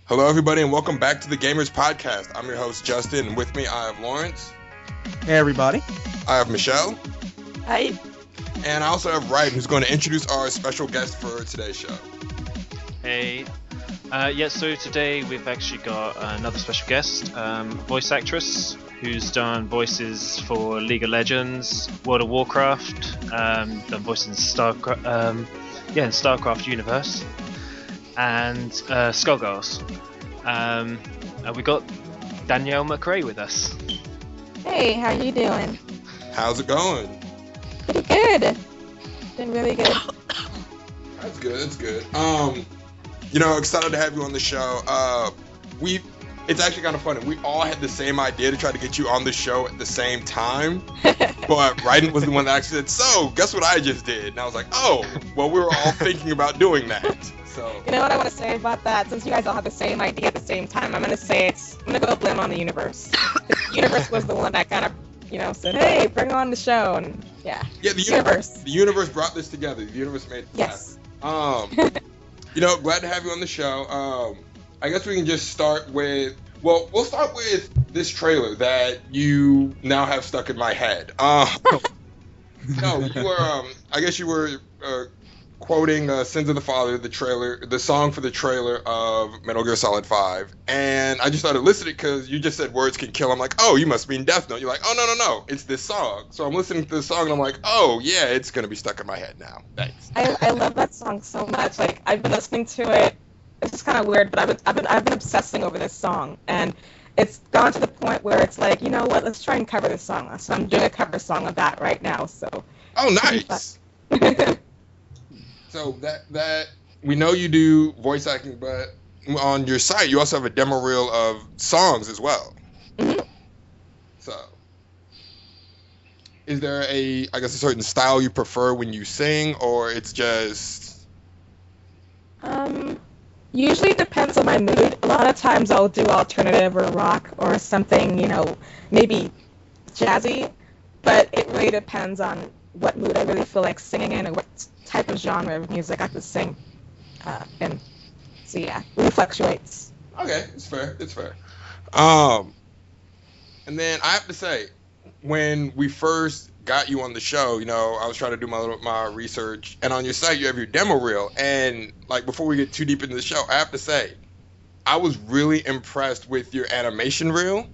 Hello, everybody, and welcome back to the GAMRs podcast. I'm your host, Justin, and with me I have Lawrence. Hey, everybody. I have Michelle. Hi. And I also have Ryden, who's going to introduce our special guest for today's show. Hey. So today we've actually got another special guest, voice actress who's done voices for League of Legends, World of Warcraft, done voices in StarCraft universe, and Skullgirls. We got Danielle McRae with us. Hey, how you doing? How's it going? Pretty good. Been really good. That's good. Excited to have you on the show. It's actually kind of funny. We all had the same idea to try to get you on the show at the same time, but Ryden was the one that actually said, "So, guess what I just did?" And I was like, "Oh, well, we were all thinking about doing that." So, you know what I want to say about that? Since you guys all have the same idea at the same time, I'm gonna go blame on the universe. The universe was the one that kind of, said, "Hey, bring on the show," and yeah, the universe. The universe brought this together. The universe made this happen. Glad to have you on the show. I guess we can just start with, we'll start with this trailer that you now have stuck in my head. You were, I guess you were quoting Sins of the Father, the song for the trailer of Metal Gear Solid 5, and I just started listening because you just said words can kill. I'm like, oh, you must mean Death Note. You're like, oh, no, it's this song. So I'm listening to this song and I'm like, oh, yeah, it's going to be stuck in my head now. Thanks. I love that song so much. Like, I've been listening to it. It's just kind of weird, but I've been obsessing over this song, and it's gone to the point where it's like, you know what? Let's try and cover this song. So I'm doing a cover song of that right now. So. Oh, nice. So that we know you do voice acting, but on your site you also have a demo reel of songs as well. Mm-hmm. So, is there a certain style you prefer when you sing, or it's just? Usually it depends on my mood. A lot of times I'll do alternative or rock or something, maybe jazzy, but it really depends on what mood I really feel like singing in and what type of genre of music I could sing. And so yeah, it really fluctuates. Okay, it's fair. And then I have to say, when we first got you on the show, I was trying to do my research, and on your site you have your demo reel, and like before we get too deep into the show, I have to say, I was really impressed with your animation reel.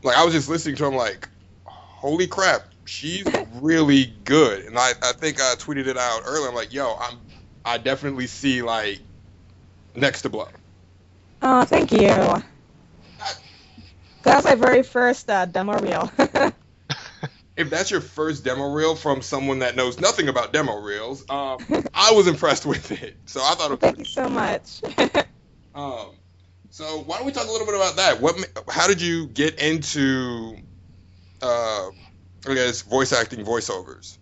Like, I was just listening to him like, holy crap, she's really good. And I think I tweeted it out earlier. I'm like, I definitely see like next to blow. Oh, thank you. That was my very first demo reel. If that's your first demo reel from someone that knows nothing about demo reels, I was impressed with it. So I thought it was Thank you so much. So why don't we talk a little bit about that? How did you get into, voice acting, voiceovers?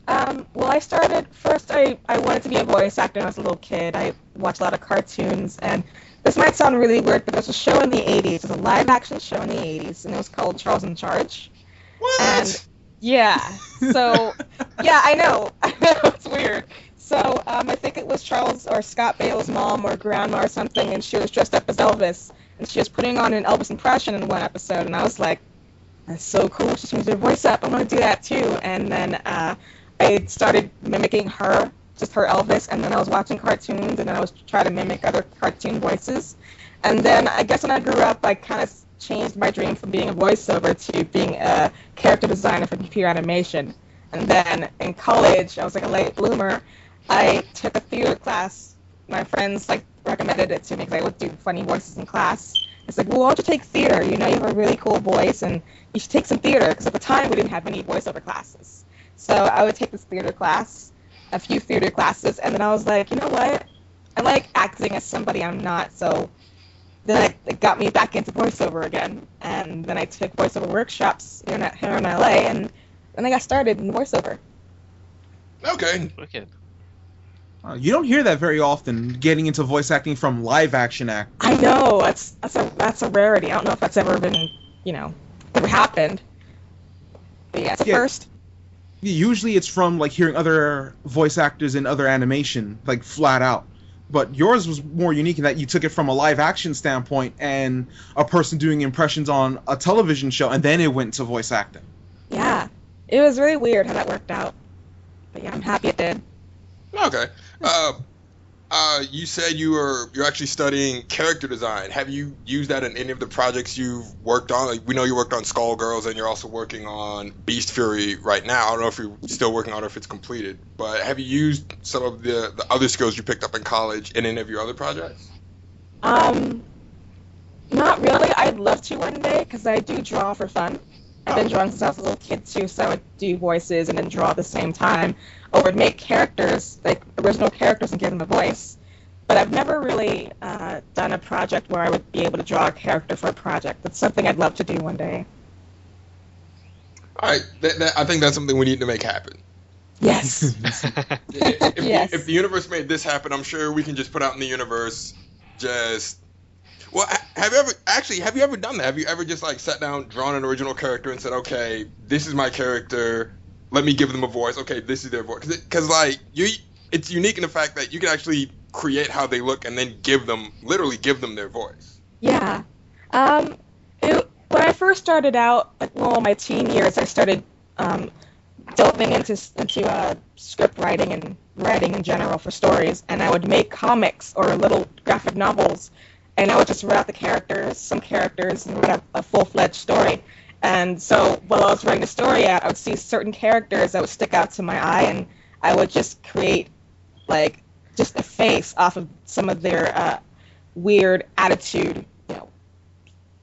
Well, I started first. I wanted to be a voice actor when I was a little kid. I watched a lot of cartoons, and this might sound really weird, but there was a show in the 80s. It was a live-action show in the 80s, and it was called Charles in Charge. What? And, yeah. So, yeah, I know. It's weird. So, I think it was Charles or Scott Bale's mom or grandma or something, and she was dressed up as Elvis, and she was putting on an Elvis impression in one episode, and I was like, that's so cool. She changed her voice up. I want to do that, too. And then I started mimicking her, just her Elvis, and then I was watching cartoons, and then I was trying to mimic other cartoon voices. And then I guess when I grew up, I kind of changed my dream from being a voiceover to being a character designer for computer animation. And then in college, I was like a late bloomer. I took a theater class. My friends recommended it to me because I would do funny voices in class. It's like, well, why don't you take theater? You have a really cool voice, and you should take some theater, because at the time we didn't have any voiceover classes. So I would take this theater class, a few theater classes, and then I was like, you know what? I like acting as somebody I'm not, so then it got me back into voiceover again. And then I took voiceover workshops here in LA, and then I got started in voiceover. Okay. Wicked. You don't hear that very often, getting into voice acting from live action acting. I know, that's a rarity. I don't know if that's ever been, ever happened. But yeah, it's a first. Usually it's from hearing other voice actors in other animation, flat out. but yours was more unique in that you took it from a live action standpoint and a person doing impressions on a television show, and then it went to voice acting. Yeah, it was really weird how that worked out. But yeah, I'm happy it did. Okay. You said you're actually studying character design. Have you used that in any of the projects you've worked on? Like, we know you worked on Skullgirls, and you're also working on Beast Fury right now. I don't know if you're still working on it or if it's completed, but have you used some of the other skills you picked up in college in any of your other projects? Not really. I'd love to one day because I do draw for fun. I've been drawing since I was a little kid too, so I would do voices and then draw at the same time, or would make characters, like original characters, and give them a voice. But I've never really done a project where I would be able to draw a character for a project. That's something I'd love to do one day. All right, I think that's something we need to make happen. Yes. If the universe made this happen, I'm sure we can just put out in the universe just. Well, have you ever done that? Have you ever just like sat down, drawn an original character, and said, "Okay, this is my character. Let me give them a voice. Okay, this is their voice." Because it's unique in the fact that you can actually create how they look and then literally give them their voice. Yeah. When I first started out, my teen years, I started delving into script writing and writing in general for stories, and I would make comics or little graphic novels. And I would just write out some characters, and write out a full-fledged story. And so while I was writing the story out, I would see certain characters that would stick out to my eye, and I would just create, like, just a face off of some of their weird attitude,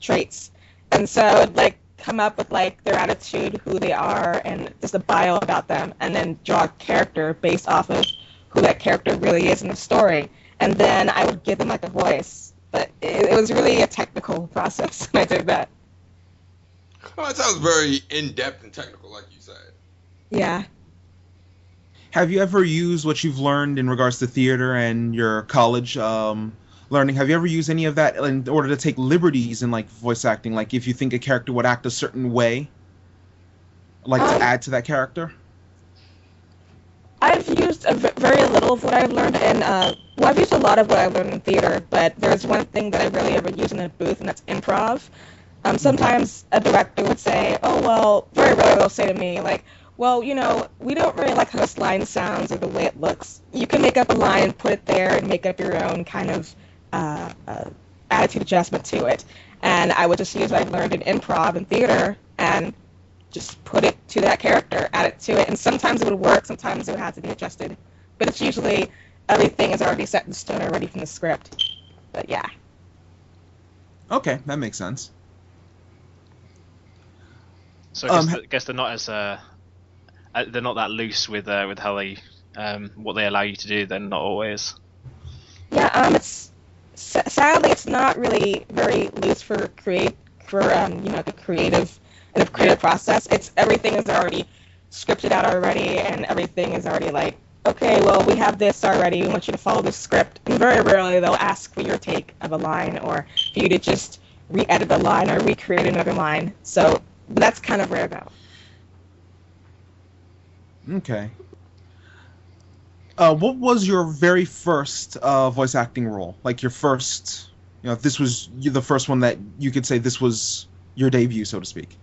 traits. And so I would, like, come up with, like, their attitude, who they are, and just a bio about them, and then draw a character based off of who that character really is in the story. And then I would give them, like, a voice. But it was really a technical process when I did that. Well, that sounds very in-depth and technical, like you said. Yeah. Have you ever used what you've learned in regards to theater and your college learning? Have you ever used any of that in order to take liberties in like voice acting? Like if you think a character would act a certain way, like to add to that character? I've used very little of what I've learned, and I've used a lot of what I've learned in theater, but there's one thing that I really ever use in a booth, and that's improv. Sometimes a director would say, oh, well, very rarely they'll say to me, like, well, we don't really like how this line sounds or the way it looks. You can make up a line and put it there and make up your own kind of attitude adjustment to it. And I would just use what I've learned in improv and theater and just put it to that character, add it to it, and sometimes it would work, sometimes it would have to be adjusted. But it's usually everything is already set in stone already from the script. But yeah. Okay, that makes sense. So I guess they're not as they're not that loose with how they what they allow you to do. Then not always. Yeah, sadly it's not really very loose for the creative process. It's everything is already scripted out already, and everything is already like, okay, well, we have this already, we want you to follow the script. And very rarely they'll ask for your take of a line, or for you to just re-edit the line or recreate another line. So that's kind of rare though. Okay. What was your very first voice acting role? Like your first, if this was the first one that you could say this was your debut, so to speak.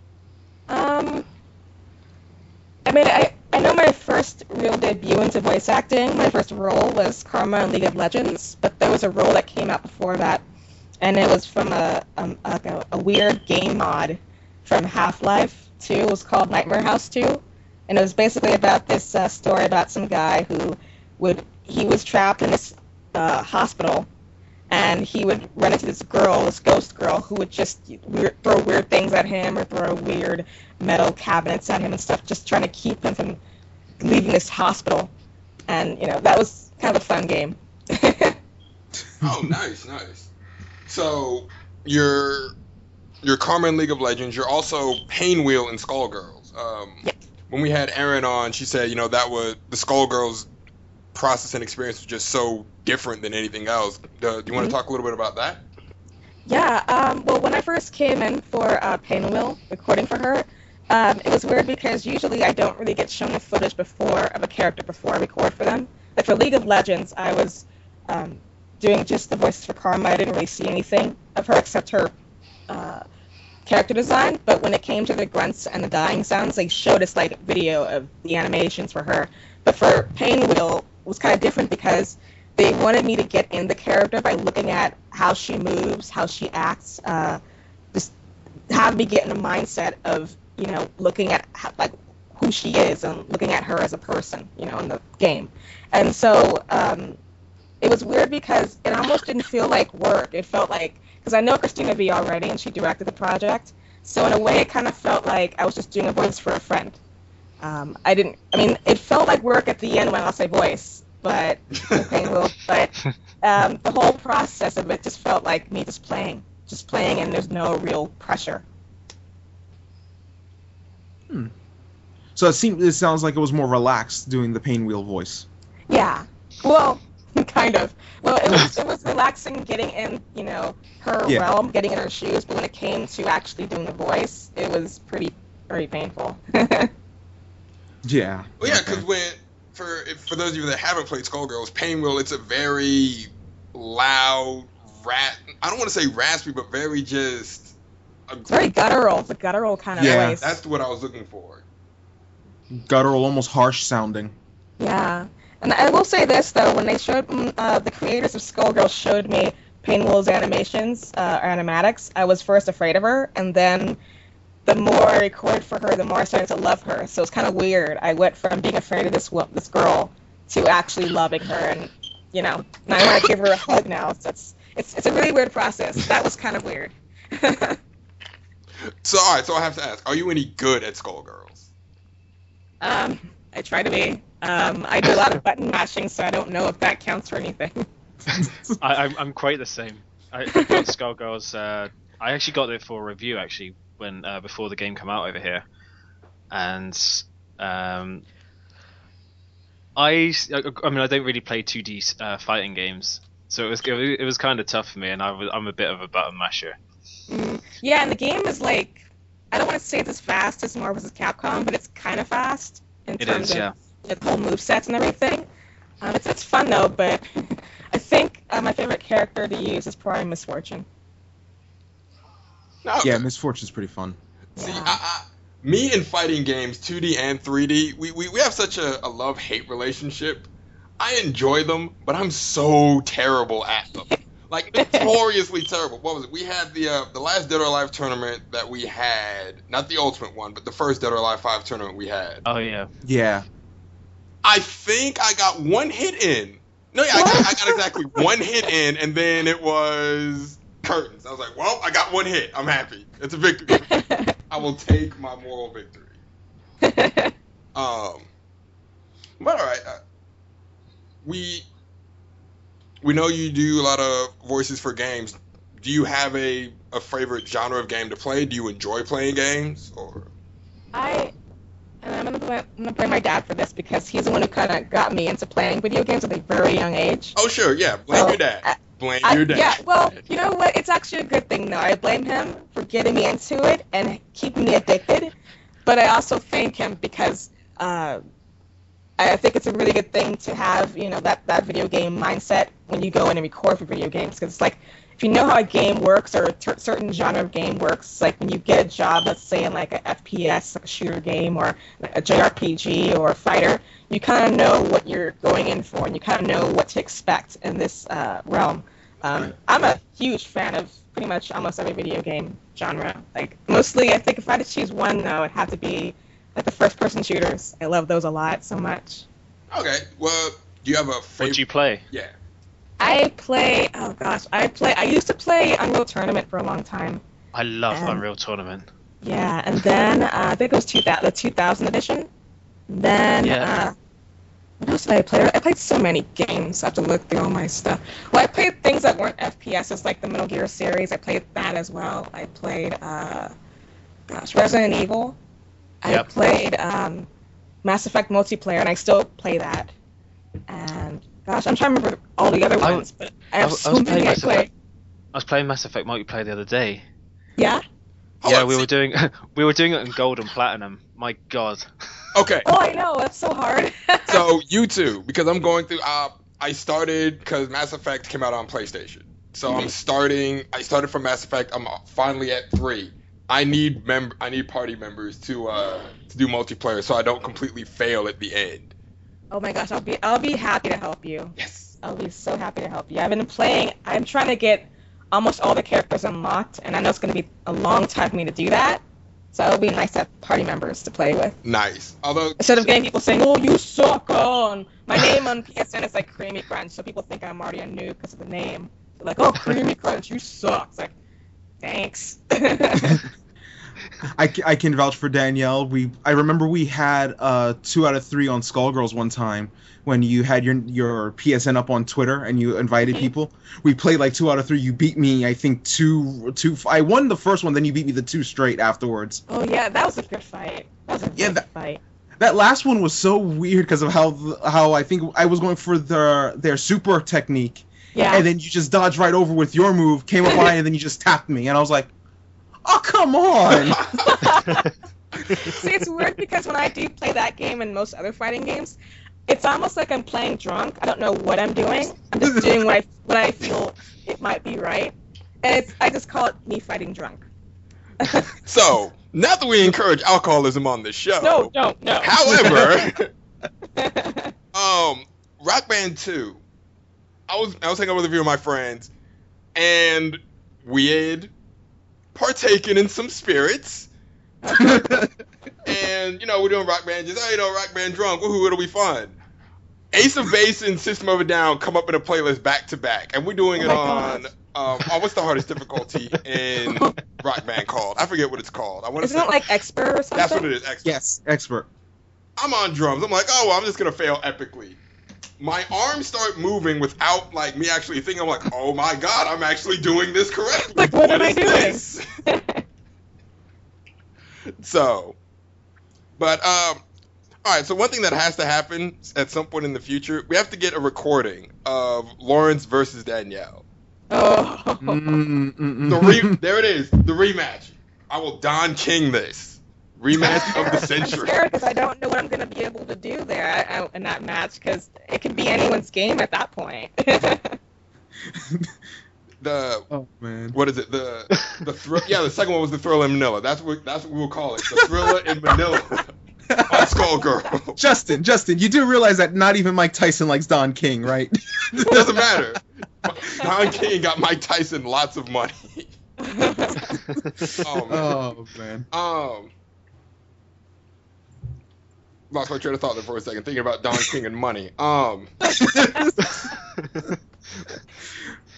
I know my first real debut into voice acting, my first role was Karma in League of Legends, but there was a role that came out before that, and it was from a weird game mod from Half-Life 2. It was called Nightmare House 2, and it was basically about this story about some guy who was trapped in this hospital, and he would run into this ghost girl, who would just throw weird things at him or throw weird metal cabinets at him and stuff, just trying to keep him from leaving this hospital. And, that was kind of a fun game. Oh, nice. So, you're Karma in League of Legends. You're also Painwheel in Skullgirls. Yeah. When we had Erin on, she said, that was the Skullgirls process and experience was just so different than anything else. Do you want to talk a little bit about that? Yeah, well, when I first came in for Painwheel, recording for her, it was weird because usually I don't really get shown the footage of a character before I record for them. Like for League of Legends, I was doing just the voices for Karma, I didn't really see anything of her except her character design. But when it came to the grunts and the dying sounds, they showed us like video of the animations for her. But for Painwheel, it was kind of different because they wanted me to get in the character by looking at how she moves, how she acts, just have me get in the mindset of, you know, looking at how, like who she is and looking at her as a person, you know, in the game. And so it was weird because it almost didn't feel like work. It felt like, because I know Christina V already and she directed the project, so in a way it kind of felt like I was just doing a voice for a friend. It felt like work at the end when I'll say voice, but the whole process of it just felt like me just playing, and there's no real pressure. So it sounds like it was more relaxed doing the Painwheel voice. Yeah, well, kind of. Well, it was relaxing getting in, you know, her realm, getting in her shoes, but when it came to actually doing the voice, it was very painful. Yeah. Well, yeah, because for those of you that haven't played Skullgirls, Painwheel, it's a very loud, I don't want to say raspy, but very just... It's very guttural. It's a guttural kind of voice. That's what I was looking for. Guttural, almost harsh sounding. Yeah. And I will say this, though, when they showed, the creators of Skullgirls showed me Painwheel's animations, or animatics, I was first afraid of her, and then the more I recorded for her, the more I started to love her. So it's kind of weird. I went from being afraid of this girl to actually loving her, and, you know, now I want to give her a hug now. So it's a really weird process. That was kind of weird. So, all right, so I have to ask, are you any good at Skullgirls? I try to be. I do a lot of button mashing, so I don't know if that counts for anything. I'm quite the same. I got Skullgirls. I actually got it for a review actually when before the game came out over here, and I don't really play 2D fighting games, so it was kind of tough for me, and I'm a bit of a button masher. Yeah, and the game is like, I don't want to say it's as fast as Marvel vs. Capcom, but it's kind of fast in terms of the whole movesets and everything. It's fun though, but I think my favorite character to use is probably Miss Fortune. Okay. Yeah, Miss Fortune's pretty fun. See, me in fighting games, 2D and 3D, we have such a love-hate relationship. I enjoy them, but I'm so terrible at them. Like, notoriously terrible. What was it? We had the last Dead or Alive tournament that we had, not the Ultimate one, but the first Dead or Alive 5 tournament we had. Oh, yeah. Yeah. I think I got one hit in. No, yeah, I got exactly one hit in, and then it was curtains. I was like, well, I got one hit. I'm happy. It's a victory. I will take my moral victory. But all right. We know you do a lot of voices for games. Do you have a favorite genre of game to play? Do you enjoy playing games? Or I'm gonna blame my dad for this because he's the one who kind of got me into playing video games at a very young age. Oh sure, yeah. Blame your dad. Blame your dad. Yeah, well, you know what? It's actually a good thing though. I blame him for getting me into it and keeping me addicted. But I also thank him because I think it's a really good thing to have, you know, that video game mindset when you go in and record for video games. Because it's like, if you know how a game works or a certain genre of game works, like when you get a job, let's say in like a FPS, like a shooter game, or a JRPG or a fighter, you kind of know what you're going in for, and you kind of know what to expect in this realm. I'm a huge fan of pretty much almost every video game genre. Like, mostly, I think if I had to choose one, though, it'd have to be like the first-person shooters. I love those a lot, so much. Okay, well, do you have a favorite? What do you play? Yeah. I used to play Unreal Tournament for a long time. I love Unreal Tournament. Yeah, and then I think it was the 2000 edition. Then, what else did I play? I played so many games. I have to look through all my stuff. Well, I played things that weren't FPSs, like the Metal Gear series. I played that as well. I played, Resident Evil. I played Mass Effect multiplayer, and I still play that. And gosh, I'm trying to remember all the other ones, but I have so many I play. I was playing Mass Effect multiplayer the other day. Yeah? Yeah, we were doing it in gold and platinum. My God. Okay. Oh, I know, that's so hard. So you two, because I'm going through. I started because Mass Effect came out on PlayStation. So I started from Mass Effect. I'm finally at 3. I need party members to do multiplayer so I don't completely fail at the end. Oh my gosh, I'll be happy to help you. Yes. I'll be so happy to help you. I've been playing. I'm trying to get almost all the characters unlocked, and I know it's going to be a long time for me to do that. So it'll be nice to have party members to play with. Nice. Although instead of getting people saying, "Oh, you suck," my name on PSN is like Creamy Crunch, so people think I'm already a noob because of the name. They're like, "Oh, Creamy Crunch, you suck." It's like, thanks. I can vouch for Danielle. I remember we had 2 out of 3 on Skullgirls one time when you had your PSN up on Twitter and you invited people. We played like 2 out of 3. You beat me, I think two. I won the first one, then you beat me the 2 straight afterwards. Oh yeah, that was a good fight. That was a good fight. That last one was so weird because of how I think I was going for their super technique. Yeah. And then you just dodged right over with your move, came up behind, and then you just tapped me, and I was like, "Oh, come on!" See, it's weird because when I do play that game and most other fighting games, it's almost like I'm playing drunk. I don't know what I'm doing. I'm just doing what I feel it might be right, and I just call it me fighting drunk. So, not that we encourage alcoholism on this show. No, don't. No. However, Rock Band 2. I was hanging out with a few of my friends, and we had partaken in some spirits. And, we're doing Rock Band, Rock Band drunk, woohoo, it'll be fun. Ace of Base and System of a Down come up in a playlist back to back, and we're doing it on, what's the hardest difficulty in Rock Band called? I forget what it's called. Isn't it like Expert or something? That's what it is, Expert. Yes, Expert. I'm on drums. I'm like, I'm just going to fail epically. My arms start moving without, me actually thinking. I'm like, oh my god, I'm actually doing this correctly. Like, what am I doing? So, but, alright, so one thing that has to happen at some point in the future, we have to get a recording of Lawrence versus Danielle. Oh. There it is, the rematch. I will Don King this. Rematch of the century. I'm scared because I don't know what I'm going to be able to do there in that match because it could be anyone's game at that point. Oh man. What is it? The second one was the Thriller in Manila. That's what we will call it. The Thriller in Manila on Skullgirl. Justin, you do realize that not even Mike Tyson likes Don King, right? It doesn't matter. Don King got Mike Tyson lots of money. Oh man. Lost my train of thought there for a second, thinking about Don King and money.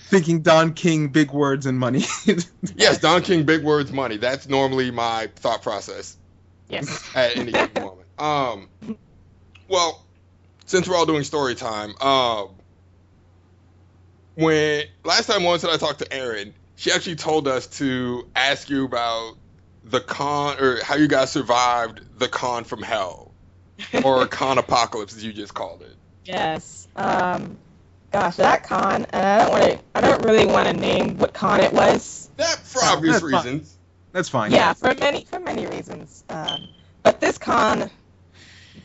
Thinking Don King, big words and money. Yes, Don King, big words, money. That's normally my thought process. Yes. At any given moment. Well, since we're all doing story time, when last time once that I talked to Erin, she actually told us to ask you about the con, or how you guys survived the con from hell. Or con apocalypse, as you just called it. Yes. Gosh, that con, and I don't really want to name what con it was. That for obvious reasons. That's fine. Yeah, for many reasons. But this con,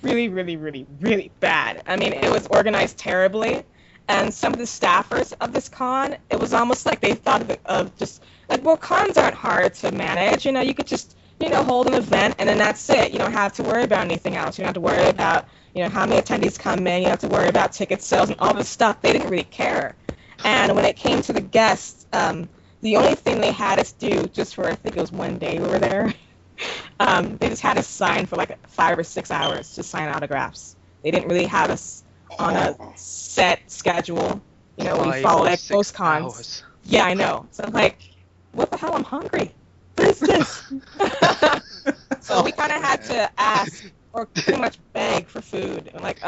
really, really, really, really bad. I mean, it was organized terribly, and some of the staffers of this con, it was almost like they thought of just like, well, cons aren't hard to manage. You could just hold an event and then that's it. You don't have to worry about anything else. You don't have to worry about, how many attendees come in. You don't have to worry about ticket sales and all this stuff. They didn't really care. And when it came to the guests, the only thing they had us do, just for I think it was one day we were there, they just had us sign for like 5 or 6 hours to sign autographs. They didn't really have us on a set schedule. We follow like most cons. Hours. Yeah, I know. So I'm like, what the hell? I'm hungry. What is this? So we kind of had to ask or pretty much beg for food. I'm like,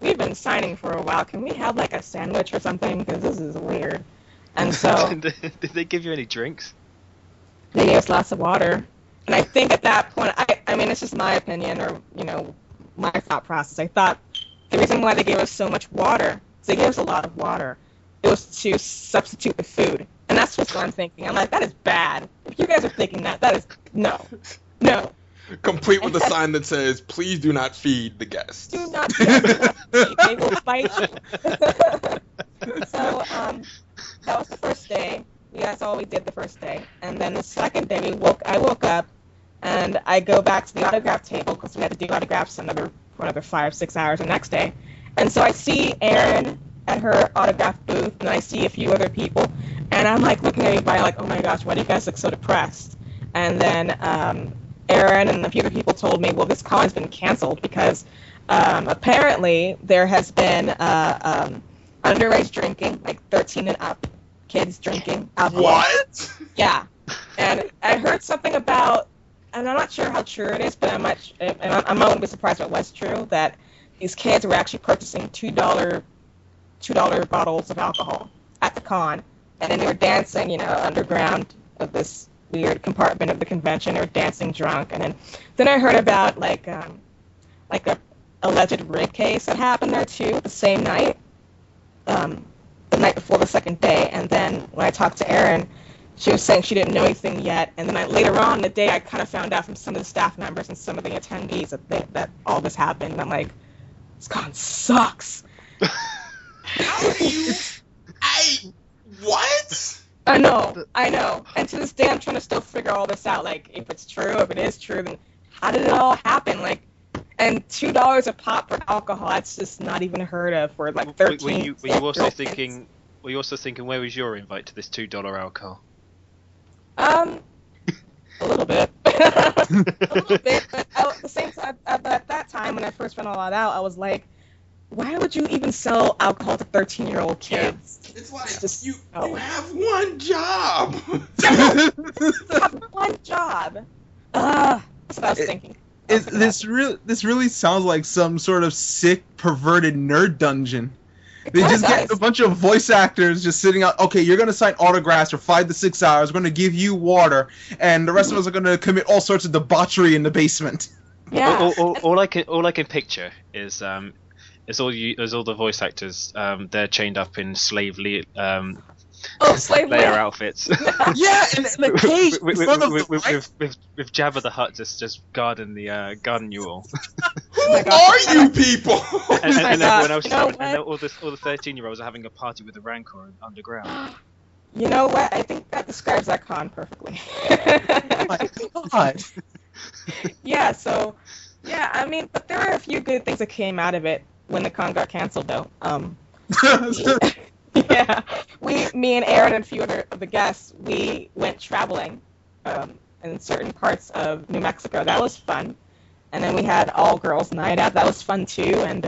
we've been signing for a while. Can we have like a sandwich or something? Because this is weird. And so Did they give you any drinks? they gave us lots of water. And I think at that point, I mean, it's just my opinion or, my thought process. I thought the reason why they gave us so much water, is they gave us a lot of water, it was to substitute the food. And that's what I'm thinking. I'm like, that is bad. If you guys are thinking that is, no. Complete with a sign that says, "Please do not feed the guests." Do not they will bite you. So that was the first day. That's all we did the first day. And then the second day I woke up and I go back to the autograph table because we had to do autographs for another 5-6 hours the next day. And so I see Erin at her autograph booth, and I see a few other people, and I'm like looking at everybody like, oh my gosh, why do you guys look so depressed? And then Erin and a few other people told me, well, this con's been canceled because apparently there has been underage drinking, like 13 and up kids drinking alcohol. What? Yeah. And I heard something about, and I'm not sure how true it is, but I'm not be surprised if it was true, that these kids were actually purchasing $2 bottles of alcohol at the con, and then they were dancing, underground of this weird compartment of the convention. They were dancing drunk, and then I heard about like a alleged rape case that happened there too the same night, the night before the second day. And then when I talked to Erin, she was saying she didn't know anything yet. And then later on in the day, I kind of found out from some of the staff members and some of the attendees that all this happened. And I'm like, this con sucks. How do you? What? I know. And to this day, I'm trying to still figure all this out. Like, if it's true, if it is true, then how did it all happen? Like, and $2 a pop for alcohol, that's just not even heard of for like 13. Were you also thinking? Were you also thinking, where was your invite to this $2 alcohol? A little bit. A little bit, but at the same time, at that time when I first found all that out, I was like, why would you even sell alcohol to 13-year-old kids? Yeah. It's like, just, you have one job. You have one job. That's what I was thinking. This really sounds like some sort of sick, perverted nerd dungeon. They just get a bunch of voice actors just sitting out. Okay, you're gonna sign autographs for 5 to 6 hours. We're gonna give you water, and the rest of us are gonna commit all sorts of debauchery in the basement. Yeah. All I can picture is all the voice actors. They're chained up in slave layer outfits. Yeah, and the cage with Jabba the Hutt just guarding you all. Who are you people? And everyone else, and all the 13-year-olds are having a party with the Rancor underground. You know what? I think that describes that con perfectly. Oh my God. Yeah. So, yeah. I mean, but there were a few good things that came out of it when the con got canceled, though. Yeah, me and Erin and a few other of the guests, we went traveling in certain parts of New Mexico. That was fun. And then we had all girls night out. That was fun too, and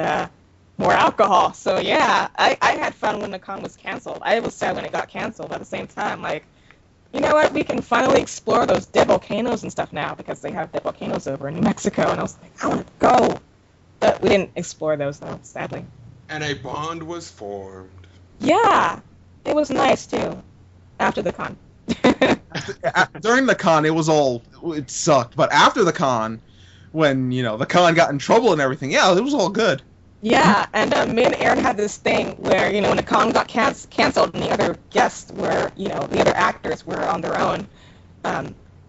more alcohol. So yeah, I had fun when the con was canceled. I was sad when it got canceled. At the same time, like, you know what? We can finally explore those dead volcanoes and stuff now because they have dead volcanoes over in New Mexico. And I was like, I want to go, but we didn't explore those though, sadly. And a bond was formed. Yeah, it was nice too. After the con. During the con, it sucked. But after the con, when the con got in trouble and everything, yeah, it was all good. Yeah, and me and Erin had this thing where when the con got canceled and the other guests were, the other actors were on their own.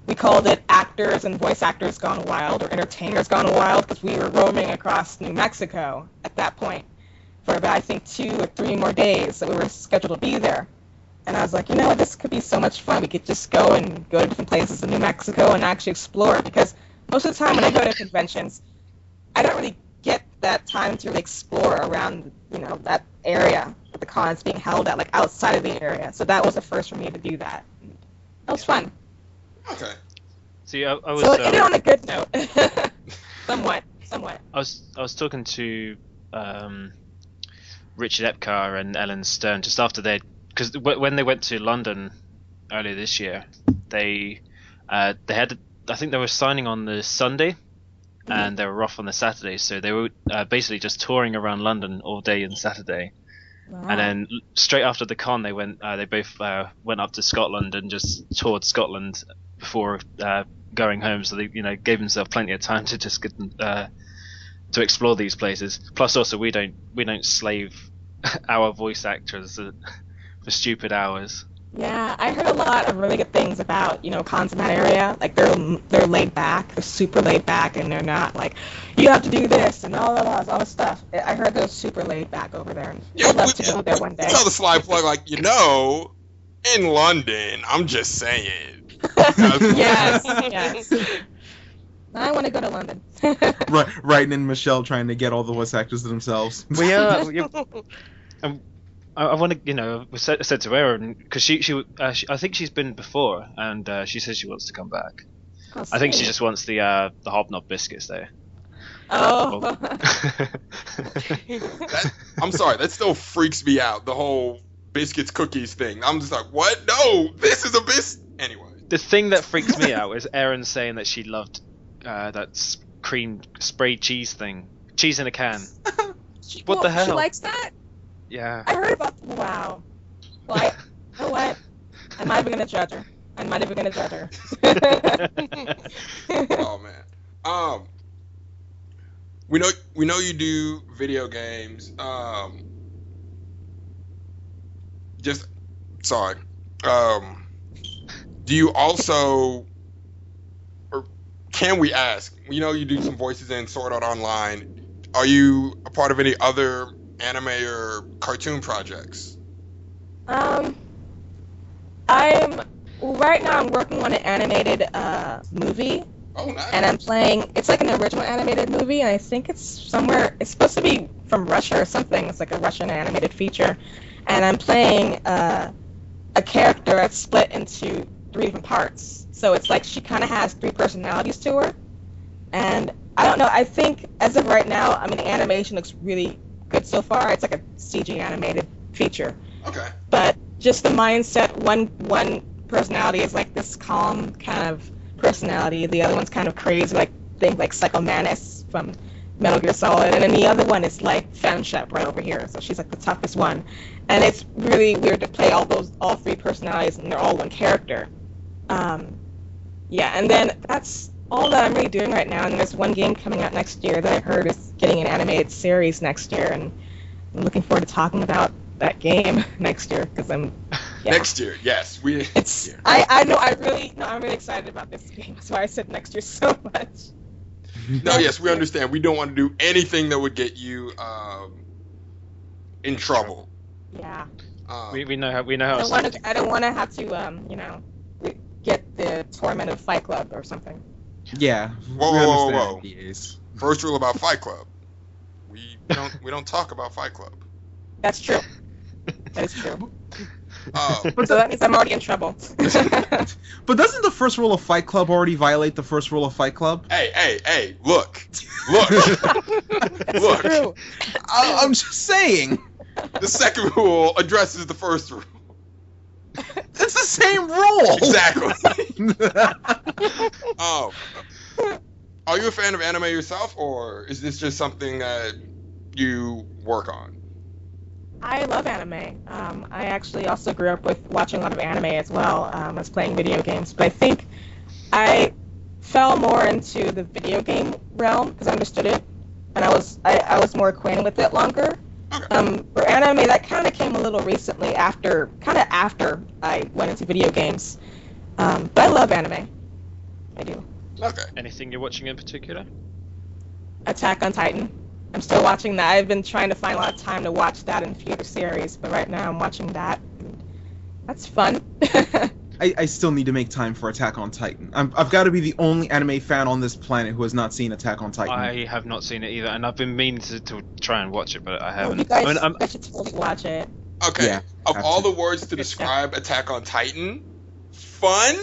We called it Actors and Voice Actors Gone Wild, or Entertainers Gone Wild, because we were roaming across New Mexico at that point for about, I think, 2 or 3 more days that we were scheduled to be there. And I was like, this could be so much fun. We could just go to different places in New Mexico and actually explore, because most of the time when I go to conventions, I don't really get that time to really explore around, that area that the con is being held at, like outside of the area. So that was the first for me to do that. That was fun. Okay. See, I was. So it ended on a good note. Somewhat. I was talking to Richard Epcar and Ellen Stern just after because when they went to London earlier this year, they had, I think they were signing on the Sunday, and they were off on the Saturday, so they were basically just touring around London all day on Saturday. Wow. And then straight after the con, they both went up to Scotland and just toured Scotland before going home. So they gave themselves plenty of time to just get to explore these places. Plus, also we don't slave our voice actors for stupid hours. Yeah, I heard a lot of really good things about, cons in that area. Like they're laid back, they're super laid back, and they're not like you have to do this and all this stuff. I heard they're super laid back over there, and Yeah, I'd love to go there one day. tell the sly plug, like, in London, I'm just saying. Yes, yes. I want to go to London. Writing in Michelle trying to get all the voice actors to themselves. We are. I want to, we said to Erin because I think she's been before, and she says she wants to come back. I think she just wants the hobnob biscuits there. Oh. I'm sorry, that still freaks me out. The whole biscuits cookies thing. I'm just like, what? No, this is a biscuit. Anyway, the thing that freaks me out is Erin saying that she loved that cream sprayed cheese thing, cheese in a can. What the hell? She likes that? Yeah. I heard about. Wow. Well, you know what? I'm not even gonna judge her. Oh man. We know you do video games. Just sorry. Do you also, or can we ask? We know you do some voices in Sword Art Online. Are you a part of any other anime or cartoon projects? Right now I'm working on an animated movie. Oh, nice. And I'm playing. It's like an original animated movie, and I think it's somewhere. It's supposed to be from Russia or something. It's like a Russian animated feature, and I'm playing a character that's split into 3 different parts. So it's like she kind of has 3 personalities to her, and I don't know. I think as of right now, I mean, the animation looks really good so far. It's like a CG animated feature. Okay. But just the mindset. One personality is like this calm kind of personality. The other one's kind of crazy, like Psycho Mantis from Metal Gear Solid, and then the other one is like Phantom Shep right over here. So she's like the toughest one, and it's really weird to play all 3 personalities, and they're all one character. Yeah, and then that's all that I'm really doing right now. And there's one game coming out next year that I heard is getting an animated series next year, and I'm looking forward to talking about that game next year because I'm. Yeah. Next year, yes. I'm really excited about this game. That's why I said next year so much. No, yes, we understand. We don't want to do anything that would get you in trouble. Yeah. We know how. I don't want to have to get the torment of Fight Club or something. Yeah. Whoa. First rule about Fight Club: we don't talk about Fight Club. That's true. That is true. But so that means I'm already in trouble. But doesn't the first rule of Fight Club already violate the first rule of Fight Club? Hey, look. That's Look. true. I'm just saying. The second rule addresses the first rule. It's the same rule. Exactly. Are you a fan of anime yourself, or is this just something that you work on? I love anime. I actually also grew up with watching a lot of anime as well as playing video games. But I think I fell more into the video game realm because I understood it, and I was more acquainted with it longer. Okay. For anime, that kind of came a little recently after I went into video games. But I love anime. I do. Okay. Anything you're watching in particular? Attack on Titan. I'm still watching that. I've been trying to find a lot of time to watch that in future series, but right now I'm watching that. That's fun. I still need to make time for Attack on Titan. I've got to be the only anime fan on this planet who has not seen Attack on Titan. I have not seen it either, and I've been meaning to try and watch it, but I haven't. You guys should totally watch it. Okay. Yeah, of all the words to describe Attack on Titan, fun,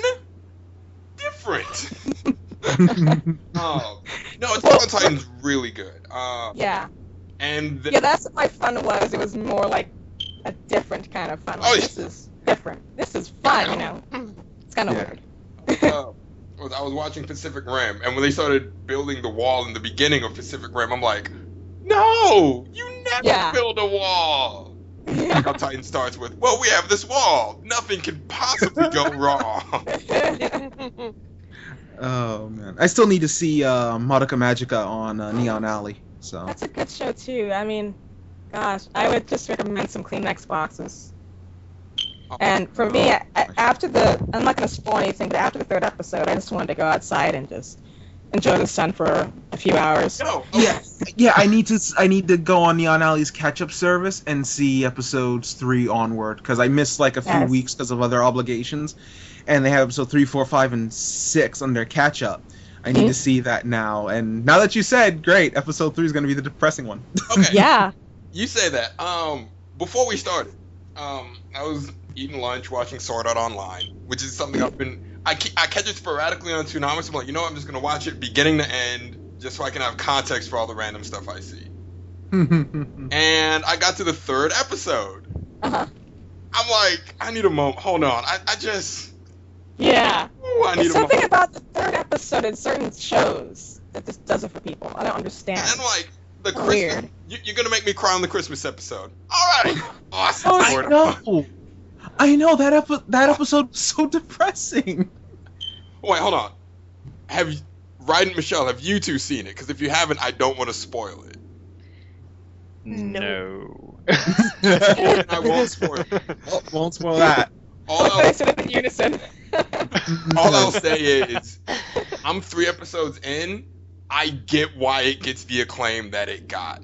different. No, Attack on Titan's really good. Yeah. And that's what my fun was. It was more like a different kind of fun. Like, this is different. This is fun, It's kind of weird. I was watching Pacific Rim, and when they started building the wall in the beginning of Pacific Rim, I'm like, no, you never build a wall. Attack on Titan starts with, well, we have this wall. Nothing can possibly go wrong. Oh man, I still need to see Madoka Magica on Neon Alley. So that's a good show too. I mean, gosh, I would just recommend some Kleenex boxes. And for me, after I'm not going to spoil anything, but after the third episode, I just wanted to go outside and just enjoy the sun for a few hours. No, okay. Yeah. I need to go on Neon Alley's catch-up service and see episodes 3 onward because I missed like a few weeks because of other obligations, and they have episode 3, 4, 5, and 6 on their catch-up. I need to see that now, and now that you said, great, episode 3 is going to be the depressing one. Okay. Yeah. You say that. Before we started, I was eating lunch, watching Sword Art Online, which is something I catch it sporadically on Toonami. I'm like, I'm just gonna watch it beginning to end, just so I can have context for all the random stuff I see. And I got to the 3rd episode. Uh-huh. I'm like, I need a moment. Hold on. Yeah. I need There's something about the 3rd episode in certain shows that just does it for people. I don't understand. And like the Weird. Christmas, you're gonna make me cry on the Christmas episode. All right. Awesome. I know that episode was so depressing. Wait, hold on. Ryan and Michelle, have you two seen it? Because if you haven't, I don't want to spoil it. No. I won't spoil it. Won't spoil that. All I said it in unison. I'll say is, I'm 3 episodes in. I get why it gets the acclaim that it got.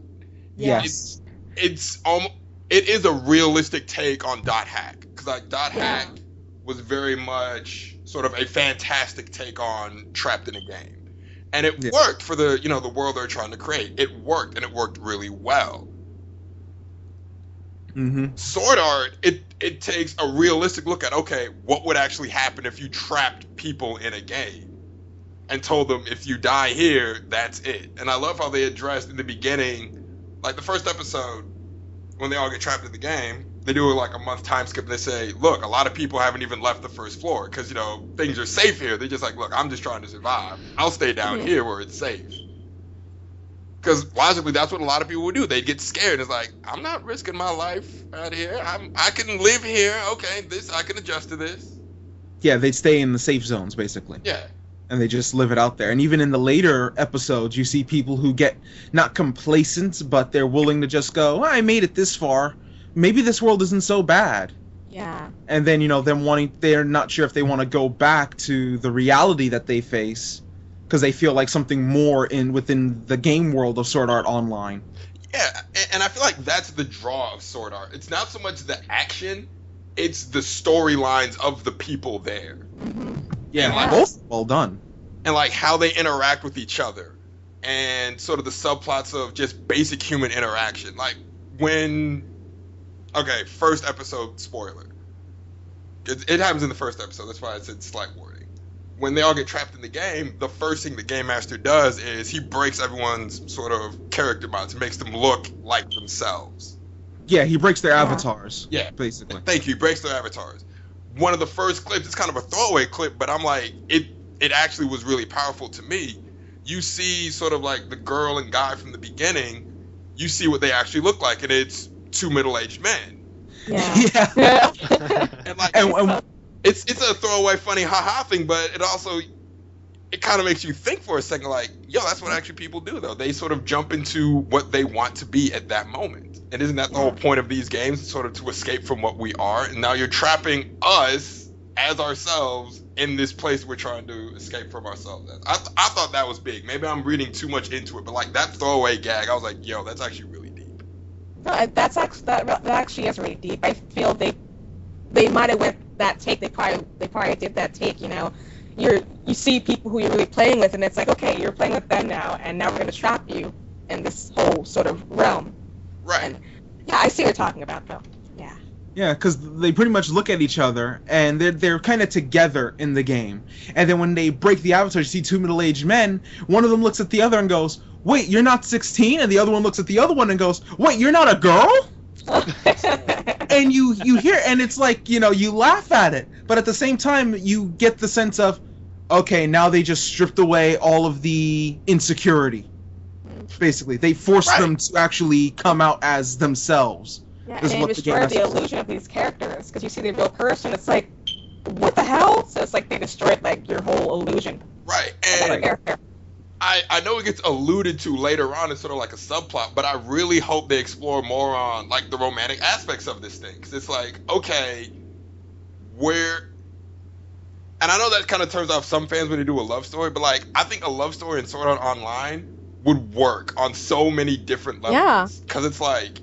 Yes. It is a realistic take on Dot Hack, because like Dot Hack was very much sort of a fantastic take on Trapped in a Game, and it worked for the the world they're trying to create. It worked, and it worked really well. Sword Art, it takes a realistic look at, okay, what would actually happen if you trapped people in a game and told them if you die here, that's it. And I love how they addressed in the beginning, like the first episode, when they all get trapped in the game, they do like a month time skip. They say, look, a lot of people haven't even left the first floor because, things are safe here. They're just like, look, I'm just trying to survive. I'll stay down here where it's safe. Because logically, that's what a lot of people would do. They'd get scared. It's like, I'm not risking my life out here. I can live here. Okay, I can adjust to this. Yeah, they'd stay in the safe zones, basically. Yeah. And they just live it out there. And even in the later episodes, you see people who get not complacent, but they're willing to just go, I made it this far. Maybe this world isn't so bad. Yeah. And then, they're not sure if they want to go back to the reality that they face because they feel like something more within the game world of Sword Art Online. Yeah, and I feel like that's the draw of Sword Art. It's not so much the action, it's the storylines of the people there. Yeah, both well done. And like how they interact with each other and sort of the subplots of just basic human interaction. Like first episode spoiler. It happens in the first episode, that's why I said slight warning. When they all get trapped in the game, the first thing the game master does is he breaks everyone's sort of character mods, makes them look like themselves. Yeah, he breaks their avatars. Yeah, basically. Thank you, he breaks their avatars. One of the first clips, it's kind of a throwaway clip, but I'm like, it actually was really powerful to me. You see sort of like the girl and guy from the beginning, you see what they actually look like, and it's 2 middle-aged men. Yeah. And like, it's a throwaway funny haha thing, but it kind of makes you think for a second, like, that's what actually people do, though. They sort of jump into what they want to be at that moment. And isn't that the whole point of these games, sort of to escape from what we are? And now you're trapping us as ourselves in this place we're trying to escape from ourselves. I thought that was big. Maybe I'm reading too much into it, but like that throwaway gag, I was like, that's actually really deep. No, that actually is really deep. I feel they might have went that take. They probably did that take. You see people who you're really playing with, and it's like, okay, you're playing with them now, and now we're going to trap you in this whole sort of realm. Right. And, yeah, I see what you're talking about, though. Yeah. Yeah, because they pretty much look at each other, and they're kind of together in the game. And then when they break the avatar, you see 2 middle-aged men. One of them looks at the other and goes, "Wait, you're not 16?" And the other one looks at the other one and goes, "Wait, you're not a girl?" And you hear, and it's like, you laugh at it, but at the same time, you get the sense of, okay, now they just stripped away all of the insecurity. Basically, they forced them to actually come out as themselves. Yeah, and they destroy the illusion of these characters, because you see the real person, it's like, what the hell? So it's like they destroyed like your whole illusion. Right, and I know it gets alluded to later on as sort of like a subplot, but I really hope they explore more on like the romantic aspects of this thing, because it's like, okay, where, and I know that kind of turns off some fans when they do a love story, but like I think a love story in Sword Art Online would work on so many different levels. Yeah. Because it's like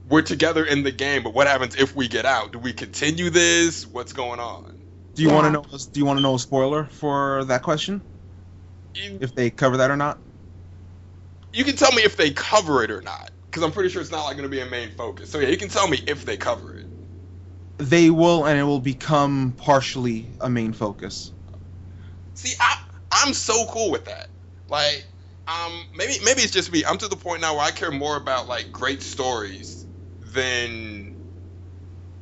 we're together in the game, but what happens if we get out? Do we continue this? What's going on? Do you want to know? Do you want to know a spoiler for that question? If they cover that or not? You can tell me if they cover it or not, because I'm pretty sure it's not like going to be a main focus. So yeah, you can tell me if they cover it. They will, and it will become partially a main focus. See, I'm so cool with that. Like, maybe it's just me. I'm to the point now where I care more about like great stories than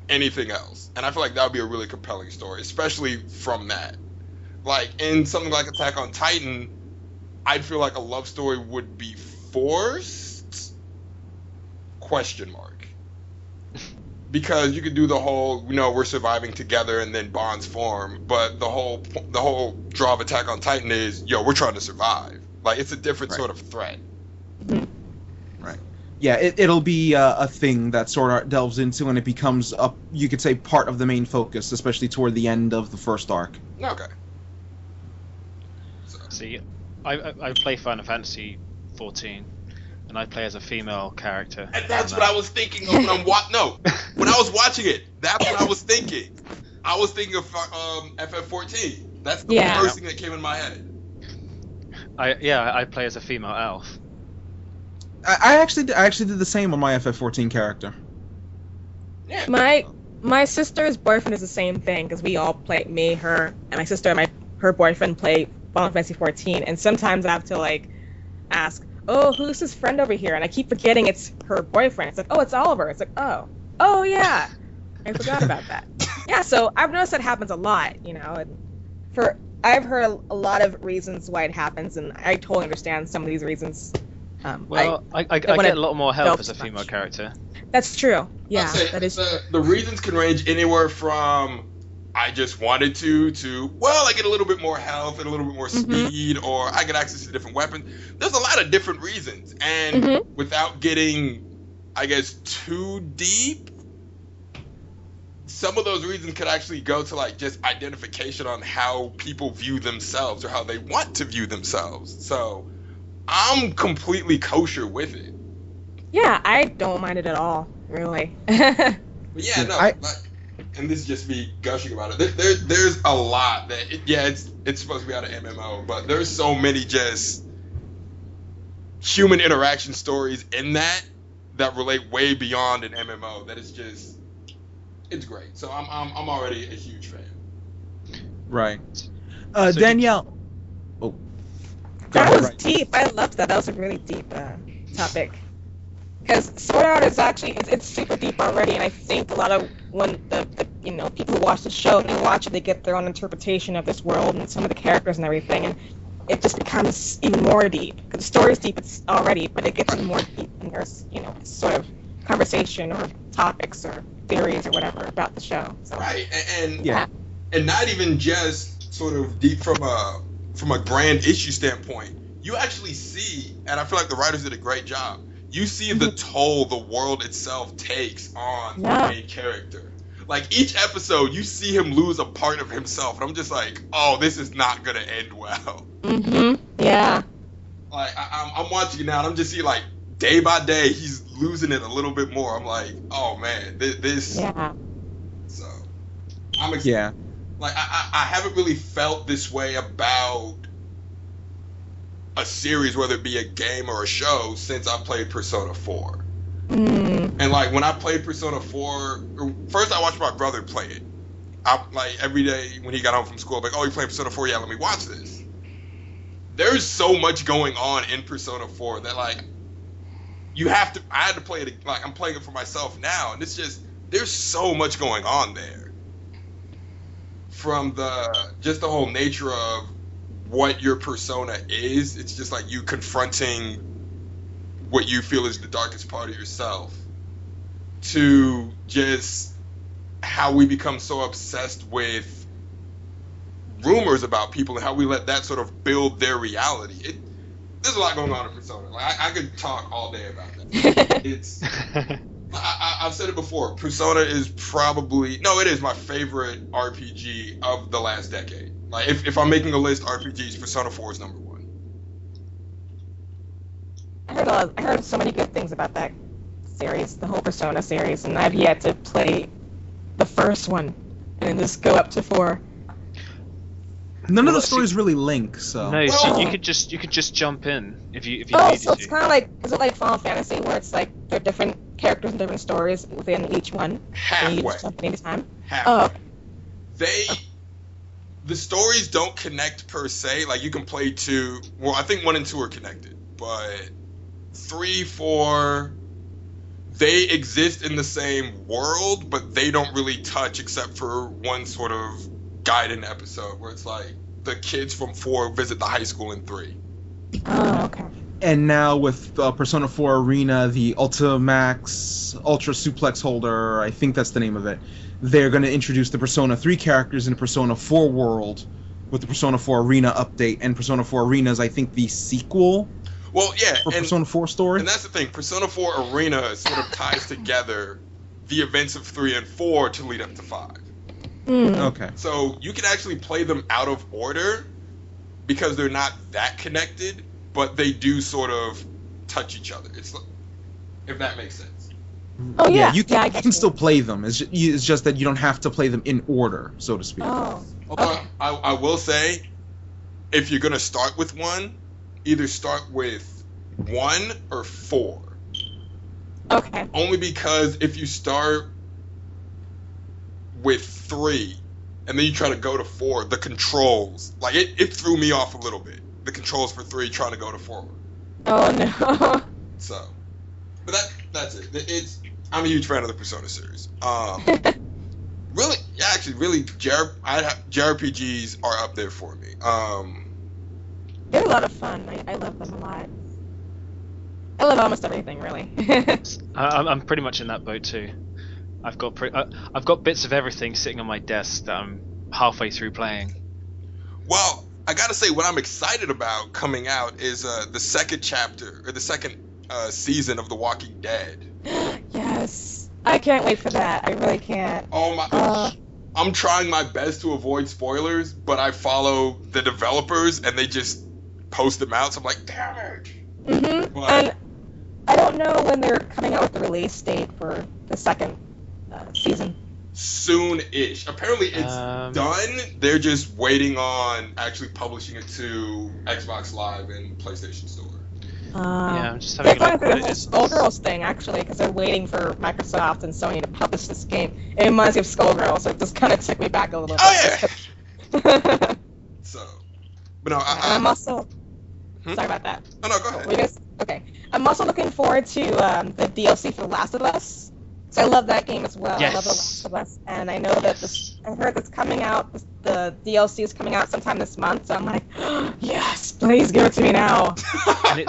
anything else, and I feel like that would be a really compelling story, especially from that. Like in something like Attack on Titan, I'd feel like a love story would be forced? Question mark. Because you could do the whole, we're surviving together and then bonds form, but the whole draw of Attack on Titan is, we're trying to survive. Like it's a different sort of threat. Right. Yeah, it'll be a thing that Sword Art delves into, and it becomes you could say, part of the main focus, especially toward the end of the first arc. Okay. See, I play Final Fantasy 14, and I play as a female character. And that's what I was thinking of when when I was watching it. That's what I was thinking. I was thinking of FF14. That's the first thing that came in my head. I play as a female elf. I actually did the same on my FF14 character. Yeah. My sister's boyfriend is the same thing, because we all play, me, her, and my sister and her boyfriend play Final Fantasy 14, and sometimes I have to like ask, oh, who's this friend over here? And I keep forgetting it's her boyfriend. It's like, oh, it's Oliver. It's like, oh yeah, I forgot about that. Yeah, so I've noticed that happens a lot, and I've heard a lot of reasons why it happens, and I totally understand some of these reasons. I get a lot more help as a female character. That's true. Yeah, that is. The reasons can range anywhere from I just wanted to I get a little bit more health and a little bit more speed, or I get access to different weapons. There's a lot of different reasons, and without getting, I guess, too deep, some of those reasons could actually go to like just identification on how people view themselves or how they want to view themselves. So I'm completely kosher with it. Yeah, I don't mind it at all, really. But yeah, no, and this is just me gushing about it. There's a lot that, it's supposed to be out of MMO, but there's so many just human interaction stories in that relate way beyond an MMO. That is just, it's great. So I'm already a huge fan. Right. Danielle. That was deep. I loved that. That was a really deep topic. Because Sword Art is actually, it's super deep already, and I think a lot of when the people who watch the show, when they watch it, they get their own interpretation of this world and some of the characters and everything, and it just becomes even more deep. Because the story's deep already, but it gets even more deep, and there's, sort of conversation or topics or theories or whatever about the show. So. Right, and not even just sort of deep from a grand issue standpoint. You actually see, and I feel like the writers did a great job, you see the toll the world itself takes on the main character. Like, each episode, you see him lose a part of himself, and I'm just like, oh, this is not gonna end well. Yeah. Like, I'm watching it now, and I'm just seeing, like, day by day, he's losing it a little bit more. I'm like, oh, man, this... Yeah. So, I'm excited. Yeah. Like, I haven't really felt this way about a series, whether it be a game or a show, since I played Persona 4. And like when I played Persona 4, first I watched my brother play it. Like every day when he got home from school, I'm like, oh, you playing Persona 4? Yeah, let me watch this. There's so much going on in Persona 4 that like I had to play it. Like I'm playing it for myself now, and it's just, there's so much going on there. From the whole nature of what your persona is, it's just like you confronting what you feel is the darkest part of yourself, to just how we become so obsessed with rumors about people and how we let that sort of build their reality. There's a lot going on in Persona. Like I could talk all day about that. I've said it before. Persona is probably it is my favorite RPG of the last decade. Like if I'm making a list, RPGs, Persona 4 is number one. I heard so many good things about that series, the whole Persona series, and I've yet to play the first one and then just go up to 4. None of the stories really link, so. No, so you could just jump in if you Oh, needed so it's to. kind of like, is it like Final Fantasy where it's like there are different characters and different stories within each one? And you Halfway. just jump in anytime? Halfway. Oh, The stories don't connect per se. Like you can play 2. Well, I think 1 and 2 are connected, but 3, 4, they exist in the same world, but they don't really touch except for one sort of guided episode where it's like the kids from 4 visit the high school in 3. oh, okay. And now with Persona 4 Arena, the Ultimax Ultra Suplex Holder, I think that's the name of it, they're going to introduce the Persona 3 characters in the Persona 4 world with the Persona 4 Arena update. And Persona 4 Arena is, I think, the sequel Well, yeah, for Persona 4 story. and that's the thing. Persona 4 Arena sort of ties together the events of 3 and 4 to lead up to 5. Okay. So you can actually play them out of order because they're not that connected, but they do sort of touch each other. It's if that makes sense. Oh, yeah. You I can, get can still play them. It's just that you don't have to play them in order, so to speak. Oh, Although okay. I will say, if you're gonna start with one, either start with 1 or 4. Okay. Only because if you start with 3 and then you try to go to 4, the controls, like it threw me off a little bit. The controls for 3 trying to go to 4. Oh, no. So, but that's it. I'm a huge fan of the Persona series. Really, JRPGs are up there for me. They're a lot of fun. I love them a lot. I love almost everything, really. I'm pretty much in that boat too. I've got bits of everything sitting on my desk that I'm halfway through playing. Well, I gotta say, what I'm excited about coming out is the second chapter or the second season of The Walking Dead. Yes. I can't wait for that. I really can't. Oh my! I'm trying my best to avoid spoilers, but I follow the developers and they just post them out. So I'm like, damn it! Mm-hmm. But- And I don't know when they're coming out with the release date for the second season. Soon-ish. Apparently it's done. They're just waiting on actually publishing it to Xbox Live and PlayStation Store. Yeah, I'm just having a That's look. like What the it is. Skullgirls thing, actually, because they're waiting for Microsoft and Sony to publish this game. It reminds me of Skullgirls, so it just kind of took me back a little bit. Oh yeah. So, but no, I'm also... Hmm? Sorry about that. Oh no, go ahead. Were you guys... Okay. I'm also looking forward to the DLC for Last of Us. So I love that game as well. Yes. I love The Last of Us. And I know that I heard it's coming out, the DLC is coming out sometime this month, so I'm like, yes, please give it to me now. and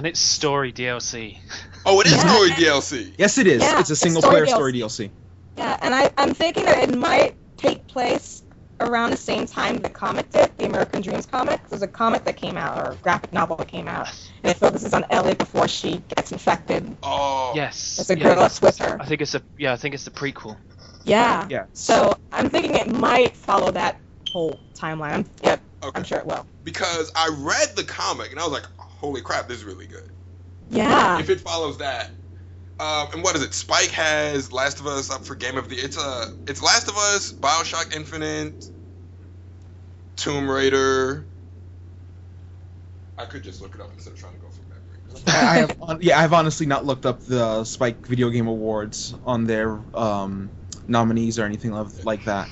it's story DLC. Oh, it is Yeah. story DLC. Yes, it is. Yeah, It's a it's single-player story story DLC. Yeah, and I'm thinking that it might take place around the same time the comic did, the American Dreams comic. There's a comic that came out, or a graphic novel that came out, and it focuses on Ellie before she gets infected. Oh. Yes. There's a girl that's with her. I think it's the prequel. Yeah. Yeah. So I'm thinking it might follow that whole timeline. Okay. I'm sure it will. Because I read the comic and I was like, holy crap, this is really good. Yeah. If it follows that. And what is it? Spike has Last of Us up for Game of the... It's Last of Us, BioShock Infinite, Tomb Raider. I could just look it up instead of trying to go from memory. I've honestly not looked up the Spike Video Game Awards on their nominees or anything like that.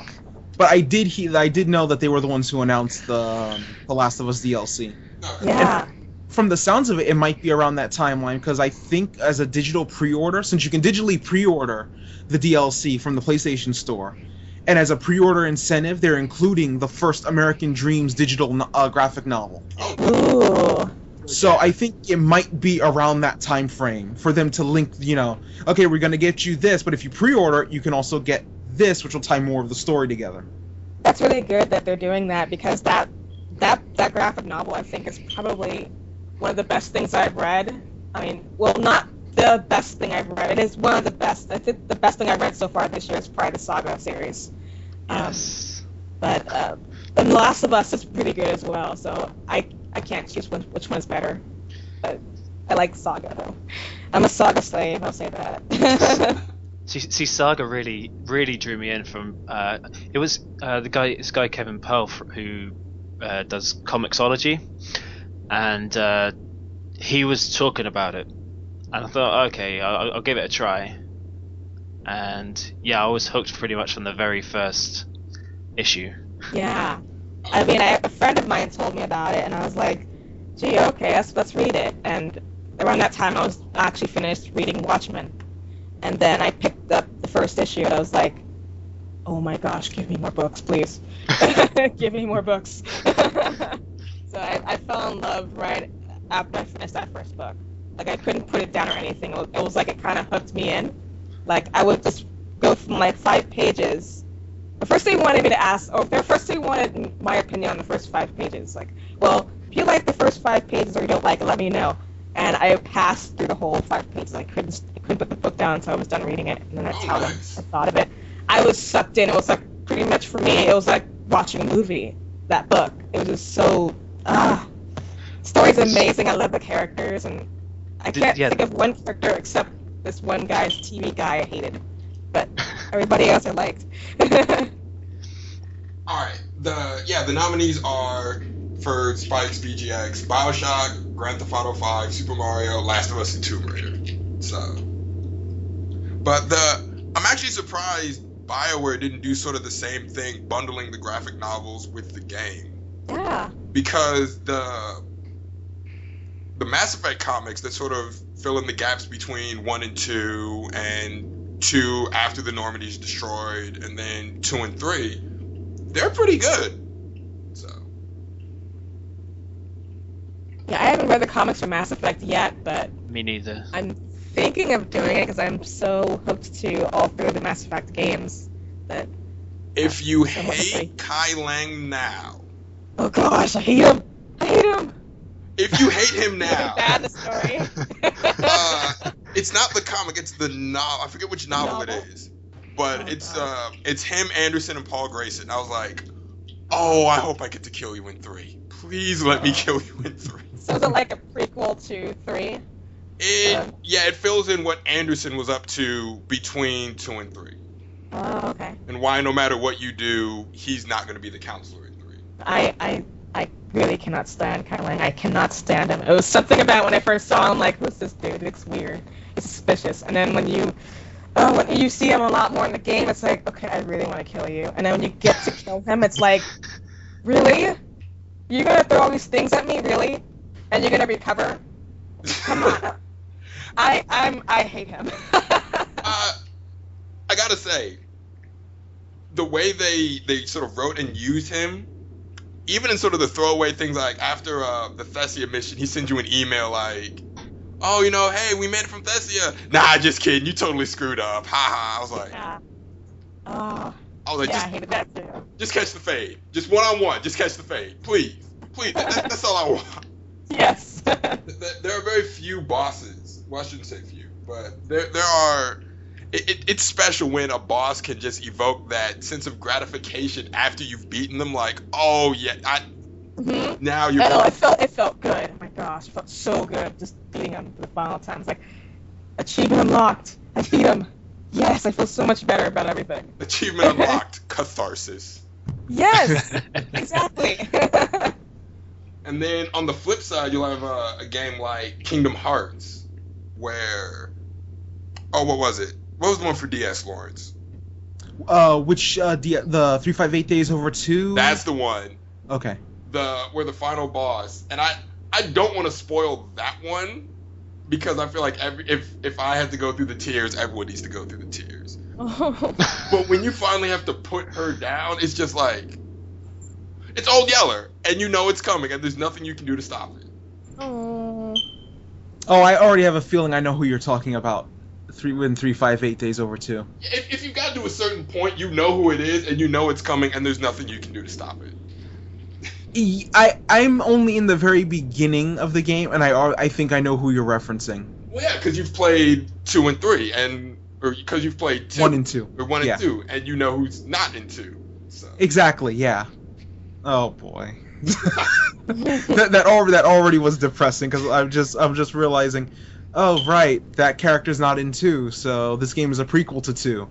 But I did know that they were the ones who announced the Last of Us DLC. Yeah. From the sounds of it, it might be around that timeline because I think as a digital pre-order, since you can digitally pre-order the DLC from the PlayStation Store, and as a pre-order incentive, they're including the first American Dreams digital graphic novel. Ooh. So I think it might be around that time frame for them to link, okay, we're going to get you this, but if you pre-order it, you can also get this, which will tie more of the story together. That's really good that they're doing that because that graphic novel I think is probably one of the best things I've read. I mean, well, not the best thing I've read. It is one of the best. I think the best thing I've read so far this year is probably the Saga series. Yes. But The Last of Us is pretty good as well, so I can't choose which one's better. But I like Saga though. I'm a Saga slave. I'll say that. See, Saga really drew me in from. It was this guy Kevin Pearl who does Comixology, and he was talking about it, and I thought, okay, I'll give it a try. And yeah, I was hooked pretty much from the very first issue. Yeah, I mean, a friend of mine told me about it, and I was like, gee, okay, let's read it. And around that time, I was actually finished reading Watchmen. And then I picked up the first issue, and I was like, oh my gosh, give me more books, please. Give me more books. So I fell in love right after I finished that first book. Like, I couldn't put it down or anything. It was like it kind of hooked me in. Like, I would just go from, like, 5 pages. The first thing wanted me to ask, first they wanted my opinion on the first 5 pages. Like, well, if you like the first 5 pages or you don't like it, let me know. And I passed through the whole 5 pages. I couldn't put the book down until I was done reading it, and then that's how I thought of it. I was sucked in. It was like, pretty much for me, it was like watching a movie, that book. It was just so, story's amazing. I love the characters, and I can't think of one character except this one guy's TV guy I hated. But everybody else I liked. Alright, the nominees are for Spike's VGX, Bioshock, Grand Theft Auto 5, Super Mario, Last of Us, and Tomb Raider. So, but I'm actually surprised BioWare didn't do sort of the same thing, bundling the graphic novels with the game. Yeah. Because the Mass Effect comics that sort of fill in the gaps between 1 and 2, and 2 after the Normandy's destroyed, and then 2 and 3, they're pretty good. So. Yeah, I haven't read the comics for Mass Effect yet, but Me neither. I'm thinking of doing it because I'm so hooked to all 3 of the Mass Effect games that. If you hate Kai Lang now. Oh gosh, I hate him. If you hate him now. Bad the story. It's not the comic, it's the novel. I forget which novel it is. But it's him, Anderson, and Paul Grayson. I was like, oh, I hope I get to kill you in 3. Please let me kill you in 3. So is it like a prequel to 3? It fills in what Anderson was up to between 2 and 3. Oh, okay. And why no matter what you do, he's not going to be the counselor in 3. I really cannot stand Kai Lang. I cannot stand him. It was something about when I first saw him, like, who's this dude? It's weird. It's suspicious. And then when you see him a lot more in the game, it's like, okay, I really want to kill you. And then when you get to kill him, it's like, really? You're going to throw all these things at me? Really? And you're going to recover? Come on. I hate him. I gotta say, the way they sort of wrote and used him, even in sort of the throwaway things, like after the Thessia mission, he sends you an email like, oh, hey, we made it from Thessia. Nah, just kidding. You totally screwed up. Ha ha. I was like, yeah. Oh. I was like, I hated that too. Just catch the fade. Just one-on-one. Just catch the fade. Please. That's all I want. Yes. There are very few bosses. Well, I shouldn't say few, but there are. It's special when a boss can just evoke that sense of gratification after you've beaten them. Like, oh yeah, now you're. I know, it felt good. Oh my gosh, it felt so good just beating him for the final time. It's like, achievement unlocked. I beat him. Yes, I feel so much better about everything. Achievement unlocked. Catharsis. Yes, exactly. And then on the flip side, you'll have a game like Kingdom Hearts, where, what was it? What was the one for DS, Lawrence? The 358 Days Over 2? That's the one. Okay. Where the final boss, and I don't want to spoil that one, because I feel like if I have to go through the tears, everyone needs to go through the tears. Oh. But when you finally have to put her down, it's just like, it's Old Yeller, and you know it's coming, and there's nothing you can do to stop it. Oh. Oh, I already have a feeling I know who you're talking about. 358 Days Over 2. If you've got to a certain point, you know who it is, and you know it's coming, and there's nothing you can do to stop it. I'm only in the very beginning of the game, and I think I know who you're referencing. Well, yeah, because you've played 2 and 3, and or because you've played 2. 1 and 2. Or 1 Yeah. and 2, and you know who's not in 2. So. Exactly. Yeah. Oh boy. that already was depressing because I'm just realizing, oh right, that character's not in 2, so this game is a prequel to 2.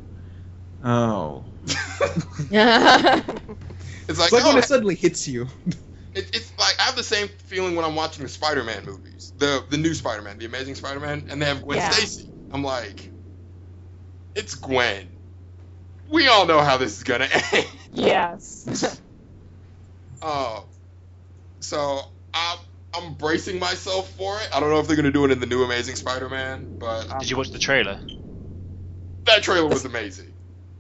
Oh. It's like, It's like when it suddenly hits you. It's like I have the same feeling when I'm watching the Spider-Man movies, the new Spider-Man, the Amazing Spider-Man, and they have Gwen Stacy. I'm like, it's Gwen. We all know how this is gonna end. Yes. So I'm bracing myself for it. I don't know if they're gonna do it in the new Amazing Spider-Man, but Did you watch the trailer? that trailer was amazing.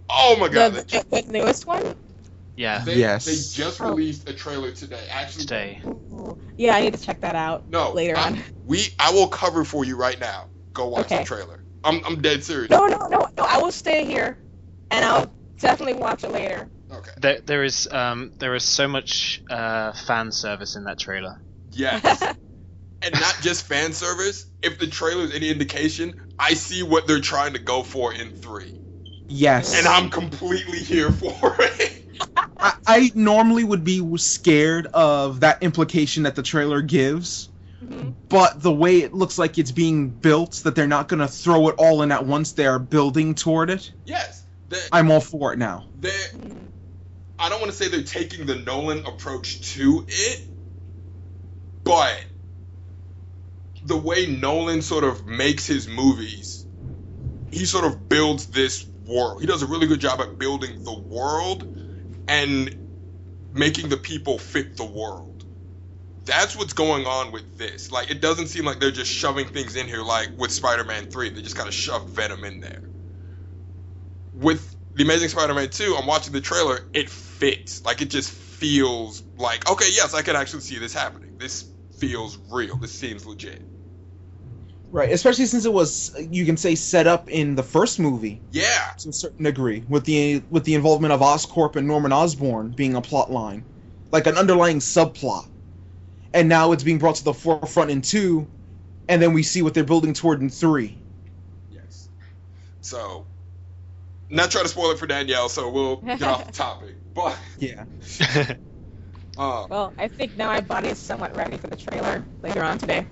Oh my god! The newest one? Yeah. They just released a trailer today. Actually, Today. Ooh. Yeah, I need to check that out. No, later on. I will cover for you right now. Go watch the trailer. I'm dead serious. No. I will stay here, and I'll definitely watch it later. Okay. There is so much fan service in that trailer. Yes. And not just fan service. If the trailer is any indication, I see what they're trying to go for in 3. Yes. And I'm completely here for it. I normally would be scared of that implication that the trailer gives, but the way it looks like it's being built, that they're not going to throw it all in at once, they are building toward it. Yes. I'm all for it now. I don't want to say they're taking the Nolan approach to it, but the way Nolan sort of makes his movies, he sort of builds this world. He does a really good job at building the world and making the people fit the world. That's what's going on with this. Like, it doesn't seem like they're just shoving things in here like with Spider-Man 3. They just kind of shoved Venom in there. With The Amazing Spider-Man 2, I'm watching the trailer, it fits. Like, it just feels like, okay, yes, I can actually see this happening. This feels real. This seems legit. Right, especially since it was, you can say, set up in the first movie. Yeah. To a certain degree, with the involvement of Oscorp and Norman Osborn being a plot line, like an underlying subplot. And now it's being brought to the forefront in 2, and then we see what they're building toward in 3. Yes. So, not trying to spoil it for Danielle, so we'll get off the topic. But yeah. Well, I think now my body is somewhat ready for the trailer later on today.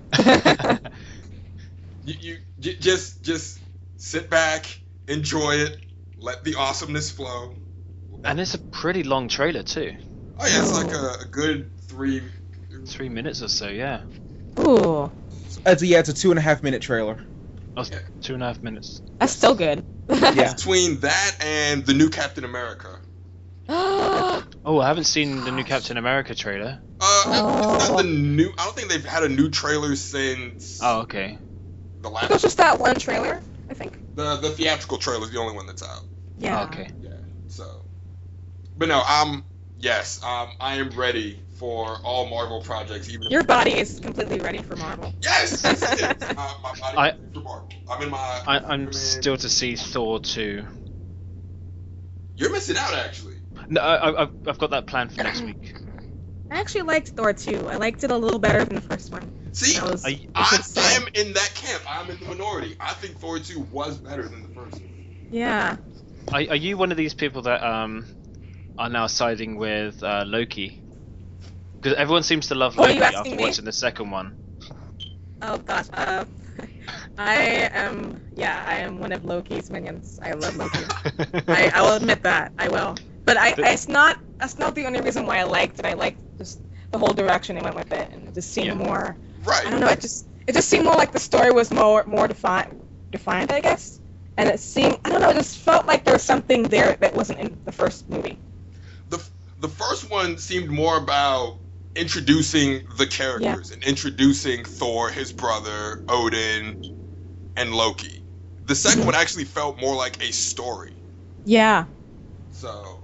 You just sit back, enjoy it, let the awesomeness flow. And it's a pretty long trailer too. Oh yeah, it's like a good 3 minutes or so, yeah. Ooh. It's a 2.5 minute trailer. Oh, 2.5 minutes. That's still good. Yeah. Between that and the new Captain America. Oh, I haven't seen the new Captain America trailer. It's not the new. I don't think they've had a new trailer since. Oh, okay. The last. It was just that one trailer, I think. The theatrical trailer is the only one that's out. Yeah. Oh, okay. Yeah. So, but no, I am ready for all Marvel projects. Even Your body is completely ready for Marvel. Yes. My body is ready for Marvel. I'm still to see Thor 2. You're missing out, actually. No, I've got that planned for next week. I actually liked Thor 2. I liked it a little better than the first one. See, I am in that camp. I'm in the minority. I think Thor 2 was better than the first one. Yeah. Are you one of these people that are now siding with Loki? Because everyone seems to love Loki after watching the second one. Oh gosh. I am one of Loki's minions. I love Loki. I will admit that. I will. But that's not the only reason why I liked it. I liked just the whole direction it went with it, and it just seemed more. Right. I don't know. It just seemed more like the story was more defined, I guess. And it seemed, I don't know. It just felt like there was something there that wasn't in the first movie. The first one seemed more about introducing the characters and introducing Thor, his brother, Odin, and Loki. The second one actually felt more like a story. Yeah. So,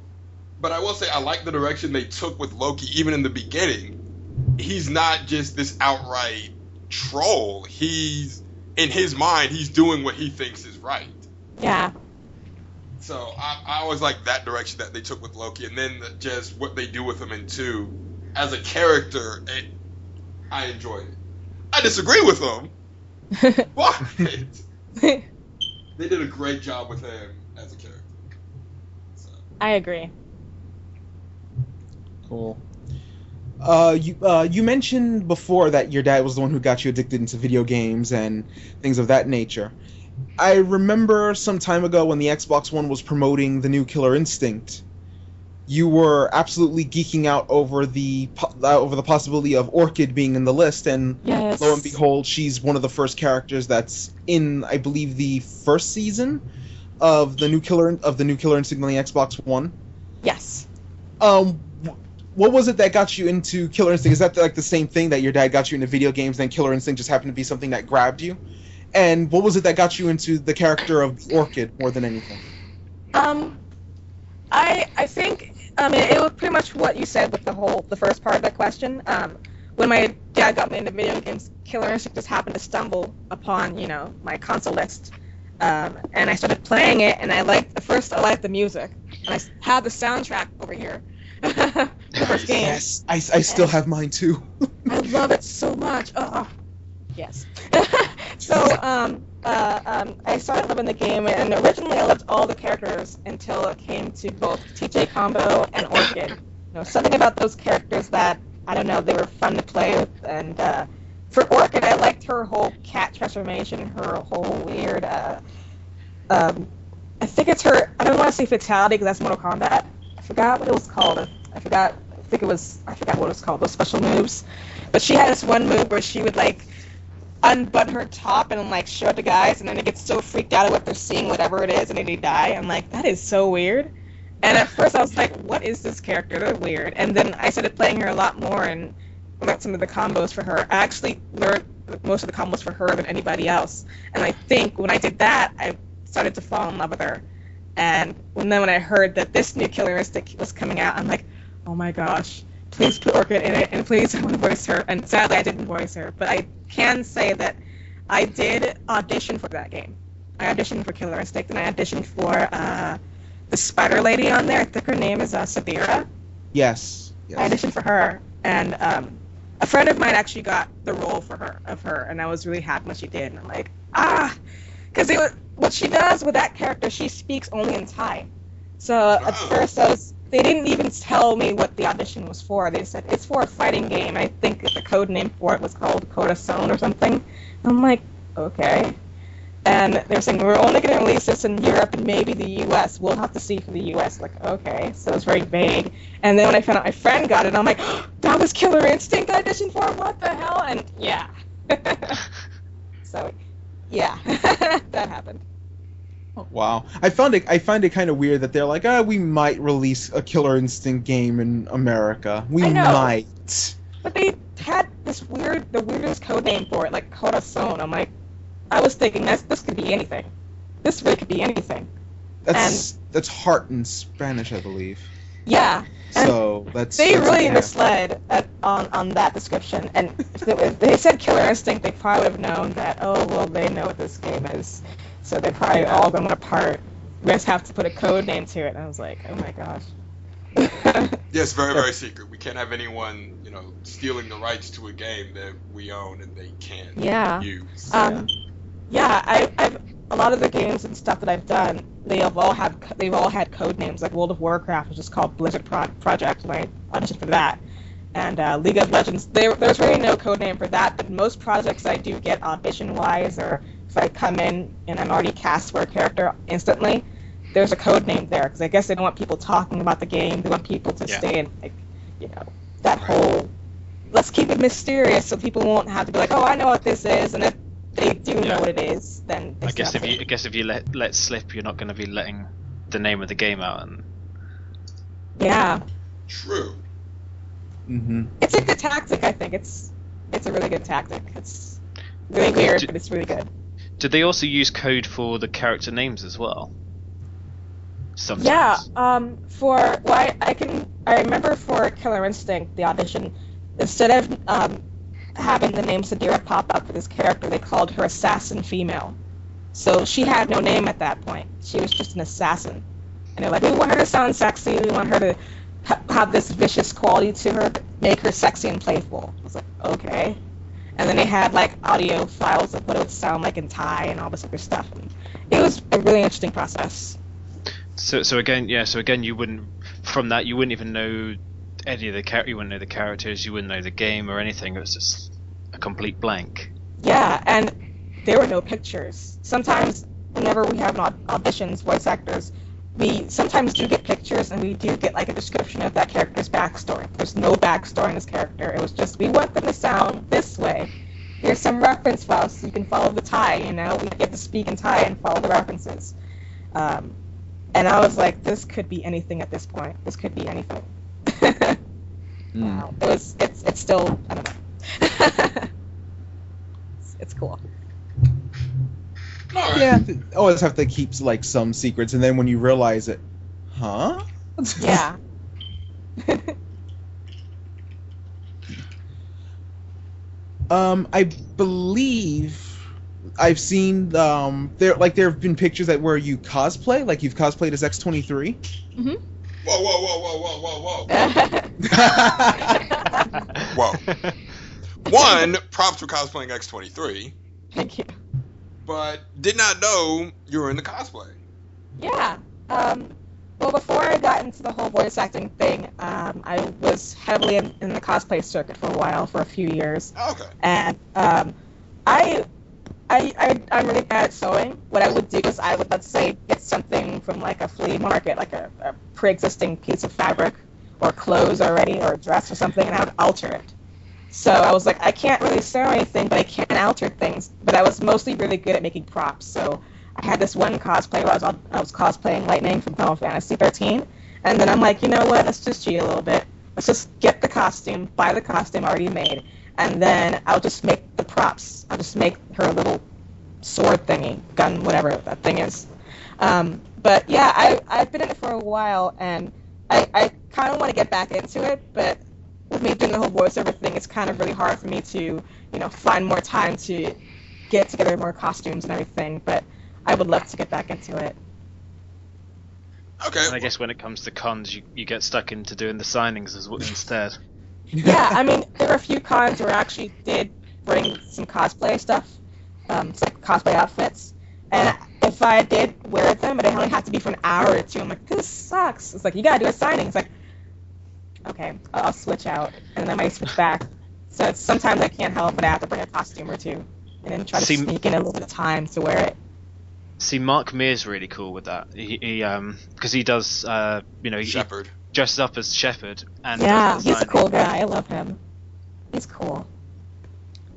but I will say I like the direction they took with Loki. Even in the beginning, he's not just this outright troll. He's, in his mind, he's doing what he thinks is right. Yeah. So I always like that direction that they took with Loki, and then just what they do with him in 2. As a character, I enjoyed it. I disagree with him, but they did a great job with him as a character. So. I agree. Cool. You mentioned before that your dad was the one who got you addicted into video games and things of that nature. I remember some time ago when the Xbox One was promoting the new Killer Instinct, you were absolutely geeking out over the possibility of Orchid being in the list, and Yes. lo and behold, she's one of the first characters that's in, I believe, the first season of the new Killer Instinct on the Xbox One. Yes. What was it that got you into Killer Instinct? Is that like the same thing that your dad got you into video games, then Killer Instinct just happened to be something that grabbed you? And what was it that got you into the character of Orchid more than anything? I think it was pretty much what you said with the first part of that question. When my dad got me into video games, Killer Instinct just happened to stumble upon my console list, and I started playing it, and I liked the music, and I had the soundtrack over here. The first game. Yes, I still have mine too. I love it so much. Oh, yes. So I started loving the game, and originally I loved all the characters until it came to both TJ Combo and Orchid. Something about those characters that I don't know, they were fun to play with, and for Orchid, I liked her whole cat transformation, her whole weird. I think it's her. I don't want to say fatality because that's Mortal Kombat. I forgot what it was called. I forgot what it was called, those special moves. But she had this one move where she would unbutton her top and show it to guys, and then they get so freaked out at what they're seeing, whatever it is, and then they die. I'm like, that is so weird. And at first I was like, what is this character? They're weird. And then I started playing her a lot more and learned some of the combos for her. I actually learned most of the combos for her than anybody else. And I think when I did that, I started to fall in love with her. And then when I heard that this new Killer Instinct was coming out, I'm like, oh my gosh, please put Orchid in it, and please I want to voice her. And sadly, I didn't voice her, but I can say that I did audition for that game. I auditioned for Killer Instinct, and I auditioned for the spider lady on there. I think her name is Sabira. Yes. I auditioned for her, and a friend of mine actually got the role of her, and I was really happy when she did. And I'm like, because what she does with that character, she speaks only in Thai. So at first they didn't even tell me what the audition was for. They said it's for a fighting game. I think the code name for it was called Corazon or something. I'm like, okay. And they were saying, we're only going to release this in Europe and maybe the U.S. We'll have to see for the U.S. Like, okay. So it was very vague. And then when I found out my friend got it, I'm like, that was Killer Instinct I auditioned for? What the hell? And yeah. So, yeah. That happened. Oh, wow. I find it kind of weird that they're like, we might release a Killer Instinct game in America. We might. But they had the weirdest code name for it, like Corazon. I'm like, I was thinking this could be anything. This really could be anything. That's heart in Spanish, I believe. Yeah. So that's really misled on that description. And if they said Killer Instinct, they probably would have known that. Oh well, they know what this game is, so they're probably all going apart. We just have to put a code name to it. And I was like, oh my gosh. Yes, very, very secret. We can't have anyone, stealing the rights to a game that we own and they can't use. I've a lot of the games and stuff that I've done, they've all had code names. Like World of Warcraft was just called Blizzard Project, and I auditioned for that. And League of Legends, there's really no code name for that. But most projects I do get audition-wise, or if I come in and I'm already cast for a character instantly, there's a code name there, because I guess they don't want people talking about the game. They want people to stay in, that whole, let's keep it mysterious so people won't have to be like, oh, I know what this is, and if they do know what it is, then I guess if you let slip, you're not going to be letting the name of the game out. And yeah. True. Mm-hmm. It's a good tactic, I think. It's a really good tactic. It's really weird, but it's really good. Did they also use code for the character names as well? Sometimes. Yeah. I remember for Killer Instinct, the audition, instead of having the name Sadira pop up for this character, they called her Assassin Female. So she had no name at that point. She was just an assassin. And they're like, we want her to sound sexy. We want her to have this vicious quality to her, make her sexy and playful. I was like, okay. and then they had like audio files of what it would sound like in Thai and all this other stuff. And it was a really interesting process. So again, you wouldn't even know any of the you wouldn't know the characters, you wouldn't know the game or anything. It was just a complete blank. Yeah, and there were no pictures. Sometimes, whenever we have auditions, voice actors, we sometimes do get pictures, and we do get like a description of that character's backstory. There's no backstory in this character. It was just, we want them to sound this way. Here's some reference files so you can follow the Thai. We get to speak in Thai and follow the references. And I was like, this could be anything at this point. This could be anything. Wow. It's still, I don't know. It's cool. All right. Yeah, always have to keep like some secrets, and then when you realize it, huh? Yeah. I believe I've seen there have been pictures where you cosplay, like you've cosplayed as X-23. Mm-hmm. Whoa. Whoa. One, props for cosplaying X-23, Thank you. but did not know you were into cosplay. Yeah. Well, before I got into the whole voice acting thing, I was heavily in the cosplay circuit for a while, for a few years. Okay. And I'm really bad at sewing. What I would do is I would, let's say, get something from like a flea market, like a pre-existing piece of fabric or clothes already, or a dress or something, and I would alter it. So I was like, I can't really sew anything, but I can alter things. But I was mostly really good at making props. So I had this one cosplay where I was cosplaying Lightning from Final Fantasy 13, and then I'm like, you know what? Let's just cheat a little bit. Let's just get the costume, buy the costume already made, and then I'll just make the props. I'll just make her little sword thingy, gun, whatever that thing is. But yeah, I've been in it for a while, and I kind of want to get back into it, but with me doing the whole voiceover thing, it's kind of really hard for me to, find more time to get together more costumes and everything, but I would love to get back into it. Okay. And I guess when it comes to cons, you get stuck into doing the signings instead. Yeah, I mean, there were a few cons where I actually did bring some cosplay stuff, it's like cosplay outfits, and if I did wear them, but it only had to be for an hour or two, I'm like, this sucks. It's like, you gotta do a signing. It's like, okay, I'll switch out, and then I might switch back. So sometimes I can't help but I have to bring a costume or two, and then try to sneak in a little bit of time to wear it. See, Mark Mear's really cool with that. Because he does, he Shepherd. dresses up as Shepherd, and yeah, does the he's a signing. cool guy. I love him. He's cool.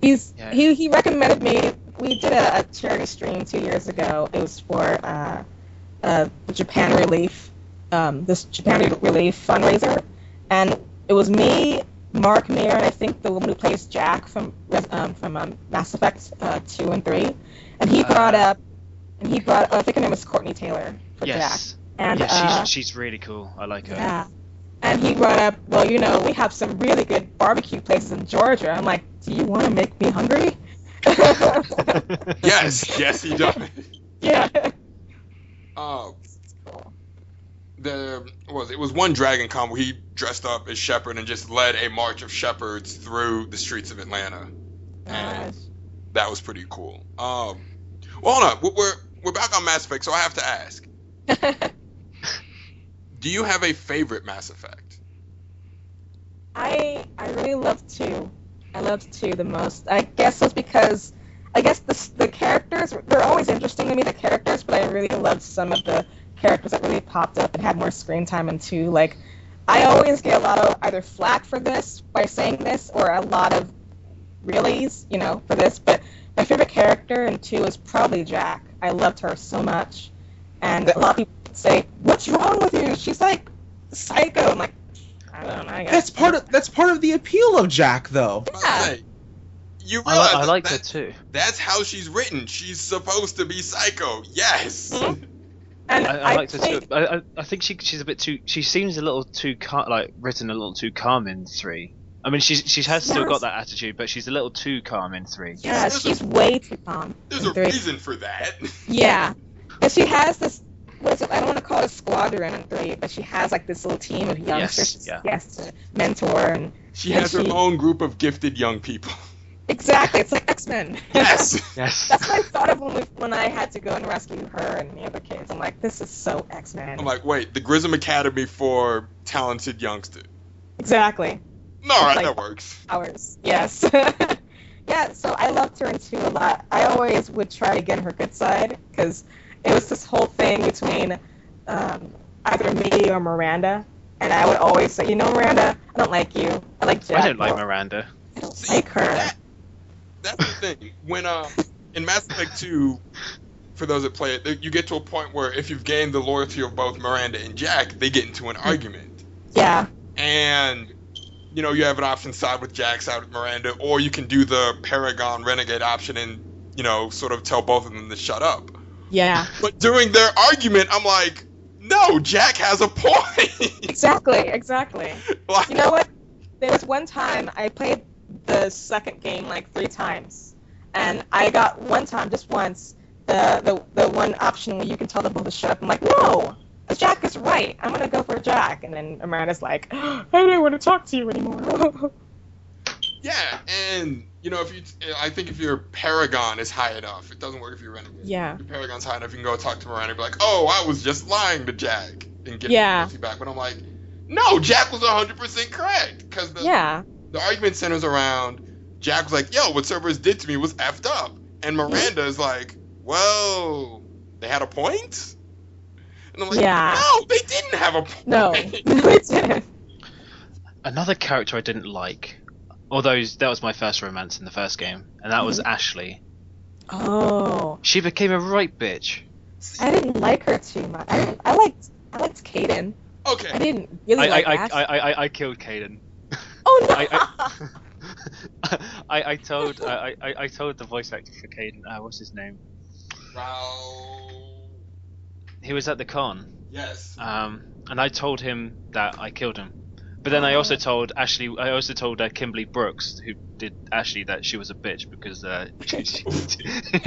He recommended me. We did a charity stream 2 years ago. It was for the Japan Relief, this Japan Relief fundraiser, and it was me, Mark Meir, and I think the woman who plays Jack from Mass Effect 2 and 3, and he brought up. And he brought, I think her name was Courtney Taylor for Jack. And she's really cool. I like her. Yeah. And he brought up, well, we have some really good barbecue places in Georgia. I'm like, do you want to make me hungry? Yes, he does. Yeah. It was one Dragon Con where he dressed up as Shepherd and just led a march of shepherds through the streets of Atlanta. And that was pretty cool. Well, hold on. We're back on Mass Effect, so I have to ask. Do you have a favorite Mass Effect? I really love 2. I loved 2 the most. I guess it's because the characters, they're always interesting to me, the characters, but I really loved some of the characters that really popped up and had more screen time in 2. Like, I always get a lot of either flack for this by saying this, or a lot of reallys, for this, but my favorite character in 2 is probably Jack. I loved her so much. And a lot of people say, what's wrong with you? She's like psycho. I'm like, I don't know. I guess. That's part of the appeal of Jack, though. Yeah. You realize I like her too. That's how she's written. She's supposed to be psycho. Yes. Mm-hmm. And I liked her too. I think she's a bit too. She seems a little too written a little too calm in 3. I mean, she has still got that attitude, but she's a little too calm in 3. Yeah, she's way too calm. There's a reason for that. Yeah. And she has this, what is it? I don't want to call it a squadron in 3, but she has like this little team of youngsters. Yes, yeah. Yes, to mentor, and she has her own group of gifted young people. Exactly, it's like X-Men. Yes. Yes. That's what I thought of when I had to go and rescue her and the other kids. I'm like, this is so X-Men. I'm like, wait, the Grissom Academy for talented youngsters. Exactly. No, all right, like- that works. Hours. Yes. Yeah, so I loved her in 2 a lot. I always would try to get her good side, because it was this whole thing between either me or Miranda, and I would always say, you know, Miranda, I don't like you. I like Jack. I don't like more. Miranda. I don't See, like her. That's the thing. When in Mass Effect 2, for those that play it, you get to a point where if you've gained the loyalty of both Miranda and Jack, they get into an argument. Yeah. And you know, you have an option side with Jack, side with Miranda, or you can do the Paragon Renegade option and, you know, sort of tell both of them to shut up. Yeah. But during their argument, I'm like, no, Jack has a point. Exactly. Like, You know what? There was one time I played the second game like 3 times, and I got one time, just once, the one option where you can tell them both to shut up. I'm like, no, Jack is right. I'm gonna go for Jack. And then Miranda's like, I don't want to talk to you anymore. yeah, and you know, I think if your Paragon is high enough, it doesn't work if you're Renegade. Yeah. If your Paragon's high enough, you can go talk to Miranda and be like, oh, I was just lying to Jack and get Yeah. the back. But I'm like, no, Jack was 100% correct, because Yeah. the argument centers around Jack was like, yo, what Cerberus did to me was effed up. And Miranda is like, well, they had a point? And I'm like, Yeah. no, they didn't have a point. No, it didn't. Another character I didn't like, although that was my first romance in the first game, and that was Ashley. Oh, She became a right bitch. I didn't like her too much. I liked Kaden. I Okay. didn't really like Ashley. I killed Kaden. Oh no! I told the voice actor for Kaden. What's his name? He was at the con. Yes. And I told him that I killed him. But then I also told Ashley. I also told Kimberly Brooks, who did Ashley, that she was a bitch because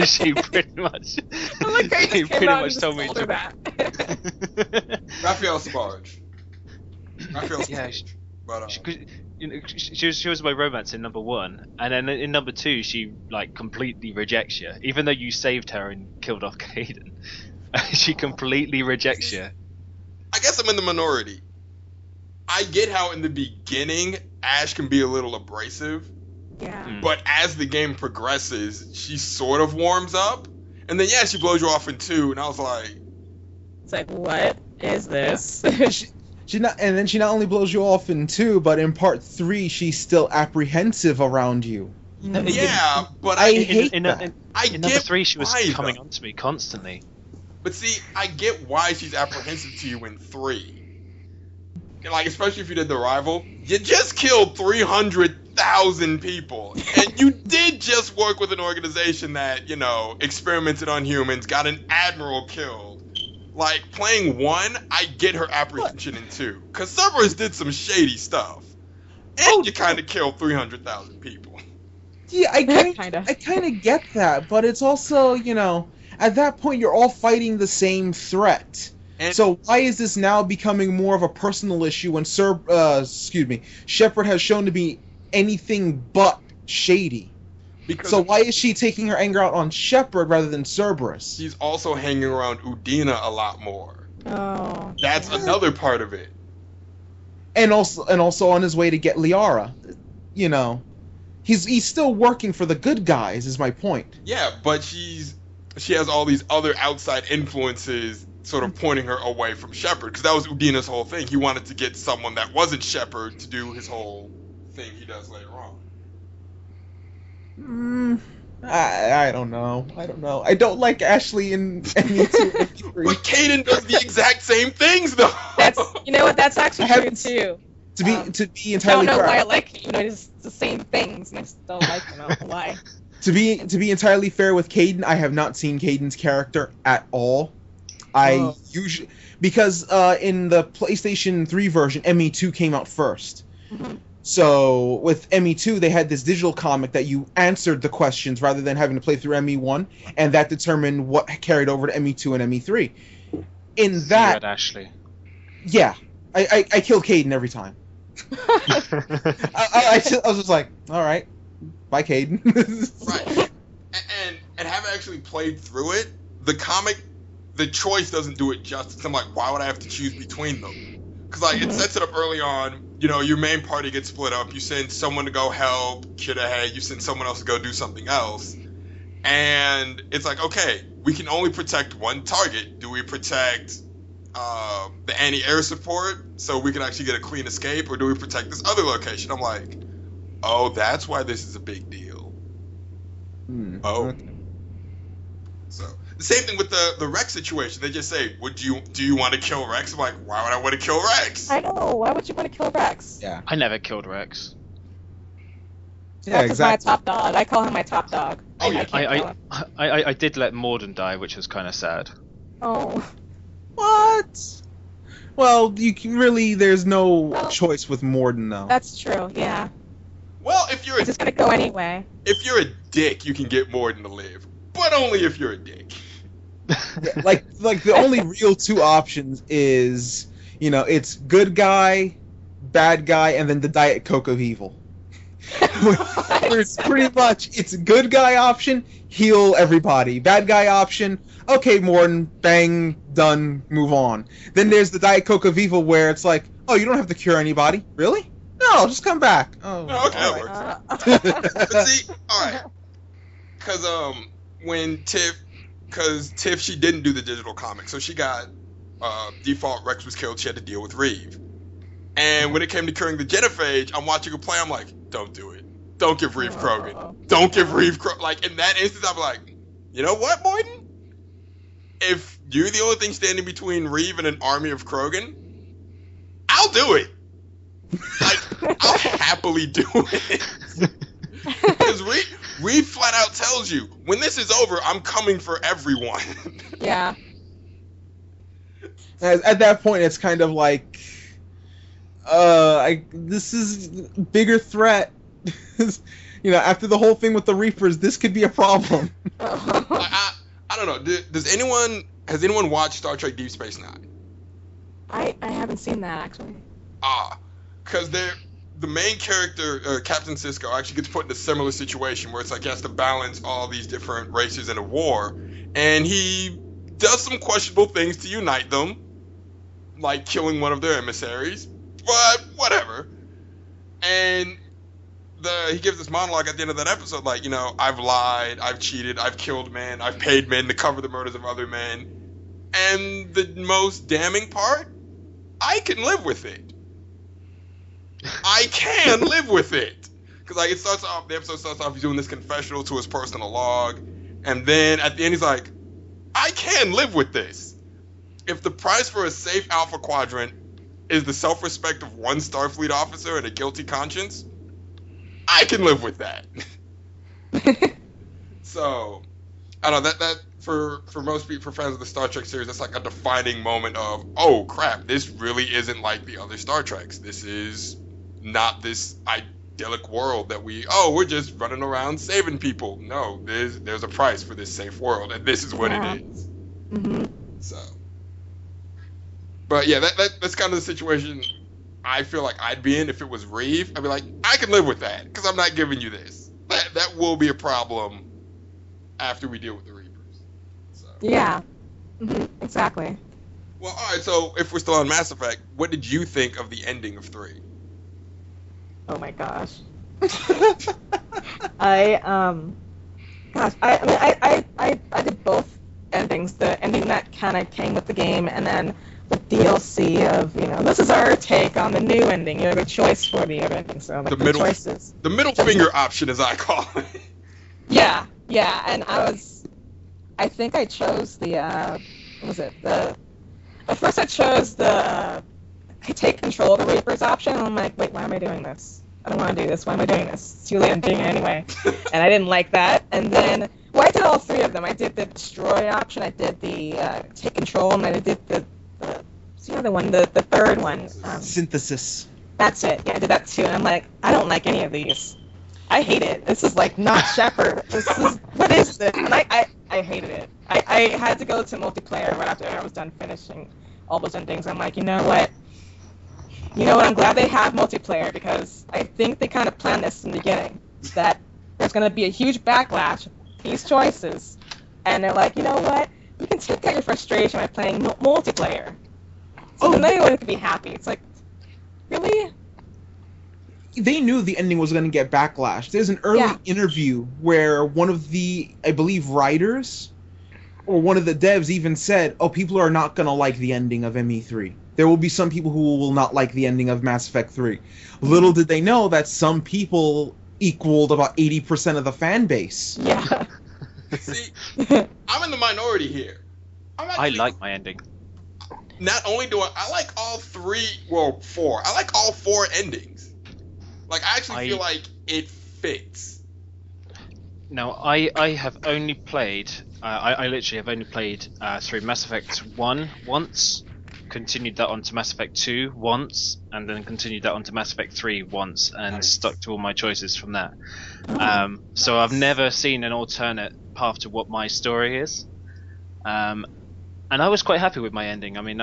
she pretty much. I like how you she just pretty came out and much just told me told her to. that. Raphael Sparge. Yeah, But, she was my romance in number 1, and then in number 2 she like completely rejects you, even though you saved her and killed off Kaden. She completely rejects you. I guess I'm in the minority. I get how in the beginning Ash can be a little abrasive, Yeah. but as the game progresses, she sort of warms up. And then, yeah, she blows you off in 2, and I was like... It's like, what is this? She not only blows you off in 2, but in part 3 she's still apprehensive around you. Yeah, but I I hate in that. in number 3 she was why, coming though. on to me constantly. But see, I get why she's apprehensive to you in 3. And like, especially if you did the rival. You just killed 300,000 people. And you did just work with an organization that, you know, experimented on humans, got an admiral killed. Like, playing 1, I get her apprehension in 2. Because Cerberus did some shady stuff. And you kind of killed 300,000 people. Yeah, I Kinda. kind of get that, but it's also, you know, at that point you're all fighting the same threat. And So why is this now becoming more of a personal issue when Shepard has shown to be anything but shady? because So why is she taking her anger out on Shepard rather than Cerberus? she's also hanging around Udina a lot more. Oh. That's another part of it. And also on his way to get Liara. You know, he's still working for the good guys. Is my point. Yeah, but she has all these other outside influences sort of pointing her away from Shepard, because that was Udina's whole thing. He wanted to get someone that wasn't Shepard to do his whole thing he does later on. I don't know. I don't like Ashley in ME2 and ME3. But Kaden does the exact same things, though. You know what? That's actually I true haven't- too. To be I entirely don't know fair, why I like it. You know, it's the same things, and I still like them. I don't know why. to be entirely fair with Kaden, I have not seen Kaden's character at all. I usually because in the PlayStation 3 version, ME2 came out first. Mhm. So with ME2, they had this digital comic that you answered the questions rather than having to play through ME1, and that determined what carried over to ME2 and ME3. In You that, had Ashley. yeah, I killed Kaden every time. I was just like, all right, Bye, Caden. Right. And having actually played through it, the choice doesn't do it justice. I'm like, why would I have to choose between them? Because like it sets it up early on. Your main party gets split up. You send someone to go help kid ahead. You send someone else to go do something else. And it's like, okay, we can only protect one target. Do we protect the anti-air support so we can actually get a clean escape, or do we protect this other location? I'm like, oh, that's why this is a big deal. Oh. Okay. So the same thing with the Rex situation. They just say, do you want to kill Rex? I'm like, why would I want to kill Rex? I know. Why would you want to kill Rex? Yeah. I never killed Rex. Yeah, Rex exactly. is my top dog. I call him my top dog. Oh, yeah. I can't kill him. I did let Morden die, which was kind of sad. Oh. What? Well, there's no choice with Morden, though. That's true. Yeah. Well, if you're He's just gonna go anyway. a dick, you can get more than to live, but only if you're a dick. Yeah, like the only real two options is, it's good guy, bad guy, and then the Diet Coke of evil. Where it's pretty much, it's good guy option, heal everybody. Bad guy option, okay, Morton, bang, done, move on. Then there's the Diet Coke of evil where it's like, oh, you don't have to cure anybody? Really? No, just come back. Oh, Okay, that works. But see, alright. Because Tiff, she didn't do the digital comic, so she got, default Rex was killed, she had to deal with Reeve. And when it came to curing the genophage, I'm watching her play, I'm like, don't do it. Don't give Reeve Krogan. Don't give Reeve Krogan. Like, in that instance, I'm like, you know what, Boyden? If you're the only thing standing between Reeve and an army of Krogan, I'll do it. Like, I'll happily do it. Because Reeve flat out tells you, when this is over, I'm coming for everyone. Yeah. At that point, it's kind of like, this is bigger threat. After the whole thing with the Reapers, this could be a problem. I don't know. Has anyone watched Star Trek Deep Space Nine? I haven't seen that actually. Because the main character, Captain Sisko, actually gets put in a similar situation where it's like he has to balance all these different races in a war, and he does some questionable things to unite them, like killing one of their emissaries, but whatever. And he gives this monologue at the end of that episode, like, I've lied, I've cheated, I've killed men, I've paid men to cover the murders of other men, and the most damning part, I can live with it. I can live with it. Because, like, the episode starts off, he's doing this confessional to his personal log, and then at the end he's like, I can live with this. If the price for a safe Alpha Quadrant is the self-respect of one Starfleet officer and a guilty conscience, I can live with that. So, I don't know, that for most people, for fans of the Star Trek series, that's like a defining moment of, oh crap, this really isn't like the other Star Treks. This is not this idyllic world that we're just running around saving people. No, there's a price for this safe world, and this is what it is. Mm-hmm. So, but yeah, that's kind of the situation I feel like I'd be in if it was Reeve. I'd be like, I can live with that, because I'm not giving you this. That will be a problem after we deal with the Reapers. So. Yeah. Mm-hmm. Exactly. Well, all right. So if we're still on Mass Effect, what did you think of the ending of 3? Oh my gosh. I did both endings. The ending that kind of came with the game, and then the DLC of, this is our take on the new ending. You have a choice for the ending, so like the choices. The middle finger option, as I call it. Yeah, and I think I chose at first I chose the take control of the Reapers option, and I'm like, wait, why am I doing this? I don't want to do this. Why am I doing this? It's too late, I'm doing it anyway. And I didn't like that. And then, I did all 3 of them. I did the destroy option, I did the take control, and then I did the other one, the third one. Synthesis. That's it. Yeah, I did that too. And I'm like, I don't like any of these. I hate it. This is like not Shepard. What is this? And I hated it. I had to go to multiplayer right after I was done finishing all those endings. I'm like, you know what? I'm glad they have multiplayer, because I think they kind of planned this in the beginning, that there's going to be a huge backlash of these choices. And they're like, you know what? You can take out your frustration by playing multiplayer. So then anyone can be happy. It's like, really? They knew the ending was going to get backlash. There's an early interview where one of the, I believe, writers or one of the devs even said, oh, people are not going to like the ending of ME3. There will be some people who will not like the ending of Mass Effect 3. Little did they know that some people equaled about 80% of the fan base. Yeah. See, I'm in the minority here. I like my ending. Not only do I like all four. I like all four endings. Like, I actually feel like it fits. No, I have only played, I literally have only played through Mass Effect 1 once, continued that onto Mass Effect 2 once, and then continued that onto Mass Effect 3 once, and stuck to all my choices from that. So I've never seen an alternate path to what my story is. And I was quite happy with my ending. I mean,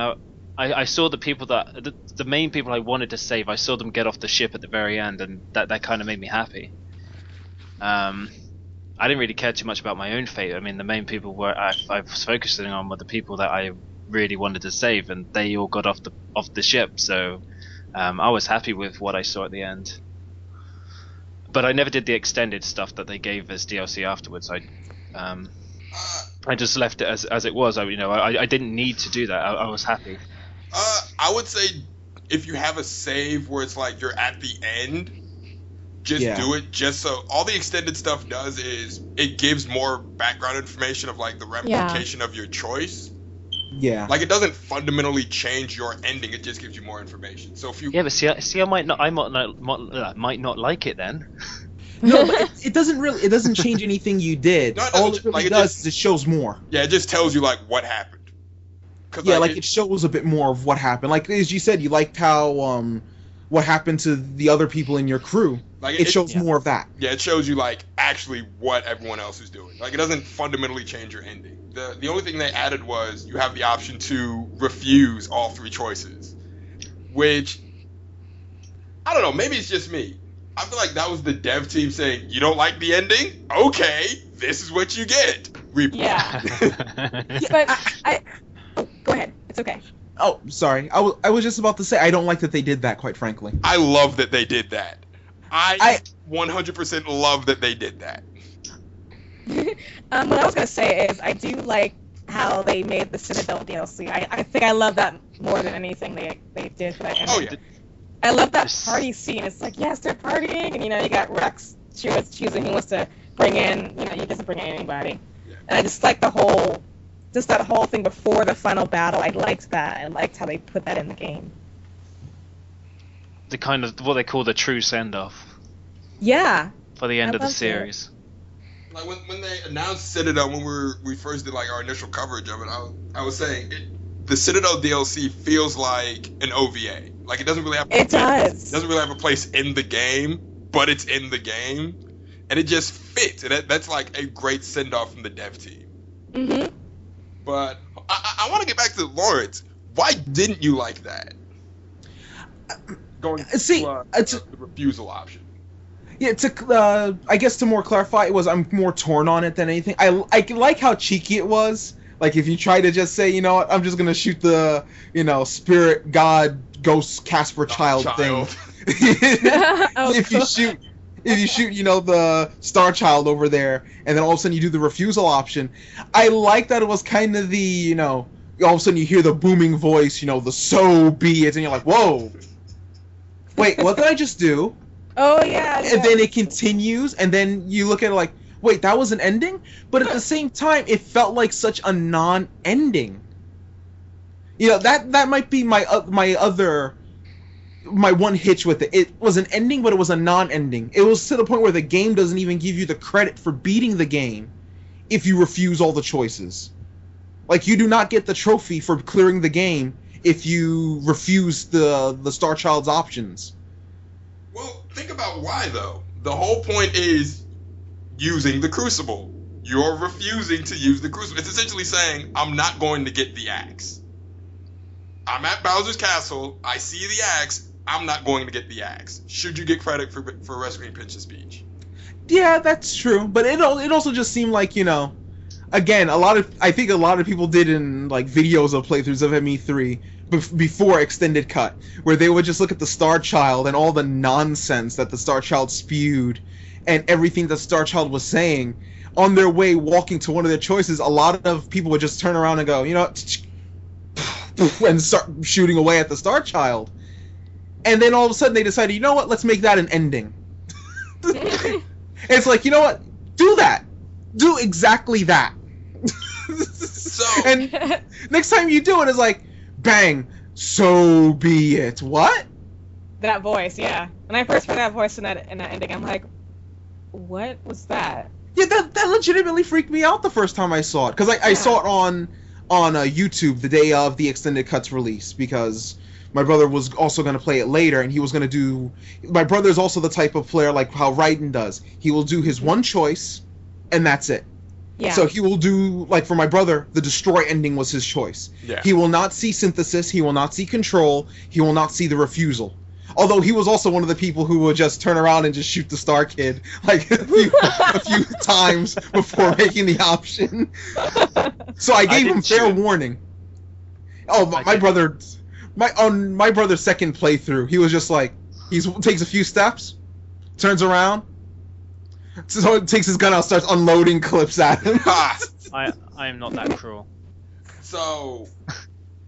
I saw the people the main people I wanted to save, I saw them get off the ship at the very end, and that kind of made me happy. I didn't really care too much about my own fate. I mean, the main people I was focusing on were the people that I really wanted to save, and they all got off the ship. So I was happy with what I saw at the end. But I never did the extended stuff that they gave as DLC afterwards. I just left it as it was. I didn't need to do that. I was happy. I would say if you have a save where it's like you're at the end, just do it. Just so all the extended stuff does is it gives more background information of like the ramification of your choice. Yeah. Like, it doesn't fundamentally change your ending. It just gives you more information. So if you but see, I might not like it then. No, but it doesn't change anything you did. All it really does is it shows more. Yeah, it just tells you like what happened. Yeah, it shows a bit more of what happened. Like, as you said, you liked how what happened to the other people in your crew. Like, it shows more of that. Yeah, it shows you like actually what everyone else is doing. Like, it doesn't fundamentally change your ending. The only thing they added was you have the option to refuse all three choices, which I don't know. Maybe it's just me. I feel like that was the dev team saying, you don't like the ending? Okay, this is what you get. Yeah. But go ahead. It's okay. Oh, sorry. I was just about to say, I don't like that they did that, quite frankly. I love that they did that. I 100% love that they did that. What I was going to say is, I do like how they made the Citadel DLC. I think I love that more than anything they did for that ending. Oh, yeah. I love that party scene. It's like, yes, they're partying, and you got Rex choosing who wants to bring in. He doesn't bring in anybody. Yeah. And I just like that whole thing before the final battle. I liked that. I liked how they put that in the game. The kind of what they call the true send-off. Yeah. For the end of the series. Like when they announced Citadel, when we first did like our initial coverage of it, I was saying the Citadel DLC feels like an OVA. Like, it doesn't really have. It doesn't really have a place in the game, but it's in the game, and it just fits. And that's like a great send off from the dev team. Mhm. But I want to get back to Lawrence. Why didn't you like that? Going to the refusal option. Yeah, I guess to more clarify, I'm more torn on it than anything. I like how cheeky it was. Like, if you try to just say, you know what, I'm just gonna shoot the, spirit, god, ghost, Casper child thing. If you shoot, the Star Child over there, and then all of a sudden you do the refusal option. I like that it was kind of the, all of a sudden you hear the booming voice, the so be it, and you're like, whoa. Wait, what did I just do? Oh, yeah. And then it continues, and then you look at it like, wait, that was an ending? But at the same time, it felt like such a non-ending. That might be my one hitch with it. It was an ending, but it was a non-ending. It was to the point where the game doesn't even give you the credit for beating the game if you refuse all the choices. Like, you do not get the trophy for clearing the game if you refuse the Star Child's options. Well, think about why, though. The whole point is using the Crucible. You're refusing to use the Crucible. It's essentially saying, I'm not going to get the axe. I'm at Bowser's Castle. I see the axe. I'm not going to get the axe. Should you get credit for rescuing Peach's speech? Yeah, that's true. But it also just seemed like, again, I think a lot of people did in like videos of playthroughs of ME3 before Extended Cut, where they would just look at the Star Child and all the nonsense that the Star Child spewed and everything that Star Child was saying. On their way walking to one of their choices, a lot of people would just turn around and go, and start shooting away at the Star Child. And then all of a sudden they decided, you know what, let's make that an ending. It's like, you know what, do that. Do exactly that. And next time you do it, it's like, bang, so be it. What? That voice, yeah. When I first heard that voice in that ending, I'm like, what was that? Yeah, that legitimately freaked me out the first time I saw it. Because I saw it on YouTube the day of the Extended Cut's release, because my brother was also going to play it later, and he was going to do... My brother's also the type of player like how Raiden does. He will do his one choice, and that's it. Yeah. So he will do, like for my brother, the destroy ending was his choice. Yeah. He will not see synthesis, he will not see control, he will not see the refusal. Although he was also one of the people who would just turn around and just shoot the Star Kid like a few times before making the option. So I gave him fair warning. Oh, my brother's second playthrough, he was just like, he takes a few steps, turns around, so it takes his gun out, starts unloading clips at him. I am not that cruel. So,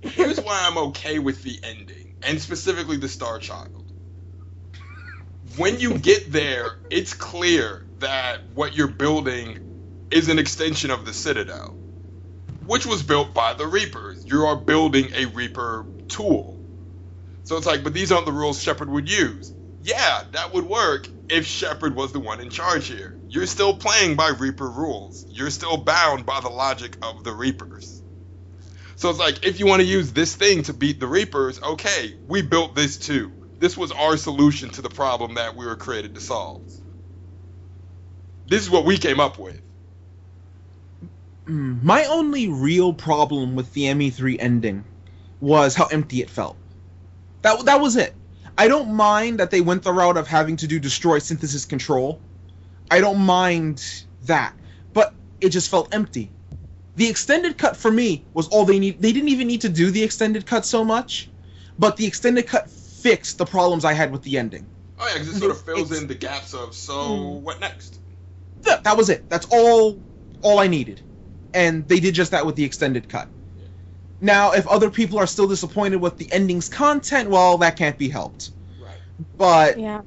here's why I'm okay with the ending, and specifically the Star Child. When you get there, it's clear that what you're building is an extension of the Citadel, which was built by the Reapers. You are building a Reaper tool. So it's like, but these aren't the rules Shepard would use. Yeah, that would work if Shepard was the one in charge here. You're still playing by Reaper rules. You're still bound by the logic of the Reapers. So it's like, if you want to use this thing to beat the Reapers, okay, we built this too. This was our solution to the problem that we were created to solve. This is what we came up with. My only real problem with the ME3 ending was how empty it felt. That was it. I don't mind that they went the route of having to do destroy synthesis control. I don't mind that. But it just felt empty. The extended cut for me was all they need. They didn't even need to do the extended cut so much, but the extended cut fixed the problems I had with the ending. Oh yeah, because it sort of fills in the gaps of, what next? That was it. That's all I needed. And they did just that with the extended cut. Now, if other people are still disappointed with the ending's content, well, that can't be helped. Right. But Yeah.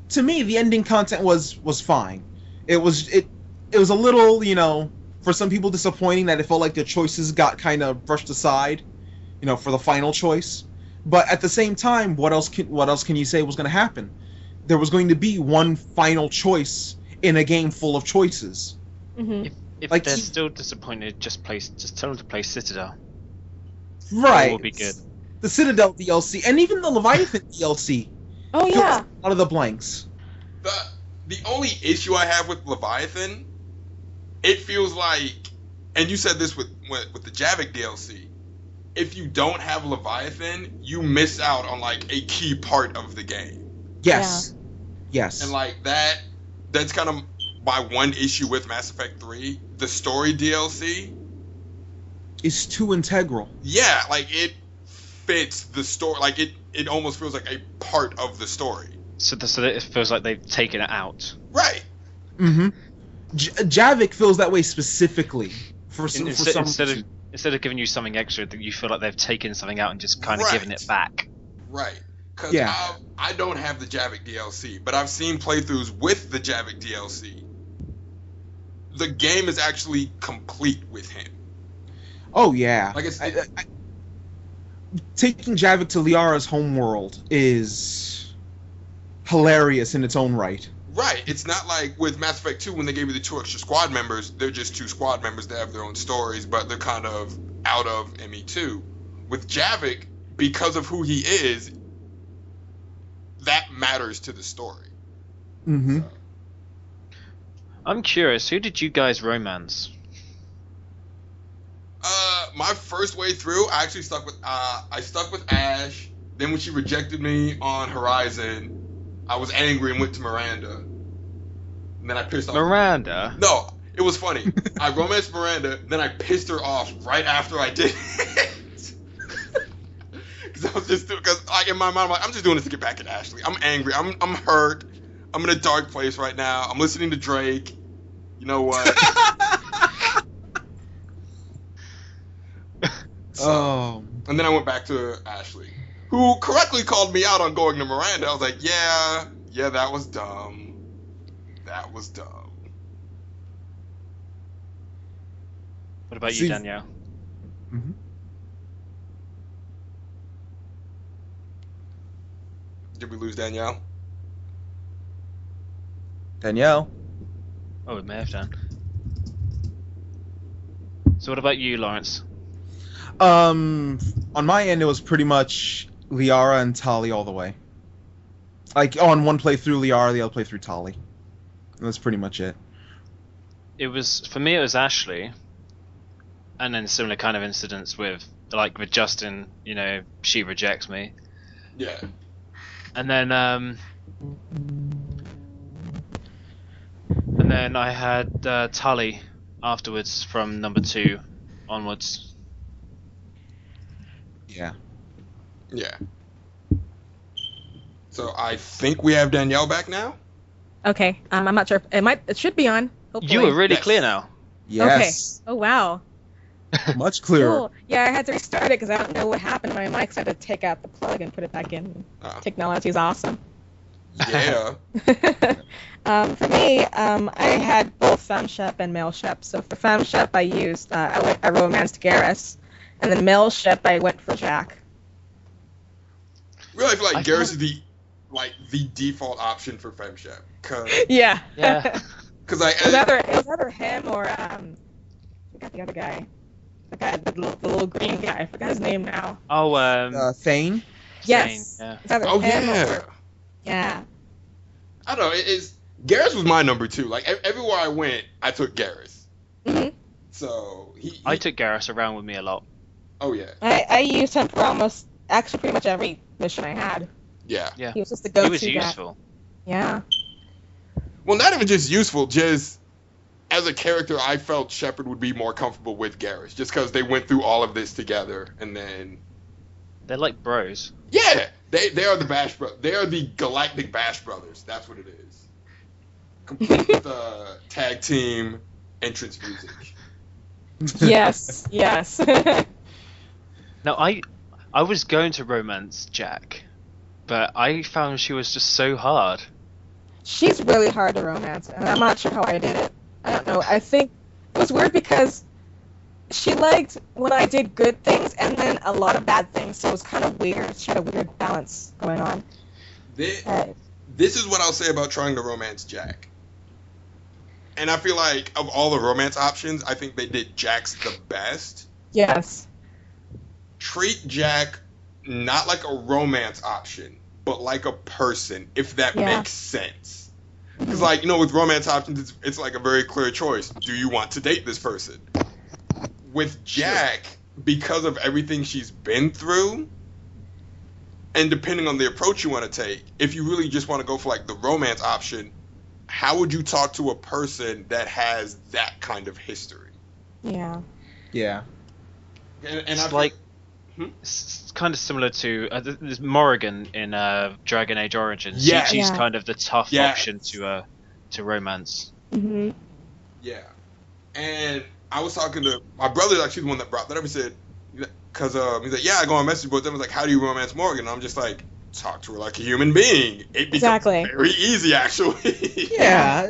to me, the ending content was fine. It was a little, for some people disappointing that it felt like the choices got kind of brushed aside, for the final choice. But at the same time, what else can you say was going to happen? There was going to be one final choice in a game full of choices. Mm-hmm. If Like, they're still disappointed, just tell them to play Citadel. Right. It will be good. The Citadel DLC and even the Leviathan DLC. Oh yeah. A lot of the blanks. The only issue I have with Leviathan, it feels like, and you said this with the Javik DLC, if you don't have Leviathan, you miss out on like a key part of the game. Yes. Yes. And like that's kind of my one issue with Mass Effect 3. The story DLC, is too integral. yeah, like it fits the story. Like it almost feels like a part of the story. So it feels like they've taken it out. Right. Mm-hmm. Javik feels that way specifically for some reason. Instead of giving you something extra, that you feel like they've taken something out and just kind of given it back. Right. Because Yeah. I don't have the Javik DLC, but I've seen playthroughs with the Javik DLC. The game is actually complete with him. Oh yeah. Like it's Taking Javik to Liara's homeworld is hilarious in its own right. right. It's not like with Mass Effect 2 when they gave you the 2 extra squad members. They're just 2 squad members that have their own stories, but they're kind of out of ME2. With Javik, because of who he is, that matters to the story. Mm-hmm. So. I'm curious, who did you guys romance? My first way through, I actually stuck with Ash. Then when she rejected me on Horizon, I was angry and went to Miranda. and then I pissed off Miranda. No, it was funny. I romanced Miranda, then I pissed her off right after I did it. Because I was just in my mind, I'm like, I'm just doing this to get back at Ashley. I'm angry. I'm hurt. I'm in a dark place right now. I'm listening to Drake. You know what? And then I went back to Ashley, who correctly called me out on going to Miranda. I was like, yeah, that was dumb. That was dumb. What about you, Danielle? Mm-hmm. Did we lose Danielle? Danielle. Oh, we may have done. So what about you, Lawrence? On my end, it was pretty much Liara and Tali all the way. Like, on one playthrough Liara, the other playthrough Tali. That's pretty much it. For me, it was Ashley. And then similar kind of incidents with Justin, she rejects me. Yeah. And then I had Tully afterwards from number 2 onwards. Yeah. Yeah. So I think we have Danielle back now. Okay. I'm not sure. It should be on. Hopefully. You are really clear now. Yes. Okay. Oh wow. Much clearer. Cool. Yeah, I had to restart it because I don't know what happened to my mic, so I had to take out the plug and put it back in. Technology is awesome. Yeah. For me, I had both FemShep and MaleShep. So for FemShep, I used I romanced Garrus, and then MaleShep, I went for Jack. Really, I feel like Garrus is the default option for FemShep. Yeah. Yeah. Because it was either him or I forgot the other guy. The little green guy. I forgot his name now. Oh, Thane? Yes. Yeah. It's either him or... Yeah. I don't know. Garrus was my number 2. Like, everywhere I went, I took Garrus. Mm-hmm. So, I took Garrus around with me a lot. Oh, yeah. I used him for actually pretty much every mission I had. Yeah. He was just the go-to guy. He was useful. Yeah. Well, not even just useful, just... As a character, I felt Shepard would be more comfortable with Garrus, just because they went through all of this together, and then... They're like bros. Yeah! They are the Bash Brothers. They are the Galactic Bash Brothers. That's what it is. Complete with tag team entrance music. Yes, yes. Now, I was going to romance Jack, but I found she was just so hard. She's really hard to romance, and I'm not sure how I did it. I don't know. I think it was weird because she liked when I did good things and then a lot of bad things, so it was kind of weird. She had a weird balance going on. This is what I'll say about trying to romance Jack. And I feel like of all the romance options, I think they did Jack's the best. Yes. Treat Jack not like a romance option, but like a person, if that makes sense. Because, with romance options, it's like a very clear choice. Do you want to date this person? With Jack, because of everything she's been through, and depending on the approach you want to take, if you really just want to go for, the romance option, how would you talk to a person that has that kind of history? Yeah. Yeah. And it's kind of similar to there's Morrigan in Dragon Age Origins. Yeah. She's kind of the tough option to romance. Mm-hmm. Yeah. And I was talking to my brother, actually the one that brought that up. He said, because he's like, yeah, I go on message boards. Then I was like, how do you romance Morrigan? And I'm just like, talk to her like a human being. It becomes very easy, actually. Yeah,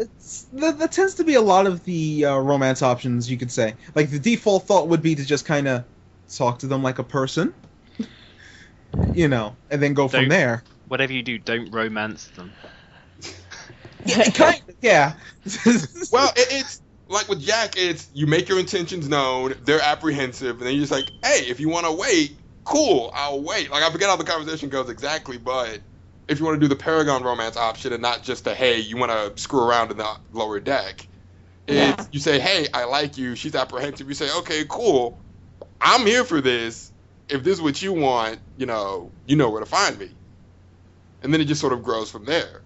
that tends to be a lot of the romance options, you could say. Like, the default thought would be to just kind of talk to them like a person, and then go from there. Whatever you do, don't romance them. Yeah. Well, it's like with Jack, it's you make your intentions known, they're apprehensive, and then you're just like, hey, if you want to wait, cool, I'll wait. Like, I forget how the conversation goes exactly, but if you want to do the Paragon romance option and not just hey, you want to screw around in the lower deck, you say, hey, I like you, she's apprehensive, you say, okay, cool, I'm here for this. If this is what you want, you know where to find me. And then it just sort of grows from there.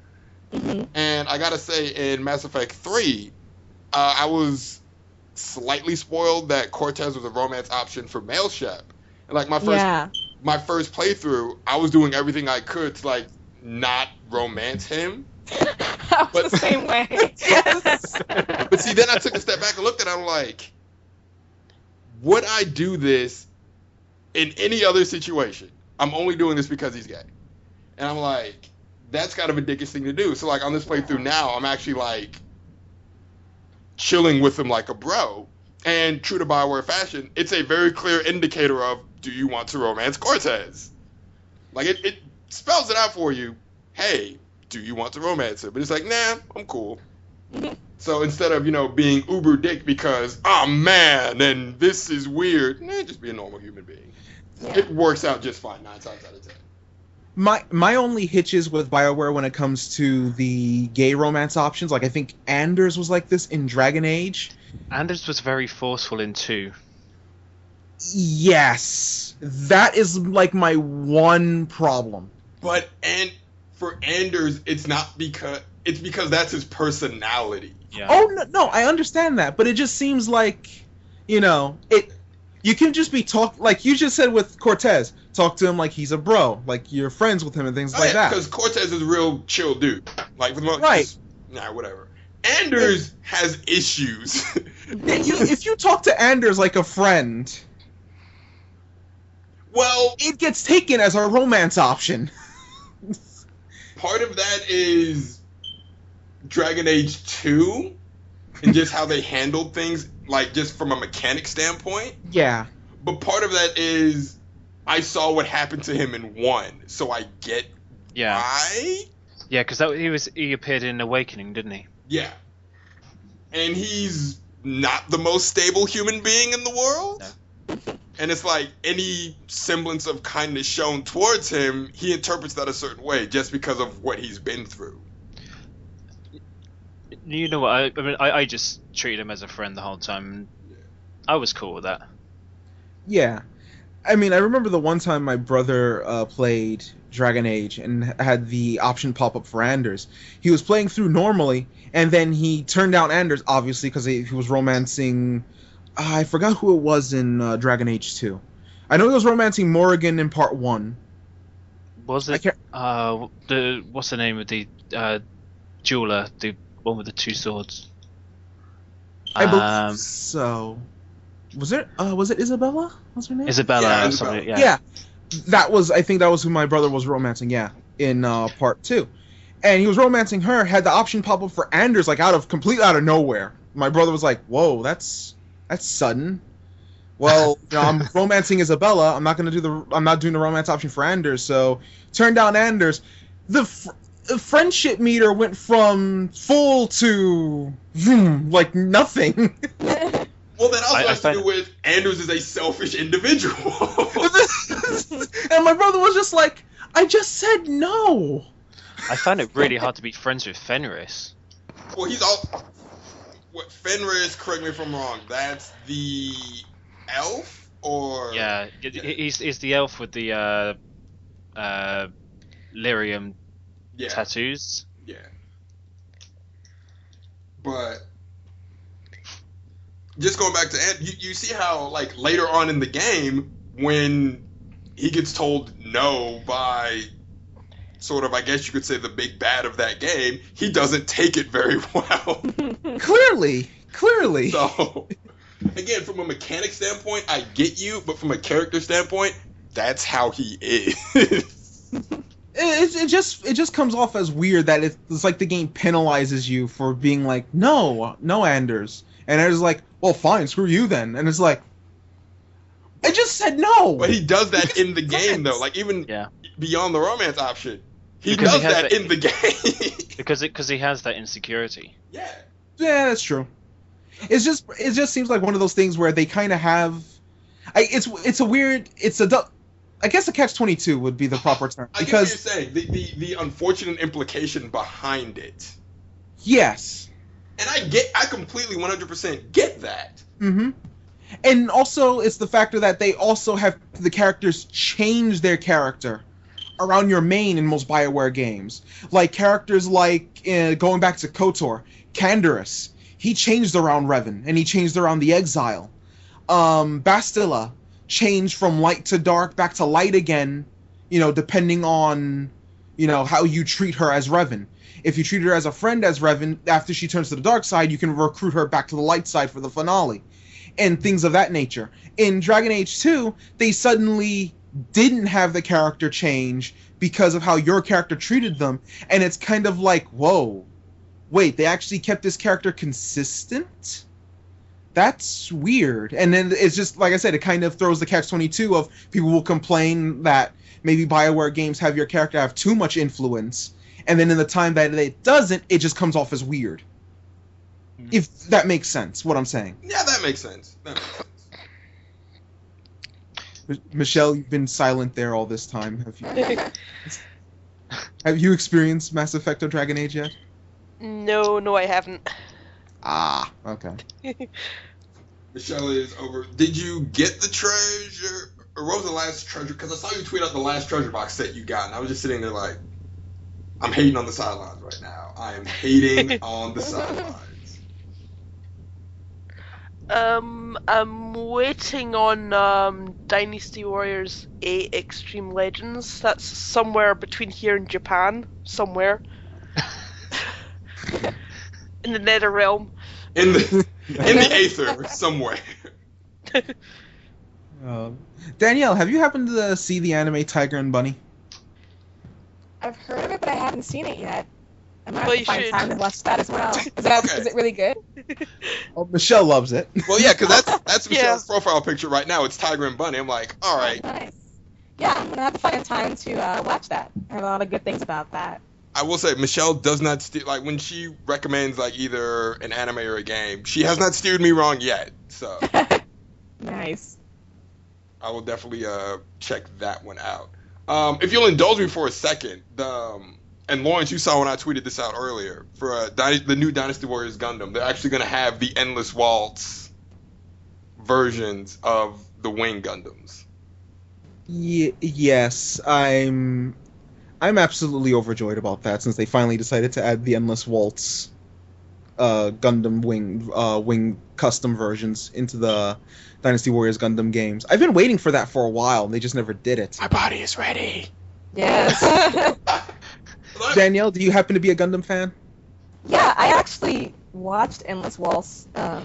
And I gotta say, in Mass Effect 3, I was slightly spoiled that Cortez was a romance option for male Shep. And like my first playthrough, I was doing everything I could to like not romance him. I was the same way. Yes. But see, then I took a step back and looked at it, I'm like, would I do this in any other situation? I'm only doing this because he's gay. And I'm like, that's kind of a dickish thing to do. So like on this playthrough now, I'm actually like chilling with him like a bro. And true to BioWare fashion, it's a very clear indicator of, do you want to romance Cortez? Like it spells it out for you. Hey, do you want to romance him? But it's like, nah, I'm cool. So instead of, being uber dick because, oh man, and this is weird, just be a normal human being. Yeah. It works out just fine 9 times out of 10. My only hitches with BioWare when it comes to the gay romance options, like I think Anders was like this in Dragon Age. Anders was very forceful in 2. Yes. That is like my one problem. But for Anders, it's because that's his personality. Yeah. Oh no, I understand that, but it just seems like, you can just be like you just said with Cortez, talk to him like he's a bro, like you're friends with him and things like that. Because Cortez is a real chill dude. Like for the most, right? Whatever. Anders has issues. If you talk to Anders like a friend, well, it gets taken as a romance option. Part of that is Dragon Age 2 and just how they handled things, like just from a mechanic standpoint. Yeah. But part of that is I saw what happened to him in 1, so I get why. Yeah, because he appeared in Awakening, didn't he? Yeah. And he's not the most stable human being in the world. No. And it's like any semblance of kindness shown towards him, he interprets that a certain way just because of what he's been through. You know what? I just treated him as a friend the whole time. Yeah. I was cool with that. Yeah. I mean, I remember the one time my brother played Dragon Age and had the option pop up for Anders. He was playing through normally, and then he turned down Anders, obviously, because he was romancing... I forgot who it was in Dragon Age 2. I know he was romancing Morrigan in Part 1. Was it? What's the name of the jeweler? The one with the 2 swords? I believe so. Was it Isabella? What's her name? Isabella. Yeah, something. Yeah. Yeah. I think that was who my brother was romancing, in Part 2. And he was romancing her, had the option pop up for Anders, like completely out of nowhere. My brother was like, whoa, that's sudden. Well, I'm romancing Isabella. I'm not doing the romance option for Anders. So turned down Anders. The friendship meter went from full to like nothing. Well, that also has to do with Anders is a selfish individual. And my brother was just like, I just said no. I found it really hard to be friends with Fenris. Well, he's all... What, Fenris, correct me if I'm wrong, that's the elf? Or... Yeah, he's the elf with the lyrium tattoos. Yeah. But... Just going back to... You see how, like, later on in the game, when he gets told no by... sort of, I guess you could say, the big bad of that game, he doesn't take it very well. Clearly. So, again, from a mechanic standpoint, I get you, but from a character standpoint, that's how he is. It just comes off as weird that it's like the game penalizes you for being like, no, Anders. And Anders is like, well, fine, screw you then. And it's like, I just said no. But he does that in the game, though. Like, even beyond the romance option. He does that in the game. because he has that insecurity. Yeah. Yeah, that's true. It just seems like one of those things where they kind of have... I guess a catch-22 would be the proper term. I get what you're saying. The unfortunate implication behind it. Yes. And I completely 100% get that. Mm-hmm. And also, it's the factor that they also have the characters change their character around your main in most BioWare games. Like characters like, going back to KOTOR, Canderous. He changed around Revan, and he changed around the Exile. Bastila changed from light to dark, back to light again, depending on, how you treat her as Revan. If you treat her as a friend as Revan, after she turns to the dark side, you can recruit her back to the light side for the finale. And things of that nature. In Dragon Age 2, they suddenly didn't have the character change because of how your character treated them, and it's kind of like, whoa, wait, they actually kept this character consistent? That's weird. And then it's just, like I said, it kind of throws the catch-22 of people will complain that maybe BioWare games have your character have too much influence, and then in the time that it doesn't, it just comes off as weird. If that makes sense, what I'm saying. Yeah, that makes sense. Michelle, you've been silent there all this time. Have you experienced Mass Effect or Dragon Age yet? No, I haven't. Ah, okay. Michelle is over. Did you get the treasure? Or what was the last treasure? Because I saw you tweet out the last treasure box set you got, and I was just sitting there like, I'm hating on the sidelines right now. I am hating on the sidelines. I'm waiting on Dynasty Warriors 8 Extreme Legends. That's somewhere between here and Japan. Somewhere. In the Nether Realm. In the Aether, somewhere. Danielle, have you happened to see the anime Tiger and Bunny? I've heard of it, but I haven't seen it yet. I might Well, have to find you time to should. watch that as well. Is Okay. it really good? Oh, Michelle loves it. Well, yeah, because that's Yeah. Michelle's profile picture right now. It's Tiger and Bunny. I'm like, all right. Nice. Yeah, I'm gonna have to find time to watch that. I heard a lot of good things about that. I will say, Michelle does not steer, like, when she recommends, like, either an anime or a game, she has not steered me wrong yet. So Nice. I will definitely check that one out. If you'll indulge me for a second, and Lawrence, you saw when I tweeted this out earlier, for the new Dynasty Warriors Gundam, they're actually going to have the Endless Waltz versions of the Wing Gundams. Yes, I'm absolutely overjoyed about that, since they finally decided to add the Endless Waltz Gundam wing custom versions into the Dynasty Warriors Gundam games. I've been waiting for that for a while, and they just never did it. My body is ready. Yes. Danielle, do you happen to be a Gundam fan? Yeah, I actually watched Endless Waltz. I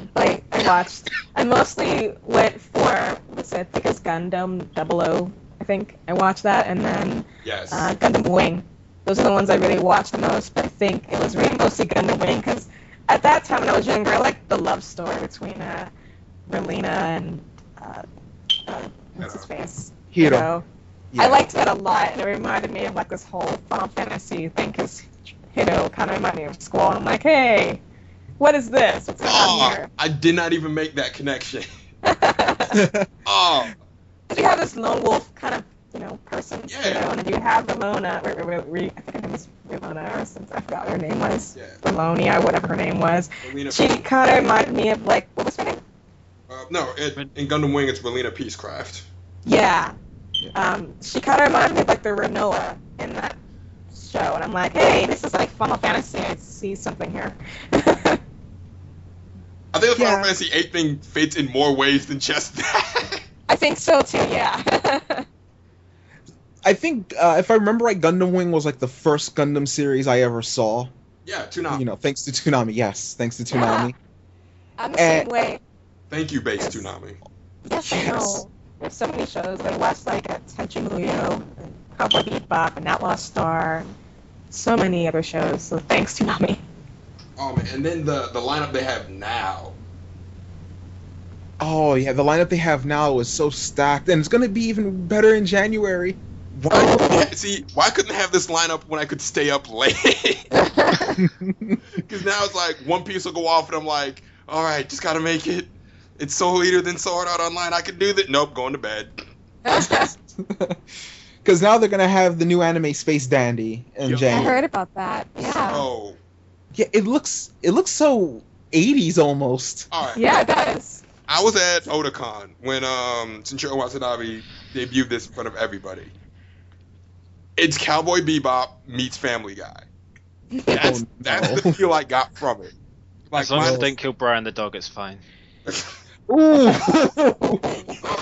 mostly went for the Thickest Gundam 00, I think. I watched that, and then Yes. Gundam Wing. Those are the ones I really watched the most, but I think it was really mostly Gundam Wing, because at that time when I was younger, I liked the love story between Merlina and what's his face? Hiro. I liked that a lot, and it reminded me of like this whole Final Fantasy thing, because Hiro kind of reminded me of Squall. And I'm like, hey, what is this? What's going on here? I did not even make that connection. Oh. Because you have this lone wolf kind of, person, Yeah. and then you have Ramona, I think her name was Ramona, or something, I forgot what her name was, Yeah. Belonia, whatever her name was. Melina She kind of reminded me of, like, what was her name? No, in Gundam Wing, it's Melina Peacecraft. Yeah. She kind of reminded me of, like, the Renoa in that show, and I'm like, hey, this is like Final Fantasy, I see something here. I think the Yeah. Final Fantasy VIII thing fits in more ways than just that. I think so, too, yeah. I think, if I remember right, Gundam Wing was like the first Gundam series I ever saw. Yeah, Toonami. Thanks to Toonami. Yes, thanks to Toonami. I'm the same way. Thank you, Base Yes. Toonami. Yes, I Yes. know. There's so many shows. I watched like Tenchi Muyo, and Cowboy Bebop, and Outlaw Star, and so many other shows. So thanks, Toonami. Oh man, and then the lineup they have now. Oh yeah, the lineup they have now is so stacked, and it's gonna be even better in January. Yeah, see, why couldn't I have this lineup when I could stay up late? Because now it's like One Piece will go off, and I'm like, all right, just gotta make it. It's Soul Eater, then Sword Art Online. I can do that. Nope, going to bed. Because now they're gonna have the new anime Space Dandy in Yeah. I January. heard about that. Yeah. Oh, Yeah, it looks so 80s almost. all right. Yeah, it does. I was at Otakon when Shinichiro Watanabe debuted this in front of everybody. It's Cowboy Bebop meets Family Guy. That's no. the feel I got from it. Like, As long as it don't kill Brian the dog, it's fine. Ooh.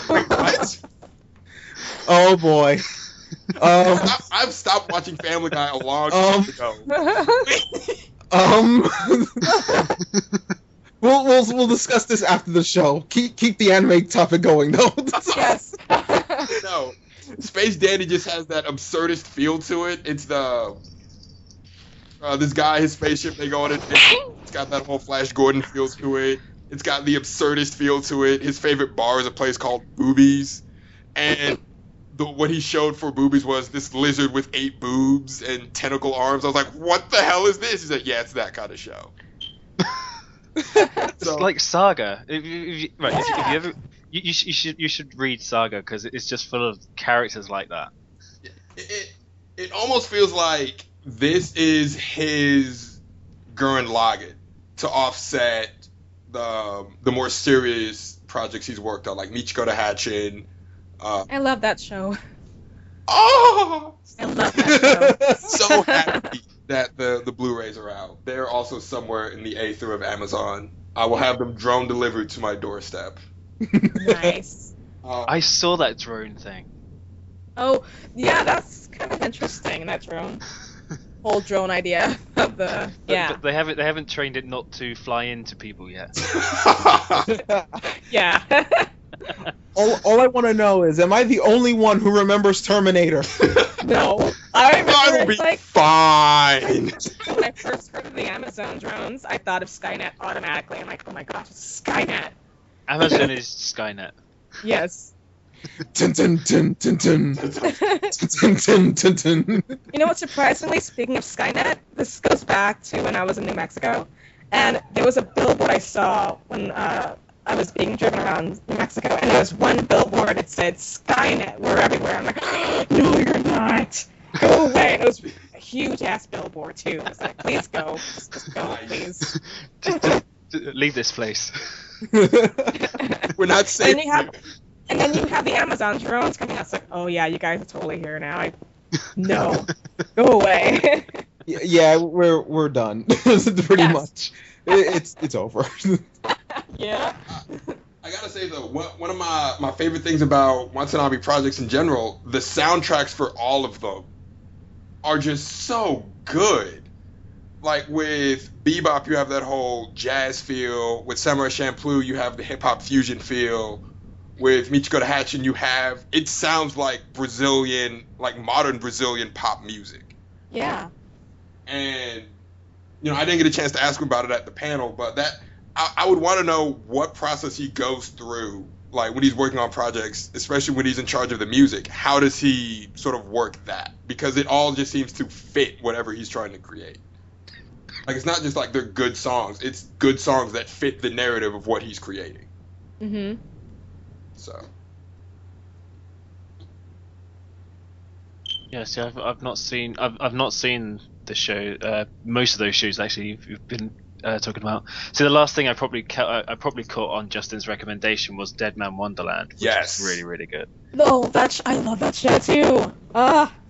wait, what? Oh boy. I've stopped watching Family Guy a long time ago. We'll discuss this after the show. Keep the anime topic going though. Yes. No, Space Dandy just has that absurdist feel to it. It's the this guy, his spaceship, they go on it. It's got that whole Flash Gordon feel to it. It's got the absurdist feel to it. His favorite bar is a place called Boobies, and what he showed for Boobies was this lizard with 8 boobs and tentacle arms. I was like, what the hell is this? He said, yeah, it's that kind of show. It's like Saga. If you ever, you should read Saga because it's just full of characters like that. It almost feels like this is his Gurren Lagann to offset the more serious projects he's worked on, like Michiko to Hatchin. I love that show. Oh, I love that show. so happy that the Blu-rays are out. They're also somewhere in the aether of Amazon. I will have them drone delivered to my doorstep. Nice. I saw that drone thing. Oh, yeah, that's kind of interesting. That drone. Whole drone idea of the But they haven't trained it not to fly into people yet. yeah. All I want to know is, am I the only one who remembers Terminator? No, I remember I'll be like fine. when I first heard of the Amazon drones, I thought of Skynet automatically. I'm like, oh my gosh, it's Skynet. Amazon is Skynet. Yes. Tin tin tin tin tin tin tin tin tin. You know what? Surprisingly, speaking of Skynet, this goes back to when I was in New Mexico, and there was a billboard I saw when I was being driven around New Mexico, and there was one billboard that said Skynet. We're everywhere. I'm like, no, you're not. Go away. And it was a huge ass billboard too. I was like, please go, just go, please. Just leave this place. We're not safe. And then you have the Amazon drones coming out. It's like, oh yeah, you guys are totally here now. No, go away. Yeah, we're done. Pretty much. It's over. Yeah. I gotta say though, one of my favorite things about Watanabe projects in general, the soundtracks for all of them are just so good. Like with Bebop, you have that whole jazz feel. With Samurai Champloo, you have the hip hop fusion feel. With Michiko to Hatchin, it sounds like Brazilian, like modern Brazilian pop music. Yeah. And I didn't get a chance to ask him about it at the panel, but I would want to know what process he goes through, like when he's working on projects, especially when he's in charge of the music. How does he sort of work that? Because it all just seems to fit whatever he's trying to create. Like, it's not just like they're good songs. It's good songs that fit the narrative of what he's creating. Mm-hmm. So. Yeah, see, I've not seen the show. Most of those shows actually you've been talking about. So the last thing I probably caught on Justin's recommendation was Dead Man Wonderland, which Yes. was really, really good. No, I love that show too.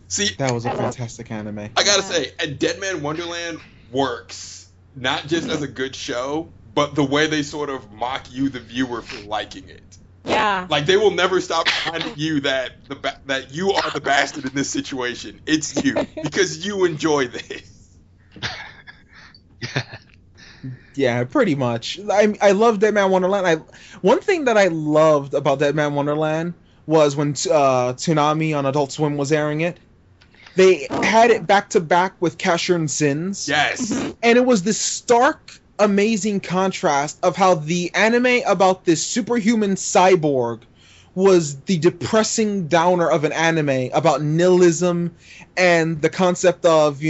See, That was a fantastic anime. I gotta say, and Dead Man Wonderland works not just as a good show, but the way they sort of mock you, the viewer, for liking it. Yeah. Like, they will never stop reminding you that that you are the bastard in this situation. It's you, because you enjoy this. Yeah, pretty much. I love Dead Man Wonderland. One thing that I loved about Dead Man Wonderland was when Toonami on Adult Swim was airing it. They had it back to back with Casher and Sins. Yes. And it was this stark, amazing contrast of how the anime about this superhuman cyborg was the depressing downer of an anime about nihilism and the concept of,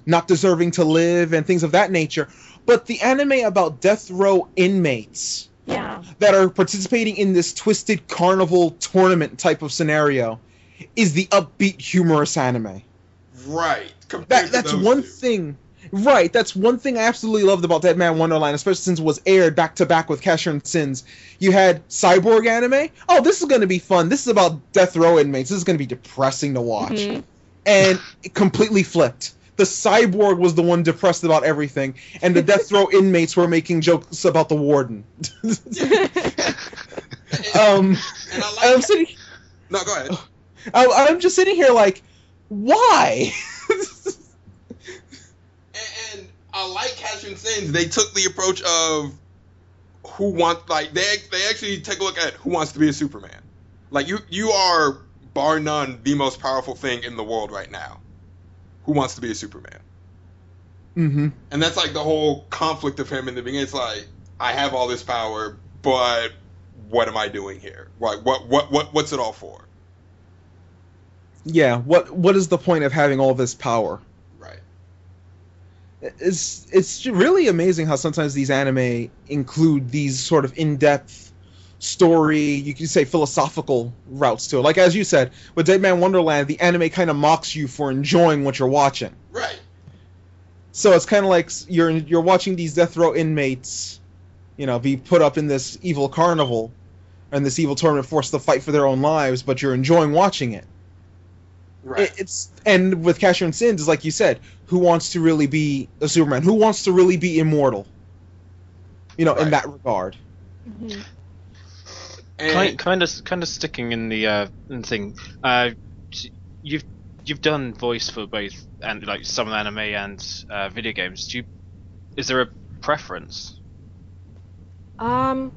not deserving to live and things of that nature. But the anime about death row inmates that are participating in this twisted carnival tournament type of scenario is the upbeat, humorous anime. Right. That's one thing. Right, that's one thing I absolutely loved about Dead Man Wonderland, especially since it was aired back to back with Casher and Sins. You had cyborg anime. Oh, this is going to be fun. This is about death row inmates. This is going to be depressing to watch. Mm-hmm. and it completely flipped. The cyborg was the one depressed about everything, and the death row inmates were making jokes about the warden. And I like I'm sitting. No, go ahead. I'm just sitting here like, why? And I like Catherine Sins. They took the approach of who want like they actually take a look at who wants to be a Superman. Like you are bar none the most powerful thing in the world right now. Who wants to be a Superman? Mm-hmm. And that's like the whole conflict of him in the beginning. It's like I have all this power, but what am I doing here? Like what's it all for? Yeah. What is the point of having all this power? Right. It's really amazing how sometimes these anime include these sort of in-depth story, you can say philosophical routes to it. Like as you said, with Dead Man Wonderland, the anime kind of mocks you for enjoying what you're watching. Right. So it's kind of like you're watching these death row inmates, be put up in this evil carnival and this evil tournament, forced to fight for their own lives, but you're enjoying watching it. Right. And with Casher and Sins, is like you said, who wants to really be a Superman? Who wants to really be immortal? In that regard. Mm-hmm. And Kind of sticking in the thing. You've done voice for both and like some anime and video games. Is there a preference? I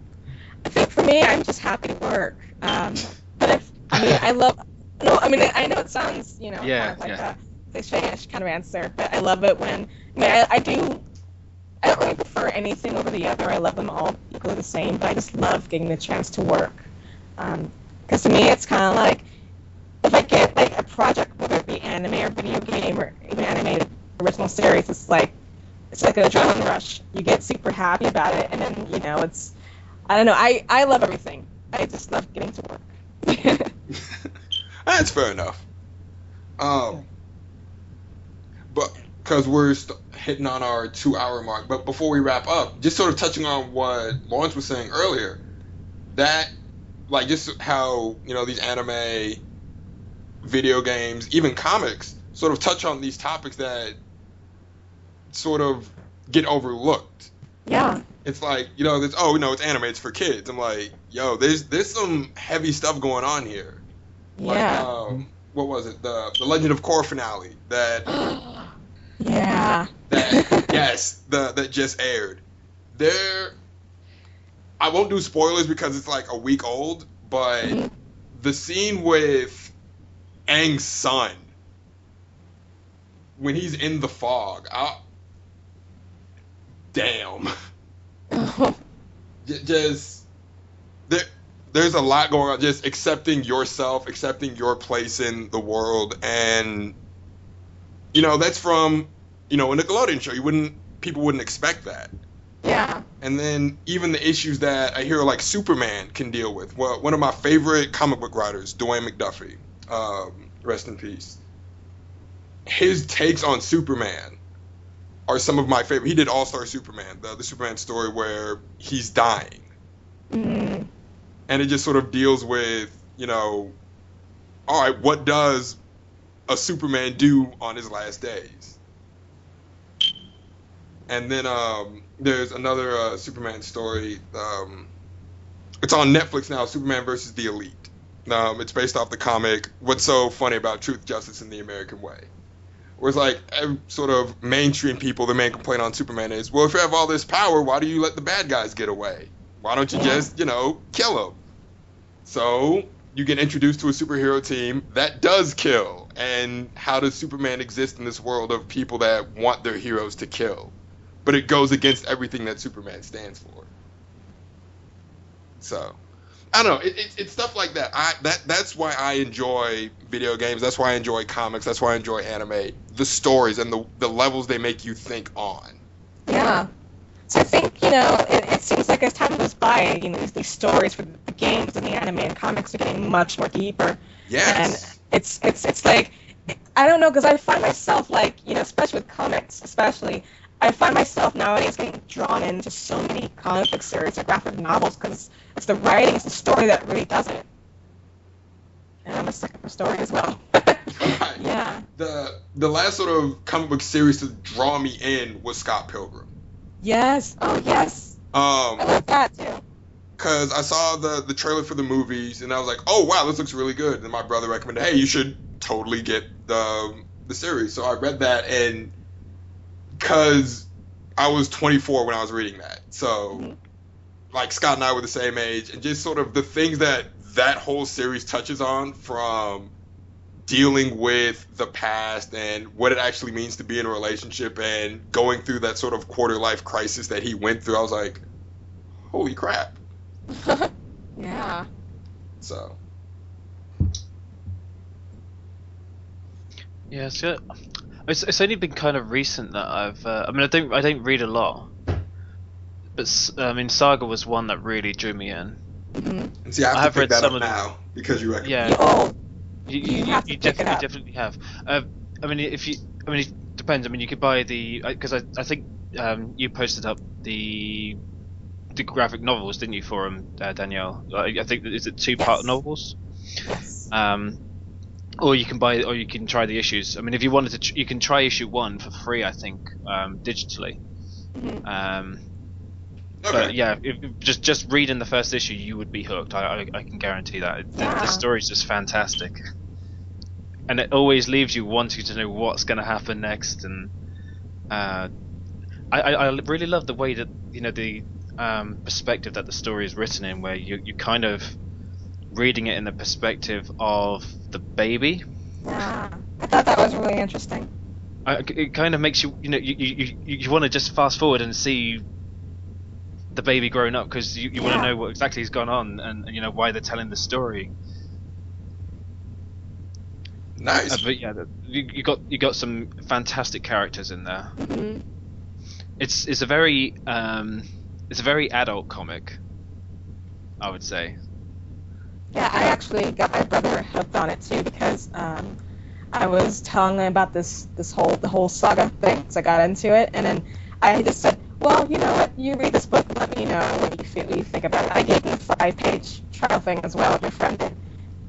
think for me, I'm just happy to work. But I love. No, I know it sounds, kind of like a cliche-ish kind of answer, but I love it when. I don't really prefer anything over the other. I love them all equally the same, but I just love getting the chance to work. Because to me, it's kind of like if I get like a project, whether it be anime or video game or even animated original series, it's like an adrenaline rush. You get super happy about it, and then it's. I don't know. I love everything. I just love getting to work. That's fair enough. But because we're hitting on our 2-hour mark, but before we wrap up, just sort of touching on what Lawrence was saying earlier, that like just how these anime, video games, even comics sort of touch on these topics that sort of get overlooked. Yeah. It's like it's anime, it's for kids. I'm like, there's some heavy stuff going on here. Yeah. Like, what was it? The Legend of Korra finale that. Yeah. That just aired. I won't do spoilers because it's like a week old, but the scene with Aang's son when he's in the fog, damn. Just there's a lot going on. Just accepting yourself, accepting your place in the world, and that's from a Nickelodeon show. People wouldn't expect that. Yeah. And then even the issues that I hear like Superman can deal with. Well, one of my favorite comic book writers, Dwayne McDuffie, rest in peace. His takes on Superman are some of my favorite. He did All-Star Superman, the Superman story where he's dying. Mm-hmm. And it just sort of deals with, all right, what does a Superman do on his last days? And then there's another Superman story. It's on Netflix now, Superman versus the Elite. It's based off the comic What's So Funny About Truth, Justice, and the American Way. Where it's like sort of mainstream people, the main complaint on Superman is, well, if you have all this power, why do you let the bad guys get away? Why don't you just, kill them? So you get introduced to a superhero team that does kill. And how does Superman exist in this world of people that want their heroes to kill? But it goes against everything that Superman stands for. So, I don't know. It's stuff like that. That's why I enjoy video games. That's why I enjoy comics. That's why I enjoy anime. The stories and the levels they make you think on. Yeah. So I think, it seems like as time goes by, these stories for the games and the anime and comics are getting much more deeper. Yes. And it's like, I don't know, because I find myself like, especially with comics, I find myself nowadays getting drawn into so many comic book series or graphic novels because it's the writing, it's the story that really does it. And I'm a sucker for story as well. Right. Yeah. The last sort of comic book series to draw me in was Scott Pilgrim. Yes. Oh, yes. I like that too. Because I saw the trailer for the movies, and I was like, oh, wow, this looks really good. And my brother recommended, hey, you should totally get the series. So I read that, and because I was 24 when I was reading that. So, like, Scott and I were the same age, and just sort of the things that whole series touches on, from dealing with the past and what it actually means to be in a relationship and going through that sort of quarter life crisis that he went through. I was like, holy crap. Yeah. So. Yeah, so it's only been kind of recent that I've. I mean, I don't read a lot, but I mean, Saga was one that really drew me in. And see, I have to pick that up now because you recommend. Yeah. Oh, You definitely have. I mean, it depends. I mean, you could buy the because I think you posted up the graphic novels, didn't you, for them, Danielle? I think is it 2-part novels? yes. Or you can try the issues. I mean, if you wanted to, you can try issue 1 for free, I think, digitally. Mhm. But yeah, just reading the first issue, you would be hooked. I can guarantee that. The story's just fantastic, and it always leaves you wanting to know what's going to happen next. And I really love the way that the perspective that the story is written in, where you kind of reading it in the perspective of the baby. Yeah. I thought that was really interesting. It kind of makes you want to just fast forward and see the baby growing up, because you want to know what exactly has gone on, and why they're telling the story. Nice. But yeah, you got some fantastic characters in there. Mhm. It's a very adult comic, I would say. Yeah, I actually got my brother hooked on it too, because I was telling him about the whole saga thing, so I got into it, and then I just said, well, you know what, you read this book, let me know what you think about it. I gave him a 5-page trial thing as well, my friend did.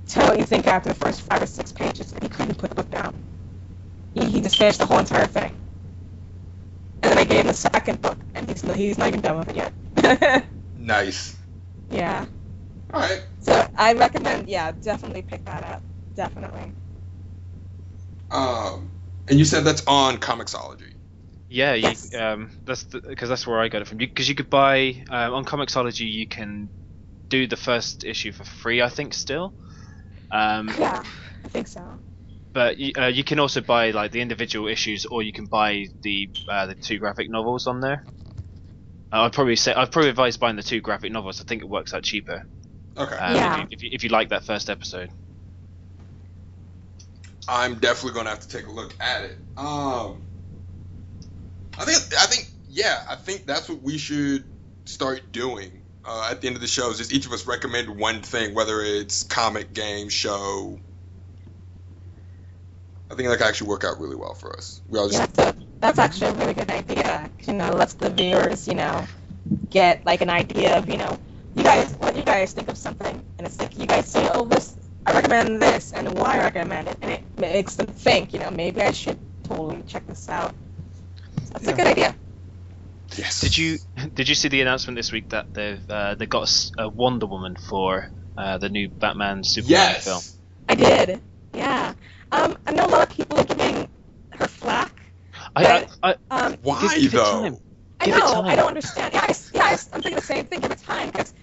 Tell me what you think after the first 5 or 6 pages, and he couldn't put the book down. He just finished the whole entire thing. And then I gave him the second book, and he's not even done with it yet. Nice. Yeah. All right. So I recommend, definitely pick that up. Definitely. And you said that's on Comixology. Yeah, Yes. because that's where I got it from. Because you could buy on Comixology, you can do the first issue for free, I think, still. Yeah, I think so. But you can also buy like the individual issues, or you can buy the 2 graphic novels on there. I'd probably advise buying the 2 graphic novels. I think it works out cheaper. Okay. Yeah. If you like that first episode. I'm definitely gonna have to take a look at it. I think that's what we should start doing at the end of the show. Is just each of us recommend one thing, whether it's comic, game, show. I think that could actually work out really well for us. That's actually a really good idea. Lets the viewers, get like an idea of, what you guys think of something, and it's like you guys say, oh, I recommend this, and why I recommend it, and it makes them think, maybe I should totally check this out. So that's a good idea. Yes. Did you see the announcement this week that they got a Wonder Woman for the new Batman Superman film? I did. Yeah. I know a lot of people are giving her flack. Why give though? It time. I know. I don't understand. I'm thinking the same thing. Give it time, because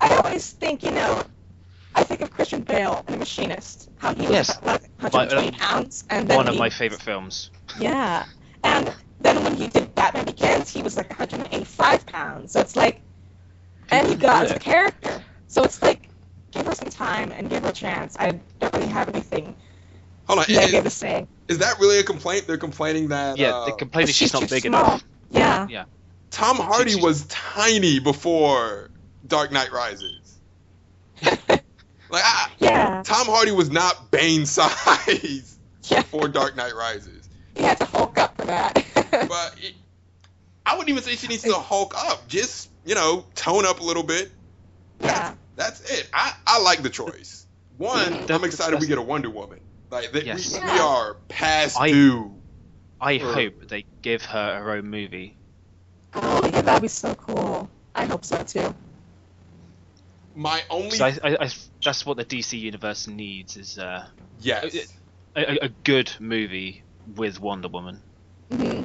I always think, I think of Christian Bale in The Machinist, how he was like 120 pounds, and then one of my favorite films. Yeah, and then when he did Batman Begins, he was like 185 pounds. So it's like, and he got as a character. So it's like, give her some time and give her a chance. I don't really have anything negative to say. Is that really a complaint? They're complaining that. Yeah, they're complaining she's not big small. enough. Yeah. Yeah. Tom Hardy was tiny before Dark Knight Rises. Tom Hardy was not Bane size before Dark Knight Rises. He had to hulk up for that. But I wouldn't even say she needs to hulk up. Just, tone up a little bit. Yeah. That's it. I like the choice. One, I'm excited we get a Wonder Woman. Like Yes. we are past I- due. I Or- hope they give her her own movie. Oh, yeah, that'd be so cool. I hope so too. My only 'Cause I that's what the DC universe needs is yes. a good movie with Wonder Woman. Hmm.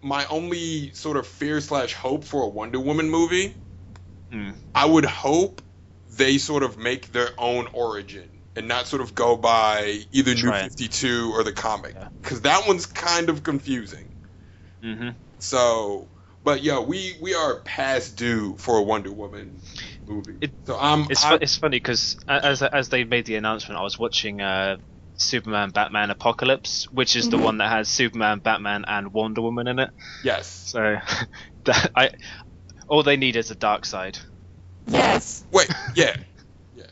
My only sort of fear / hope for a Wonder Woman movie, Mm. I would hope they sort of make their own origin and not sort of go by either New Try it. 52 or the comic, Yeah. because that one's kind of confusing. Mm-hmm. So, but yeah, we are past due for a Wonder Woman movie. It's funny because as they made the announcement, I was watching Superman Batman Apocalypse, which is the Mhm. one that has Superman, Batman, and Wonder Woman in it. Yes. So all they need is a dark side. Yes. Wait. Yeah. Yeah.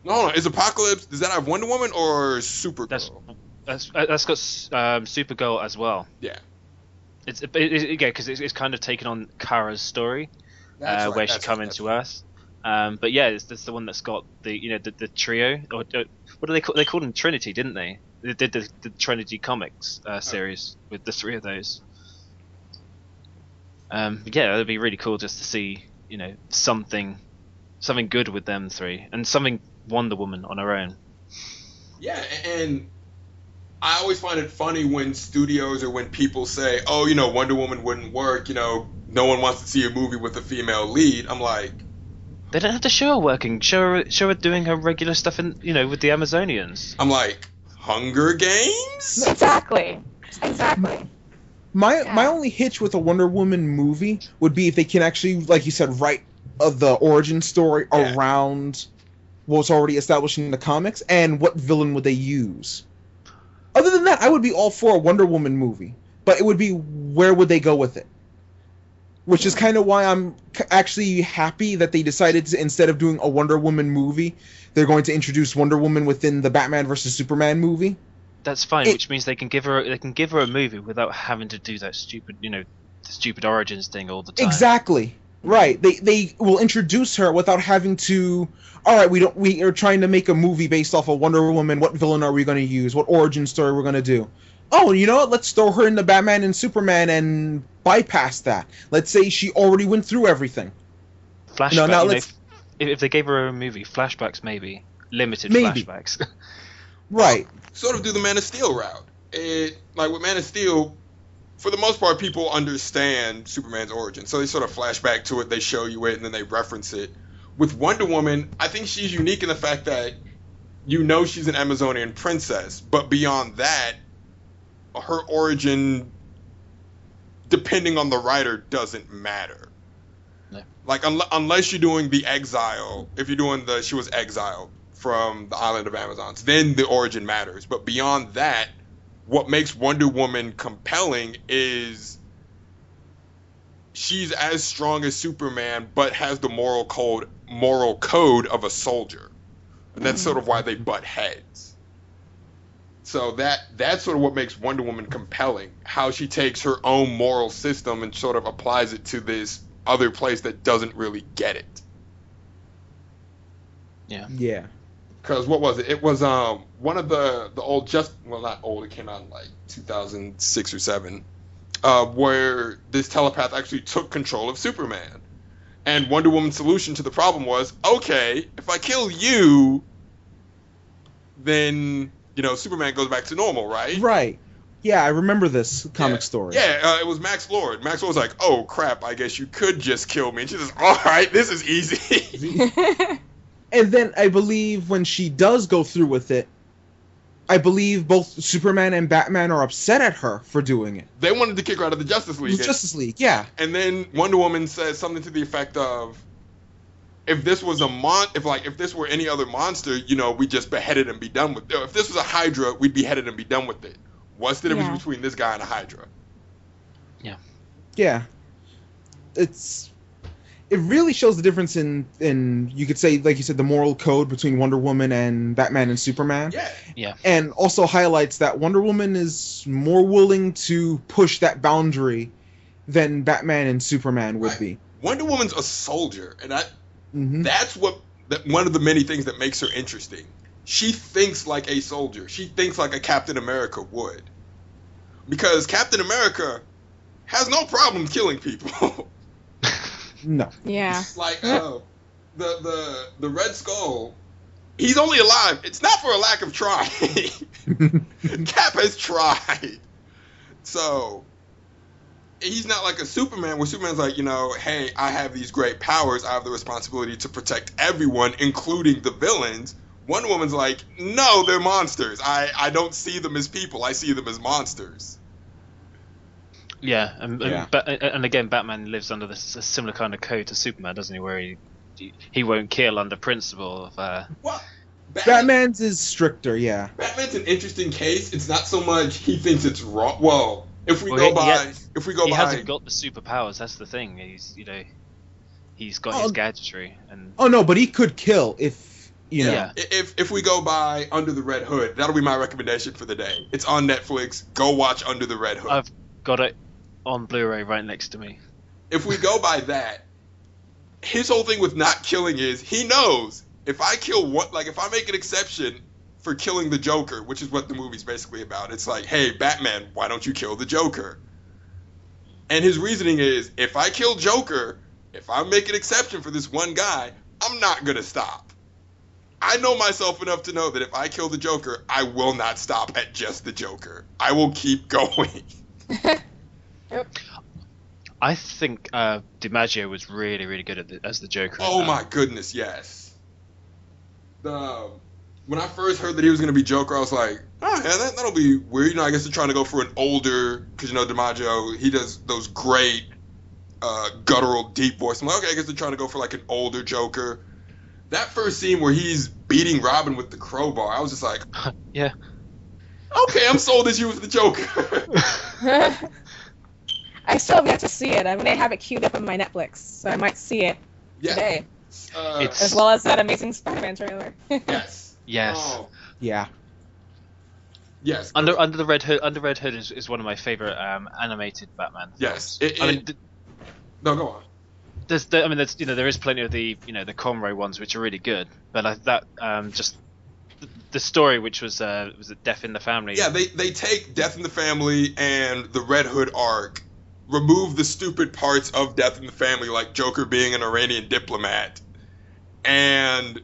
No, hold on. Is Apocalypse? Does that have Wonder Woman or Supergirl? That's got Supergirl as well. Yeah. It's because it's kind of taken on Kara's story, That's right, where she that's come right, into that's Earth. But yeah, it's the one that's got the trio, or what do they call? They called them Trinity, didn't they? They did the Trinity comics series with the three of those. Yeah, it'd be really cool just to see something good with them three, and something Wonder Woman on her own. Yeah, and I always find it funny when studios or when people say, "Oh, Wonder Woman wouldn't work." No one wants to see a movie with a female lead. I'm like, They don't have to show her working. Show her doing her regular stuff in with the Amazonians. Hunger Games? Exactly. Exactly. My only hitch with a Wonder Woman movie would be if they can actually, like you said, write the origin story around what's already established in the comics, and what villain would they use. Other than that, I would be all for a Wonder Woman movie, but it would be where would they go with it? Which is kind of why I'm actually happy that they decided to, instead of doing a Wonder Woman movie, they're going to introduce Wonder Woman within the Batman vs Superman movie. That's fine, which means they can give her a movie without having to do that stupid the stupid origins thing all the time. Exactly. Right. They will introduce her without having to. All right, we are trying to make a movie based off of Wonder Woman. What villain are we going to use? What origin story we're going to do? Oh, you know what? Let's throw her into Batman and Superman and bypass that. Let's say she already went through everything. Flashback. If they gave her a movie, flashbacks maybe limited Maybe. flashbacks. Right. Sort of do the Man of Steel route. With Man of Steel, for the most part, people understand Superman's origin, so they sort of flash back to it, they show you it, and then they reference it. With Wonder Woman, I think she's unique in the fact that she's an Amazonian princess, but beyond that, her origin, depending on the writer, doesn't matter. No. Unless you're doing the exile, if you're doing she was exiled from the island of Amazons, then the origin matters. But beyond that, what makes Wonder Woman compelling is she's as strong as Superman, but has the moral code of a soldier. And that's sort of why they butt heads. So that's sort of what makes Wonder Woman compelling. How she takes her own moral system and sort of applies it to this other place that doesn't really get it. Yeah. Because what was it? It was one of the old, not old, it came out in 2006 or 7, where this telepath actually took control of Superman. And Wonder Woman's solution to the problem was, okay, if I kill you, then, Superman goes back to normal, right? Right. Yeah, I remember this comic story. Yeah, it was Max Lord. Max Lord was like, oh, crap, I guess you could just kill me. And she says, all right, this is easy. And then I believe when she does go through with it, I believe both Superman and Batman are upset at her for doing it. They wanted to kick her out of the Justice League. Justice League, yeah. And then Wonder Woman says something to the effect of, if this was if this were any other monster, we just behead it and be done with it. If this was a Hydra, we'd behead it and be done with it. What's the difference between this guy and a Hydra? Yeah. It really shows the difference in you could say, like you said, the moral code between Wonder Woman and Batman and Superman. Yeah. And also highlights that Wonder Woman is more willing to push that boundary than Batman and Superman would be. Wonder Woman's a soldier, and Mm-hmm. that's one of the many things that makes her interesting. she thinks like a soldier. She thinks like a Captain America would. Because Captain America has no problem killing people. No. Yeah. Like the Red Skull, he's only alive. It's not for a lack of trying. Cap has tried. So he's not like a Superman, where Superman's like, hey, I have these great powers. I have the responsibility to protect everyone, including the villains. Wonder Woman's like, no, they're monsters. I don't see them as people. I see them as monsters. Yeah, and again, Batman lives under this a similar kind of code to Superman, doesn't he? Where he won't kill under principle of. What? Batman's is stricter, yeah. Batman's an interesting case. It's not so much he thinks it's wrong. Well, if we go by, he hasn't got the superpowers. That's the thing. He's got his gadgetry and. Oh no, but he could kill if you know. Yeah. If we go by Under the Red Hood, that'll be my recommendation for the day. It's on Netflix. Go watch Under the Red Hood. I've got it on Blu-ray right next to me. If we go by that, his whole thing with not killing is he knows if I kill one, like if I make an exception for killing the Joker, which is what the movie's basically about. It's like, hey, Batman, why don't you kill the Joker? And his reasoning is, if I kill Joker, if I make an exception for this one guy, I'm not going to stop. I know myself enough to know that if I kill the Joker, I will not stop at just the Joker. I will keep going. I think DiMaggio was really, really good as the Joker. Oh my goodness, yes. When I first heard that he was going to be Joker, I was like, oh yeah, that'll be weird. I guess they're trying to go for an older, because DiMaggio, he does those great guttural, deep voice. I'm like, okay, I guess they're trying to go for like an older Joker. That first scene where he's beating Robin with the crowbar, I was just like, yeah. Okay, I'm sold as you as the Joker. I still have yet to see it. I mean, I have it queued up on my Netflix, so I might see it today. As well as that Amazing Spider-Man trailer. Yes. Yes. Oh. Yeah. Yes. Under the Red Hood. Under Red Hood is one of my favorite animated Batman. Yes. No, go on. There's there is plenty of the the Conroy ones which are really good, but just the story which was it Death in the Family. Yeah, they take Death in the Family and the Red Hood arc, remove the stupid parts of Death in the Family, like Joker being an Iranian diplomat, and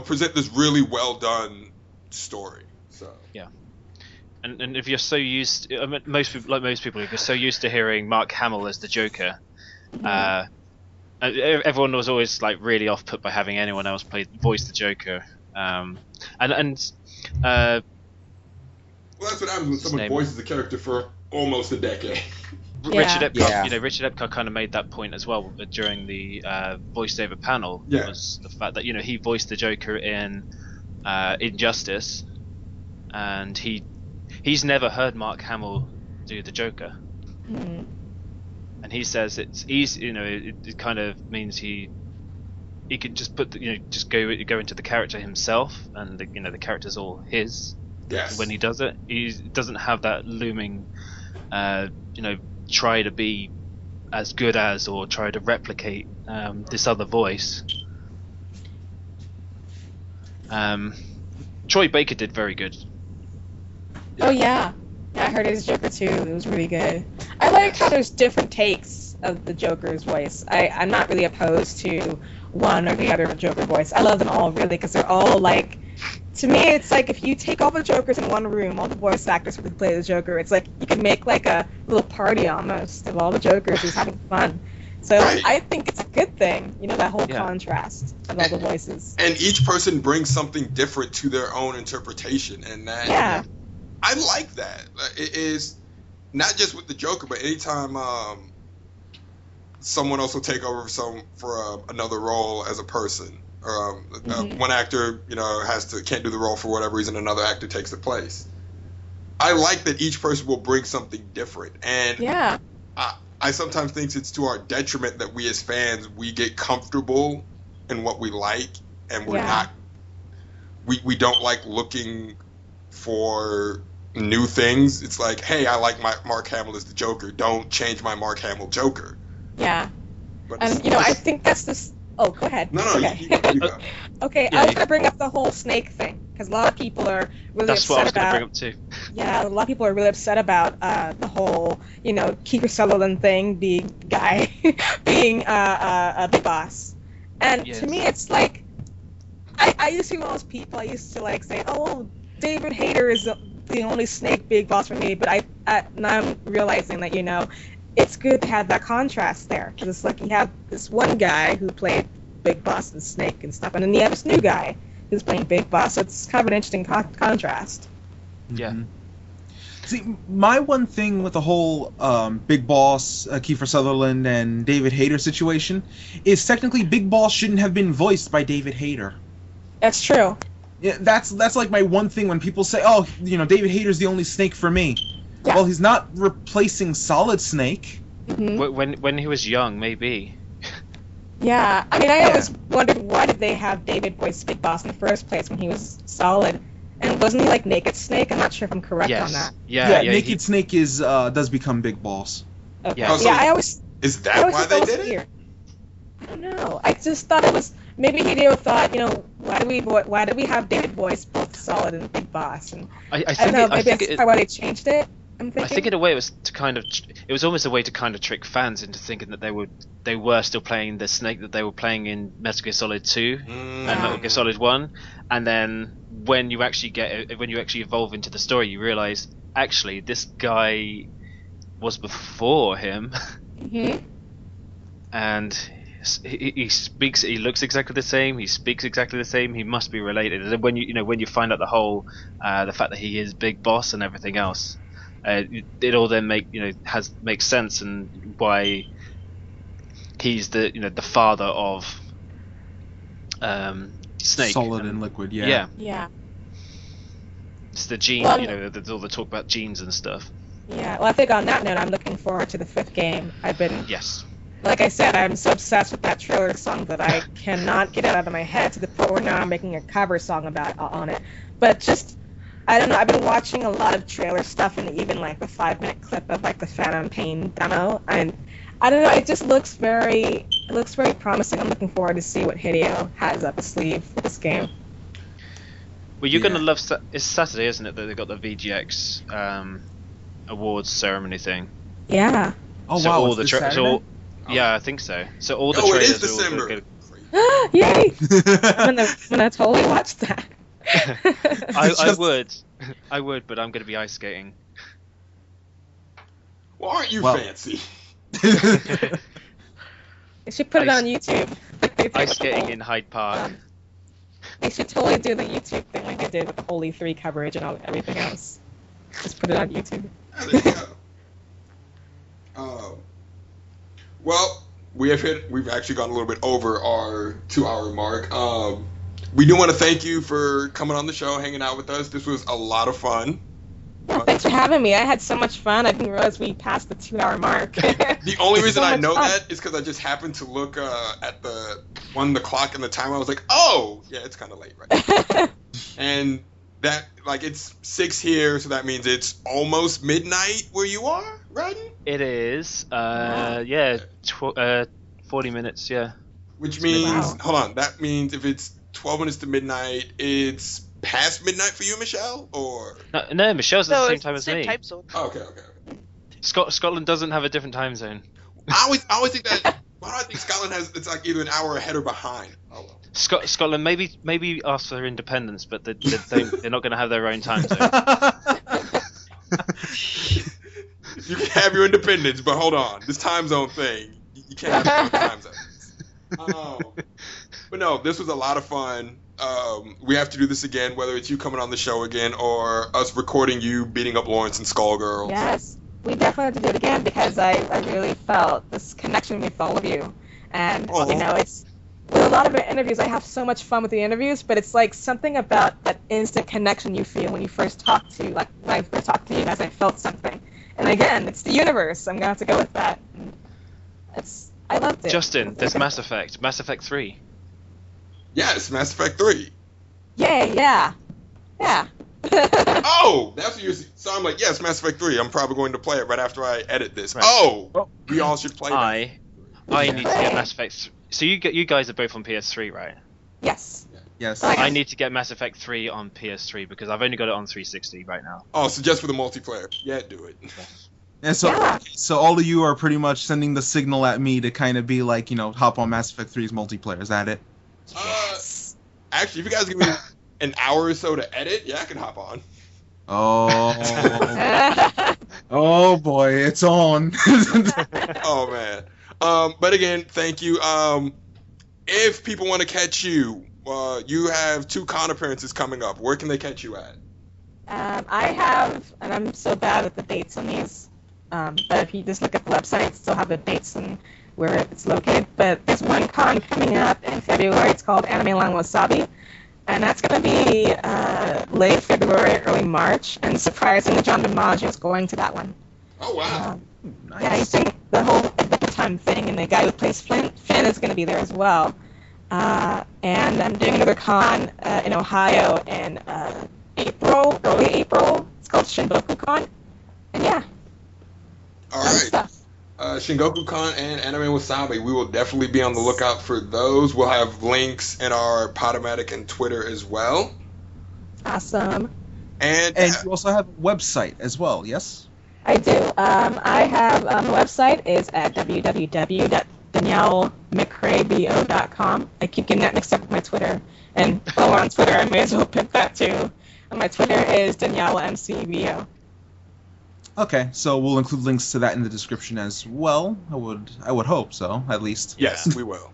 present this really well done story. So yeah, and if you're so used, most people, if you're so used to hearing Mark Hamill as the Joker, everyone was always like really off put by having anyone else voice the Joker. Well, that's what happens when someone voices the character for almost a decade. Richard Epcar kind of made that point as well during the voice-over panel. Yeah. Was the fact that he voiced the Joker in Injustice, and he's never heard Mark Hamill do the Joker, and he says it's easy. It kind of means he can just put just go into the character himself, and the character's all his. Yes. When he does it, he doesn't have that looming, try to be as good as or try to replicate this other voice. Troy Baker did very good. Oh yeah, I heard his Joker too. It was really good. I like how there's different takes of the Joker's voice. I'm not really opposed to one or the other Joker voice. I love them all really because they're all like. To me, it's like if you take all the Jokers in one room, all the voice actors who could play the Joker, it's like you can make like a little party almost of all the Jokers who's having fun. So I think it's a good thing, that whole contrast of all the voices. And each person brings something different to their own interpretation, and that I like that. It is not just with the Joker, but anytime someone else will take over for another role as a person. One actor, can't do the role for whatever reason, another actor takes the place. I like that each person will bring something different, and I sometimes think it's to our detriment that we as fans, we get comfortable in what we like, and we're not, we don't like looking for new things. It's like, hey, I like my Mark Hamill as the Joker. Don't change my Mark Hamill Joker. Yeah. But and I think that's Oh, go ahead. No, Okay. you go. Okay, Yeah, I was you- gonna bring up the whole snake thing because a lot of people are really That's what I was upset going to about. bring up too. Yeah, a lot of people are really upset about the whole, Kiefer Sutherland thing, the guy being a big boss. And Yes. to me, it's like, I used to be one of those people. I used to like say, oh, well, David Hayter is the only Snake big boss for me. But now I'm realizing that it's good to have that contrast there because it's like you have this one guy who played Big Boss and Snake and stuff, and then you have this new guy who's playing Big Boss. So it's kind of an interesting contrast. Yeah. Mhm. See, my one thing with the whole Big Boss, Kiefer Sutherland, and David Hayter situation is technically Big Boss shouldn't have been voiced by David Hayter. That's true. Yeah, that's like my one thing when people say, "Oh, David Hayter's the only Snake for me." Yeah. Well, he's not replacing Solid Snake. Hmm. When he was young, maybe. Yeah, I mean, I always wondered why did they have David voice Big Boss in the first place when he was Solid, and wasn't he like Naked Snake? I'm not sure if I'm correct on Yes. that. Yeah. Naked Snake is does become Big Boss. Okay. Yeah. Oh, so I always Is I that always why thought they that was did it? weird. I don't know. I just thought it was maybe Hideo thought, why do we have David voice both Solid and Big Boss? And I I think don't know. it, I Maybe think that's it, why they changed it. I'm I thinking. think in a way it was to kind of it was almost a way to kind of trick fans into thinking that they were still playing the Snake that they were playing in Metal Gear Solid 2 and Metal Gear Solid 1, and then when you actually evolve into the story, you realize actually this guy was before him, Mhm. and he looks exactly the same, he speaks exactly the same, he must be related. And then when when you find out the fact that he is Big Boss and everything else, it all then makes sense, and why he's the father of Snake. Solid and Liquid, yeah. Yeah, Yeah. it's the gene. Well, There's all the talk about genes and stuff. Yeah. Well, I think on that note, I'm looking forward to the 5th game. Yes. Like I said, I'm so obsessed with that trailer song that I cannot get it out of my head to the point where now I'm making a cover song on it. But just, I don't know, I've been watching a lot of trailer stuff and even like the 5-minute clip of like the Phantom Pain demo, and I don't know, it just looks very promising. I'm looking forward to see what Hideo has up his sleeve for this game. Well, you're Yeah. gonna love. It's Saturday, isn't it? That they got the VGX awards ceremony thing. Yeah. Oh So wow, all it's the this tra- so Saturday? all- yeah, I think so. So all the Oh, it trailers is are all December. Yay! I'm gonna totally watch that. I would, but I'm gonna be ice skating. Well, aren't you Well- fancy? They should put it Ice- on YouTube. Like they did Ice with the skating whole- in Hyde Park. They should totally do the YouTube thing like they did with the whole E3 coverage and everything else. Just put it on YouTube. There you go. Well, we've actually gone a little bit over our 2-hour mark. We do want to thank you for coming on the show, hanging out with us. This was a lot of fun. Yeah, thanks for having me. I had so much fun. I didn't realize we passed the 2-hour mark. The only reason So I much know fun. that is because I just happened to look at the clock and the time. I was like, oh, yeah, it's kind of late right now. And that, like, it's 6 here, so that means it's almost midnight where you are, right? It is. Wow. Yeah. 40 minutes. Yeah. Which means, Wow. hold on, that means if it's 12 minutes to midnight, it's past midnight for you, Michelle? Or. No, Michelle's at the No, same it's time the as same me. time zone. Oh, okay. Scotland doesn't have a different time zone. I always think that. Why do I think Scotland it's like either an hour ahead or behind? Oh, well. Scotland maybe ask for their independence, but they're not going to have their own time zone. You can have your independence, but hold on. This time zone thing, you can't have your own time zones. But no, this was a lot of fun. We have to do this again, whether it's you coming on the show again or us recording you beating up Lawrence and Skullgirls. Yes, we definitely have to do it again because I really felt this connection with all of you. And, Aw. it's with a lot of our interviews, I have so much fun with the interviews, but it's like something about that instant connection you feel when you first talk to, like, when I first talked to you guys, I felt something. And again, it's the universe. I'm going to have to go with that. I loved it. Justin, there's Mass Effect 3. Yes, Mass Effect 3. Yay, yeah. Yeah. Oh, that's what you're. So I'm like, yes, Mass Effect 3. I'm probably going to play it right after I edit this. Right. Oh, we all should play that. I need to get Mass Effect. So you guys are both on PS3, right? Yes. Yes. Oh, yeah. I need to get Mass Effect 3 on PS3 because I've only got it on 360 right now. Oh, so just for the multiplayer? Yeah, do it. And so, Yeah. so all of you are pretty much sending the signal at me to kind of be like, hop on Mass Effect 3's multiplayer. Is that it? Yes. Actually, if you guys give me an hour or so to edit, yeah, I can hop on. Oh. Oh boy, it's on. Oh man. But again, thank you. If people want to catch you, you have 2 con appearances coming up. Where can they catch you at? I have, and I'm so bad at the dates on these, but if you just look at the website, still have the dates and where it's located. But there's one con coming up in February. It's called Anime Lang Wasabi, and that's going to be late February, early March. And surprisingly, John DiMaggio is going to that one. Oh wow. Nice. Yeah, he's doing the whole Adventure Time thing, and the guy who plays Finn is going to be there as well. And I'm doing another con in Ohio in early April. It's called Shinboku Con. And yeah, All fun right. stuff. Shingoku Con and Anime Wasabi. We will definitely be on the lookout for those. We'll have links in our Podomatic and Twitter as well. Awesome. And you also have a website as well, yes? I do. I have the website is at www.daniellemcraebo.com. I keep getting that mixed up with my Twitter. And while we're on Twitter, I may as well pick that too. And my Twitter is DanielleMCBO. Okay, so we'll include links to that in the description as well. I would hope so, at least. yes, we will.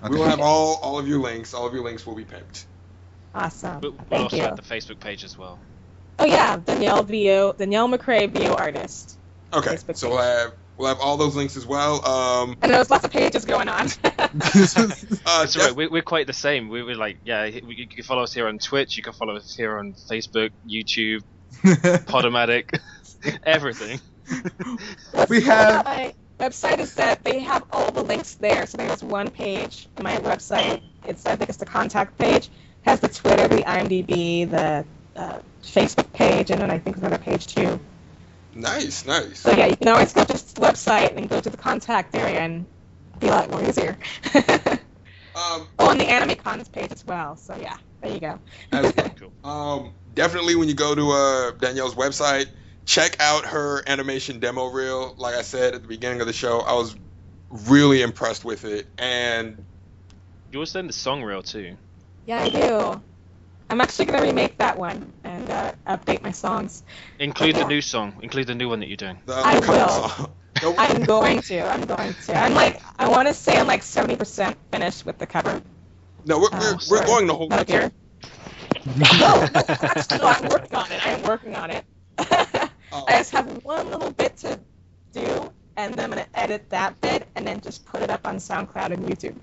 Okay. We will have all of your links. All of your links will be pimped. Awesome. We'll Thank also you. have the Facebook page as well. Oh yeah, Danielle McRae, VO artist. Okay, Facebook so page. we'll have all those links as well. And there's lots of pages going on. That's right. We're quite the same. We're like, yeah. You can follow us here on Twitch. You can follow us here on Facebook, YouTube, Podomatic, everything. We have- My website is that they have all the links there. So there's one page on my website. I think it's the contact page. It has the Twitter, the IMDb, the Facebook page, and then I think another page too. Nice. So yeah, you can always go to the website and go to the contact area and be a lot more easier. On the Anime Cons page as well. So yeah, there you go. As well. Cool. Definitely when you go to Danielle's website, check out her animation demo reel. Like I said at the beginning of the show, I was really impressed with it. And You also done the song reel too. Yeah, I do. I'm actually gonna remake that one and update my songs. Include the new song. Include the new one that you're doing. the I cover will. song. Nope. I'm going to. I want to say I'm like 70% finished with the cover. No, we're Sorry. going the whole No, dear. No, actually, no, I'm working on it. I just have one little bit to do, and then I'm gonna edit that bit and then just put it up on SoundCloud and YouTube.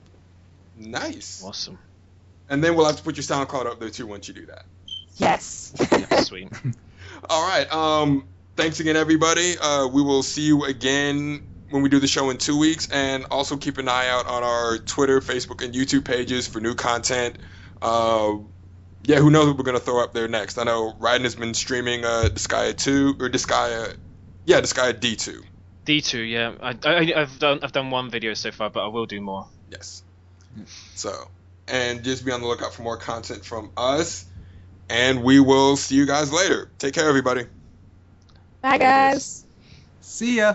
Nice. Awesome. And then we'll have to put your SoundCloud up there too once you do that. Yes. Yeah, sweet. All right. Thanks again, everybody. We will see you again when we do the show in 2 weeks, and also keep an eye out on our Twitter, Facebook, and YouTube pages for new content. Yeah, who knows what we're gonna throw up there next? I know Ryden has been streaming Disgaea 2 or Disgaea D2. D2, yeah. I've done one video so far, but I will do more. Yes. So, and just be on the lookout for more content from us, and we will see you guys later. Take care, everybody. Bye, guys. See ya.